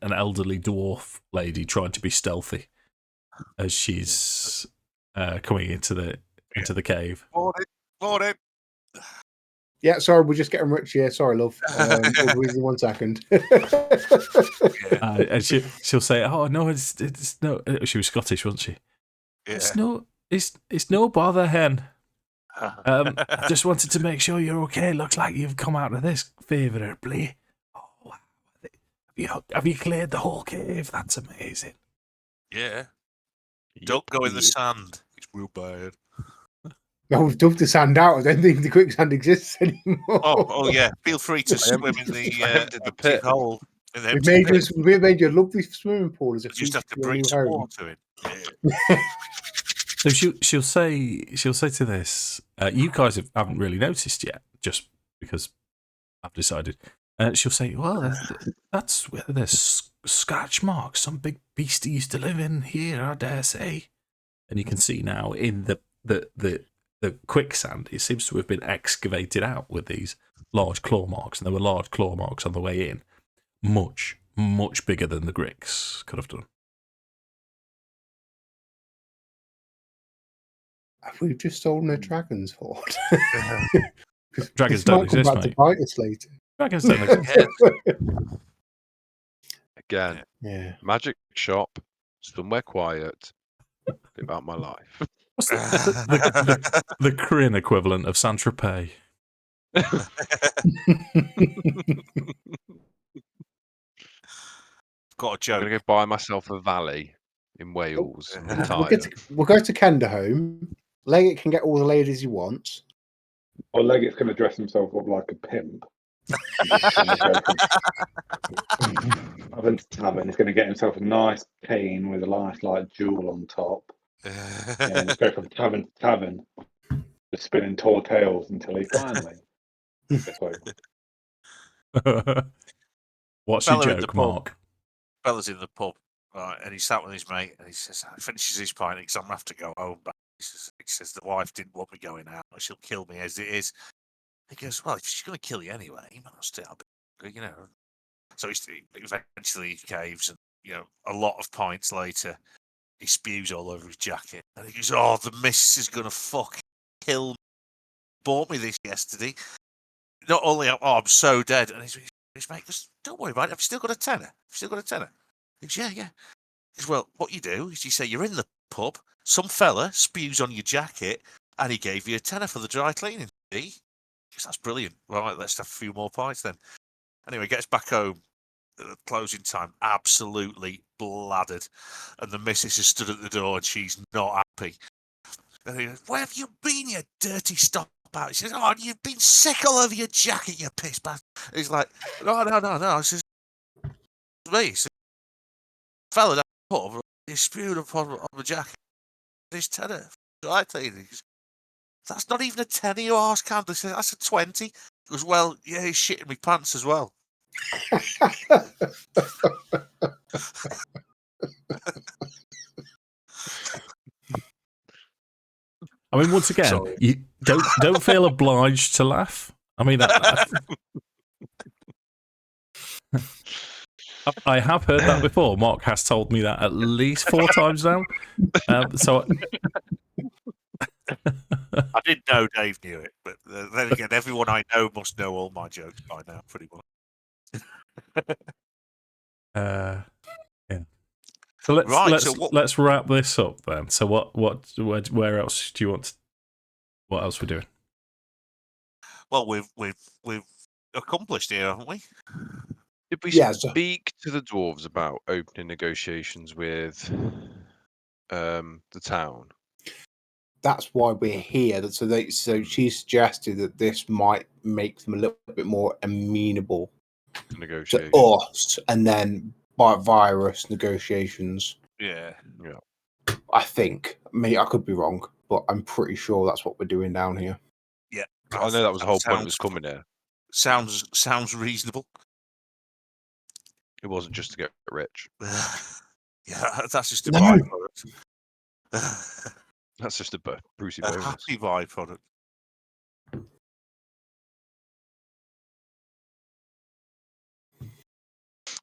elderly dwarf lady trying to be stealthy as she's coming into the cave. Morning. Yeah, sorry, we're just getting rich here. Sorry, love. We'll be 1 second. And she'll say, "Oh no, it's no." She was Scottish, wasn't she? Yeah. It's no bother, hen. I just wanted to make sure you're okay. Looks like you've come out of this favourably. Oh, have you cleared the whole cave? That's amazing. Yeah. Don't go in the sand. It's real bad. No, we've dumped the sand out. I don't think the quicksand exists anymore. Oh yeah. Feel free to swim in the pit hole. We've made you a lovely swimming pool as a just have to bring some water in. Yeah. So she'll say to this, you guys haven't really noticed yet, just because I've decided. She'll say, well, that's where there's scratch marks. Some big beastie used to live in here, I dare say. And you can see now in the quicksand, it seems to have been excavated out with these large claw marks, and there were large claw marks on the way in, much bigger than the Gricks could have done. Have we just stolen a dragon's hoard? Dragons don't exist, mate. To bite us later. Dragons don't exist. Again, magic shop, somewhere quiet. About my life. What's the Kryn equivalent of Saint-Tropez? Got a joke. I'm gonna go buy myself a valley in Wales. We'll go to Kender home. Leggit can get all the ladies he wants. Or Leggit's going to dress himself up like a pimp. Tavern. He's going to get himself a nice cane with a nice jewel on top. And just go from tavern to tavern, just spinning tall tales until he finally. What's your joke, Mark? Fella's in the pub, right, and he sat with his mate, and he says, finishes his pint, because I'm going to have to go home. But he says, the wife didn't want me going out, she'll kill me as it is. He goes, well, if she's going to kill you anyway, you must have, So he eventually caves, and, a lot of pints later, he spews all over his jacket. And he goes, oh, the miss is going to fucking kill me. Bought me this yesterday. Not only, I'm so dead. And his mate goes, don't worry about it. I've still got a tenner. He goes, yeah. He goes, well, what you do is you say you're in the pub, some fella spews on your jacket, and he gave you a tenner for the dry cleaning. See? That's brilliant. Right, let's have a few more pints then. Anyway, gets back home at closing time, absolutely bladdered. And the missus has stood at the door and she's not happy. And he goes, where have you been, you dirty stop out? He says, oh, you've been sick all over your jacket, you piss bastard. He's like, no. He says, me. He says, fella that pub, he spewed on the jacket. His tenner. Dry cleaning. That's not even a 10, you arse candle. He says, that's a 20. He goes, well, yeah, he's shitting me pants as well. I mean, once again, you don't feel obliged to laugh. I mean, I have heard that before. Mark has told me that at least 4 times now. So I didn't know Dave knew it, but then again, everyone I know must know all my jokes by now, pretty much. Yeah. So let's wrap this up then. So where else do you want? What else we're doing? Well, we've accomplished here, haven't we? Did we speak to the dwarves about opening negotiations with the town? That's why we're here. So she suggested that this might make them a little bit more amenable to us, and then by virus negotiations. Yeah. I think. I could be wrong, but I'm pretty sure that's what we're doing down here. Yeah, I know that was the whole point of us coming here. Sounds reasonable. It wasn't just to get rich. Yeah, that's just a byproduct. That's just a Brucey A bonus. happy byproduct.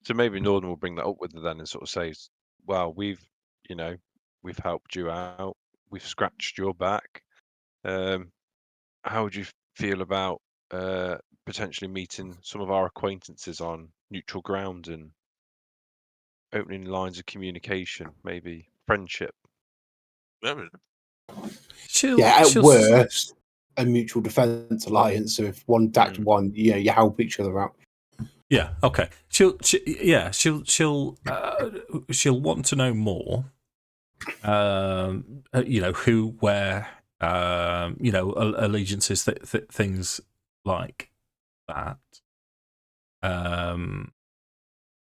So maybe Nordan will bring that up with her then and sort of say, well, we've helped you out. We've scratched your back. How would you feel about potentially meeting some of our acquaintances on neutral ground and opening lines of communication, maybe friendship? At worst, a mutual defense alliance. So if one attacked one, you help each other out. Yeah. Okay. She'll want to know more. Who, where, allegiances, things like that.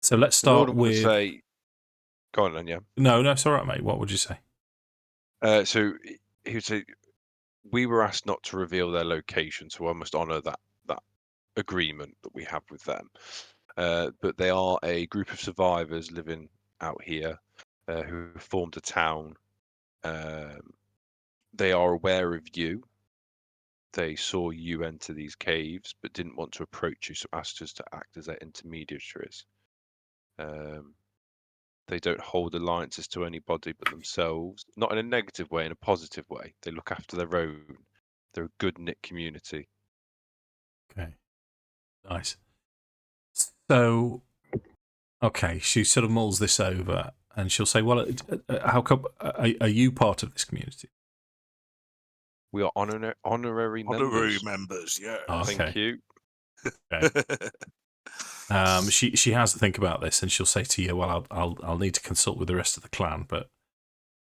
So let's start with. Go on then, yeah. No, it's all right, mate. What would you say? So he would say, we were asked not to reveal their location, so I must honour that agreement that we have with them. But they are a group of survivors living out here who formed a town. They are aware of you. They saw you enter these caves, but didn't want to approach you, so asked us to act as their intermediaries. They don't hold alliances to anybody but themselves, not in a negative way, in a positive way. They look after their own. They're a good-knit community. Okay. Nice. So, okay, she sort of mulls this over, and she'll say, well, how come, are you part of this community? We are honorary members. Honorary members, yeah. Okay. Thank you. Okay. She has to think about this, and she'll say to you, "Well, I'll need to consult with the rest of the clan." But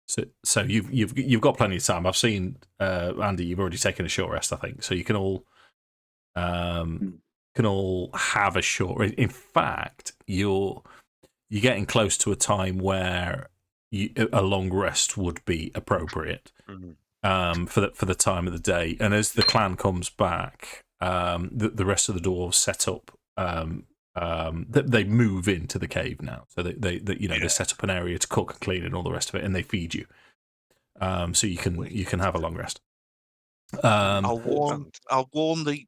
so you've got plenty of time. I've seen Andy. You've already taken a short rest, I think. So you can all have a short. In fact, you're getting close to a time where a long rest would be appropriate for the time of the day. And as the clan comes back, the rest of the dwarves set up. They move into the cave now, so they set up an area to cook and clean and all the rest of it, and they feed you, so you can have a long rest. I'll warn the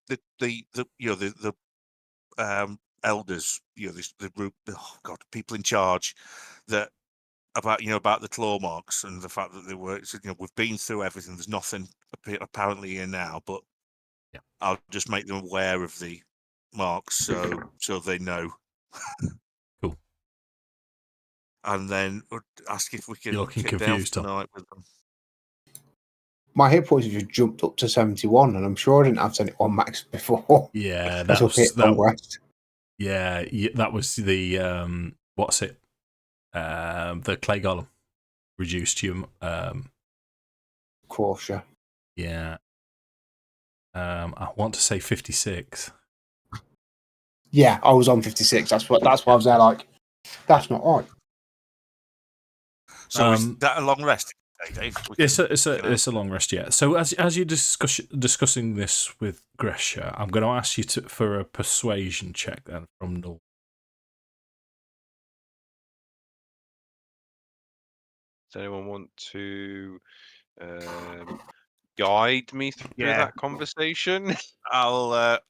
elders, the group, people in charge, that about the claw marks and the fact that they were, we've been through everything. There's nothing apparently here now, but I'll just make them aware of the marks so they know. Cool. And then ask if we can You're looking get confused, down tonight with them. My hit points have just jumped up to 71, and I'm sure I didn't have 71 max before. Yeah, that was the what's it? The clay golem reduced you. Caution. Yeah. I want to say 56. Yeah, I was on 56. That's why I was there. Like, that's not right. So is that a long rest, Dave? It's a long rest, yeah. So as you're discussing this with Gresha, I'm going to ask you for a persuasion check then from Nordan. Does anyone want to guide me through that conversation? I'll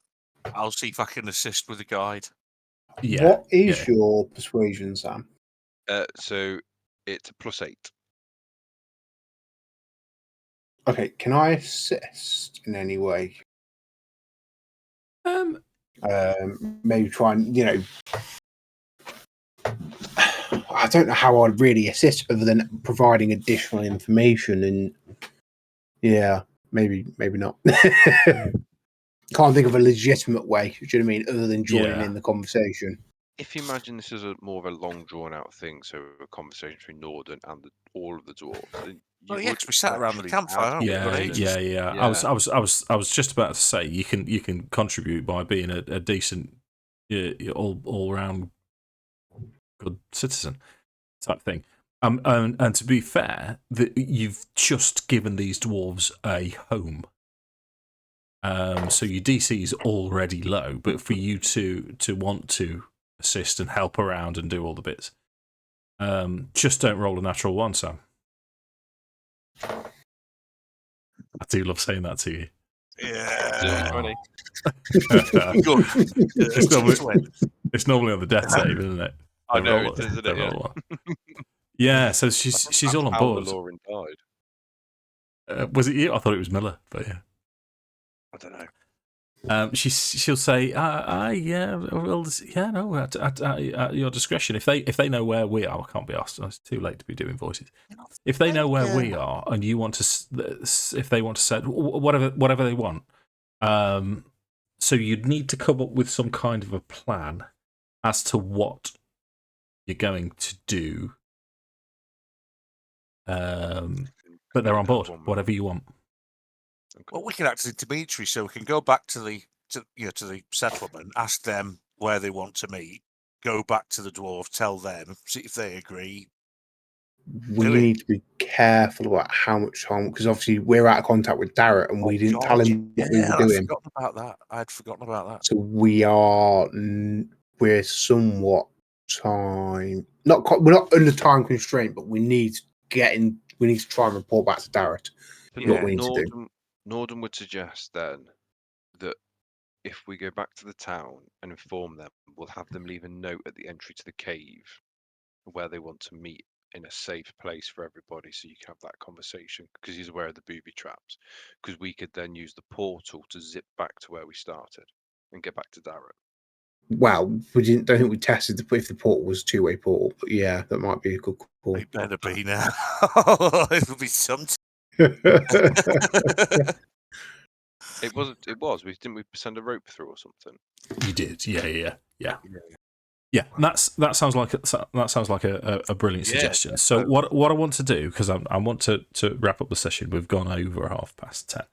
see if I can assist with the guide. Yeah. What is your persuasion, Sam? So it's a +8. Okay, can I assist in any way? Maybe try and, I don't know how I'd really assist other than providing additional information, and maybe not. Can't think of a legitimate way, do you know what I mean, other than joining in the conversation. If you imagine this is more of a long drawn out thing, so a conversation between Nordan and all of the dwarves. Oh yeah, we sat around the campfire. Aren't we? Yeah. I was just about to say you can contribute by being a decent, all round good citizen type thing. And to be fair, you've just given these dwarves a home. So your DC is already low, but for you to want to assist and help around and do all the bits, just don't roll a natural 1, Sam. I do love saying that to you. Yeah. 20. Good. It's normally on the death save, isn't it? I know it is, isn't it? Yeah, so she's all on board. Lauren died. Was it you? I thought it was Miller, but yeah. I don't know. She'll say, at your discretion. If they know where we are, I can't be asked. It's too late to be doing voices. If they know where we are, and you want to, if they want to say whatever they want, so you'd need to come up with some kind of a plan as to what you're going to do. But they're on board. Whatever you want. Well, we can act as intermediary, so we can go back to the settlement, ask them where they want to meet, go back to the dwarf, tell them, see if they agree. We need to be careful about how much time, because obviously we're out of contact with Darrett, and we didn't tell him what we were doing. I had forgotten about that. So we're somewhat time we're not under time constraint, but we need to try and report back to Darrett. What we need to do. Nordan would suggest then that if we go back to the town and inform them, we'll have them leave a note at the entry to the cave where they want to meet in a safe place for everybody, so you can have that conversation, because he's aware of the booby traps. Because we could then use the portal to zip back to where we started and get back to Darrett. Well, don't think we tested if the portal was a two-way portal, but yeah, that might be a good call. It better be now. It'll be some. It was. Didn't we send a rope through or something? You did. Yeah. That sounds like a brilliant suggestion. Yeah. So what I want to do, because I want to wrap up the session. We've gone over 10:30.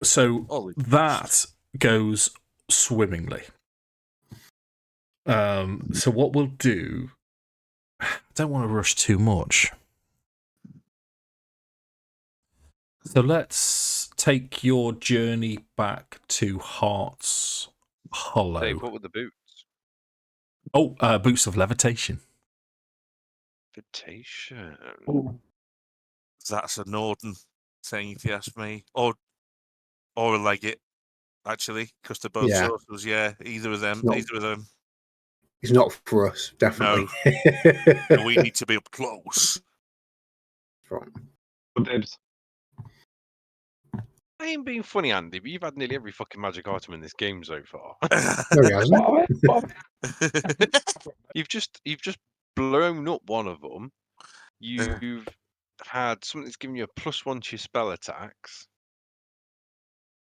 So that goes swimmingly. So what we'll do, I don't want to rush too much. So let's take your journey back to Heart's Hollow. Dave, what were the boots? Oh, boots of levitation. Levitation. That's a Nordan thing, if you ask me, or a Leggit, actually, because they're both sorcerers. Yeah, either of them. It's not for us, definitely. No. We need to be up close. Right. Dibs. I ain't being funny, Andy, but you've had nearly every fucking magic item in this game so far. No, he hasn't. You've just blown up one of them. You've had something that's giving you a +1 to your spell attacks.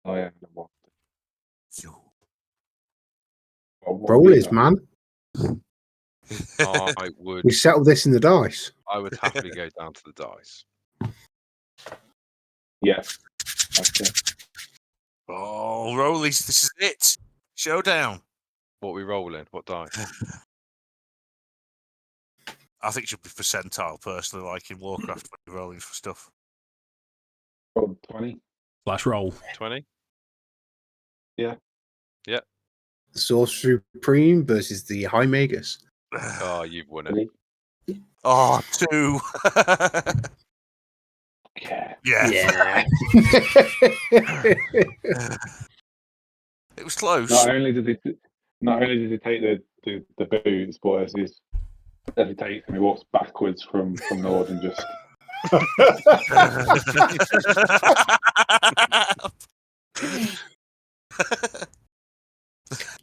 Oh yeah. Roll is, man. I would. We settled this in the dice. I would happily go down to the dice. Yeah. Okay. Oh, Rollies, this is it. Showdown. What are we rolling? What dice? I think it should be percentile, personally, like in Warcraft, when you're rolling for stuff. Roll 20. /roll. 20? Yeah. Yeah. The Sorcery Supreme versus the High Magus. Oh, you've won it. Oh, 2. Yeah. Yeah. Yeah. It was close. Not only did he take the boots, but as he takes and he walks backwards from Nordan, just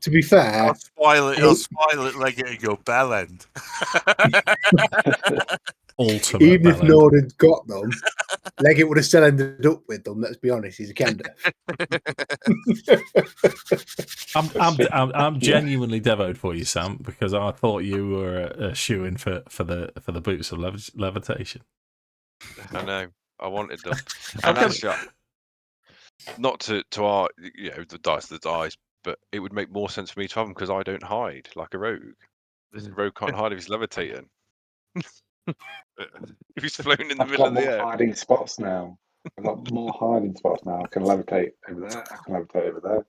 To be fair, I'll spoil it, Leggit, and go bell end. Ultimate even if bellend. Nordan got them, Leggit would have still ended up with them. Let's be honest, he's a Kender. I'm genuinely devoted for you, Sam, because I thought you were a shoe-in for the boots of levitation. I know. I wanted them. And actually, not to our, the dice, but it would make more sense for me to have them because I don't hide like a rogue. The rogue can't hide if he's levitating. If he's floating in the middle of the air. I've got more hiding spots now. I can levitate over there. I can levitate over there.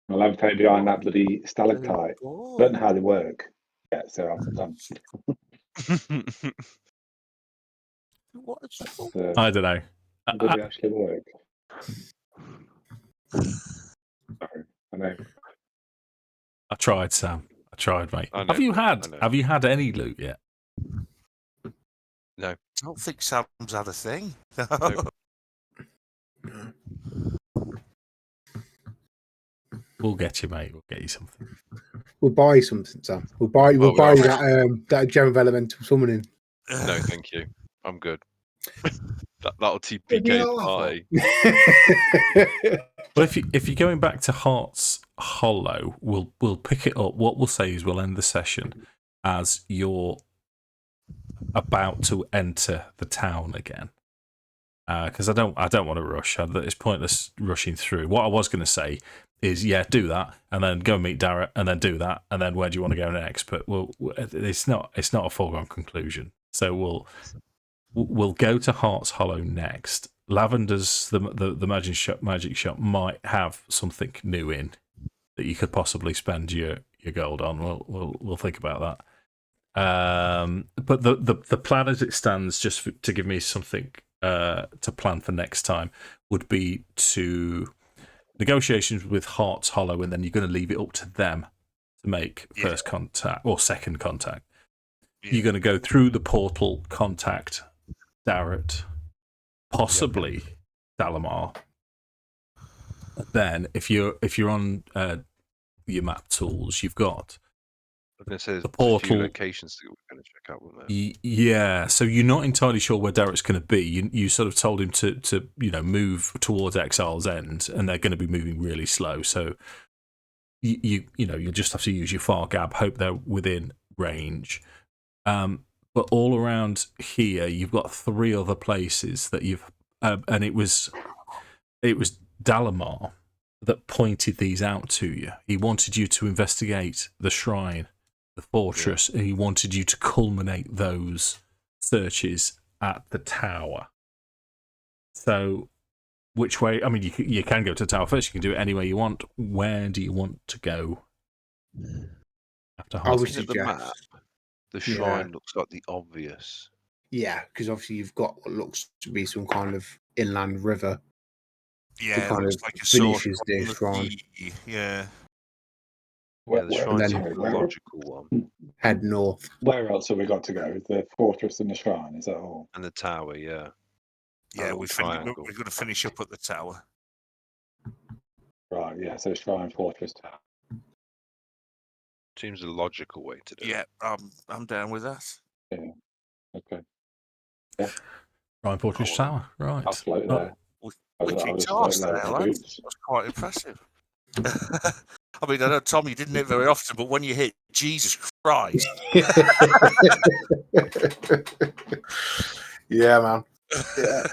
I can levitate behind that bloody stalactite. I don't know how they work. Yeah, so I'm done. I don't know. Do they actually work? Sorry, I know. I tried, Sam. I tried, mate. I know, Have you had any loot yet? No. I don't think Sam's had a thing. Nope. We'll get you, mate. We'll get you something. We'll buy you something, Sam. We'll buy you that gem of elemental summoning. No, thank you. I'm good. That'll TPK the party. Well, if you're going back to Hearts Hollow, we'll pick it up. What we'll say is we'll end the session as you're about to enter the town again. Because I don't want to rush. It's pointless rushing through. What I was going to say is, do that, and then go and meet Darrett, and then do that, and then where do you want to go next? But it's not a foregone conclusion. So we'll go to Hearts Hollow next. Lavender's the magic shop might have something new in that you could possibly spend your gold on. We'll think about that. But the plan as it stands, just to give me something to plan for next time, would be to negotiations with Hearts Hollow, and then you're going to leave it up to them to make first contact or second contact. Yeah. You're going to go through the portal, contact Darrett, possibly Dalamar. Then, if you're on your map tools, you've got the portal locations that we're going to check out, weren't there? Yeah, so you're not entirely sure where Darrett's going to be. You sort of told him to move towards Exile's End, and they're going to be moving really slow. So you'll just have to use your far gab, hope they're within range. But all around here, you've got 3 other places that you've, and it was Dalamar that pointed these out to you. He wanted you to investigate the shrine, the fortress, and he wanted you to culminate those searches at the tower. So, which way? I mean, you can go to the tower first. You can do it any way you want. Where do you want to go? After I would at the map, the shrine looks like the obvious. Yeah, because obviously you've got what looks to be some kind of inland river. Yeah, kind of like a finishes the shrine. Yeah. The shrine's a logical one. Head north. Where else have we got to go? The fortress and the shrine, is that all? And the tower, yeah. Yeah, we're going to finish up at the tower. Right, yeah, so shrine, fortress, tower. Seems a logical way to do it. Yeah, I'm down with that. Yeah, okay. Yeah. Shrine, fortress, tower, right. I'll float there. We kicked arse there, lads. That's quite impressive. I mean, I know, Tom, you didn't hit very often, but when you hit, Jesus Christ. Yeah, man. Yeah.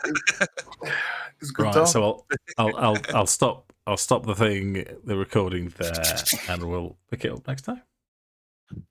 It's good time. So I'll stop the recording there, and we'll pick it up next time.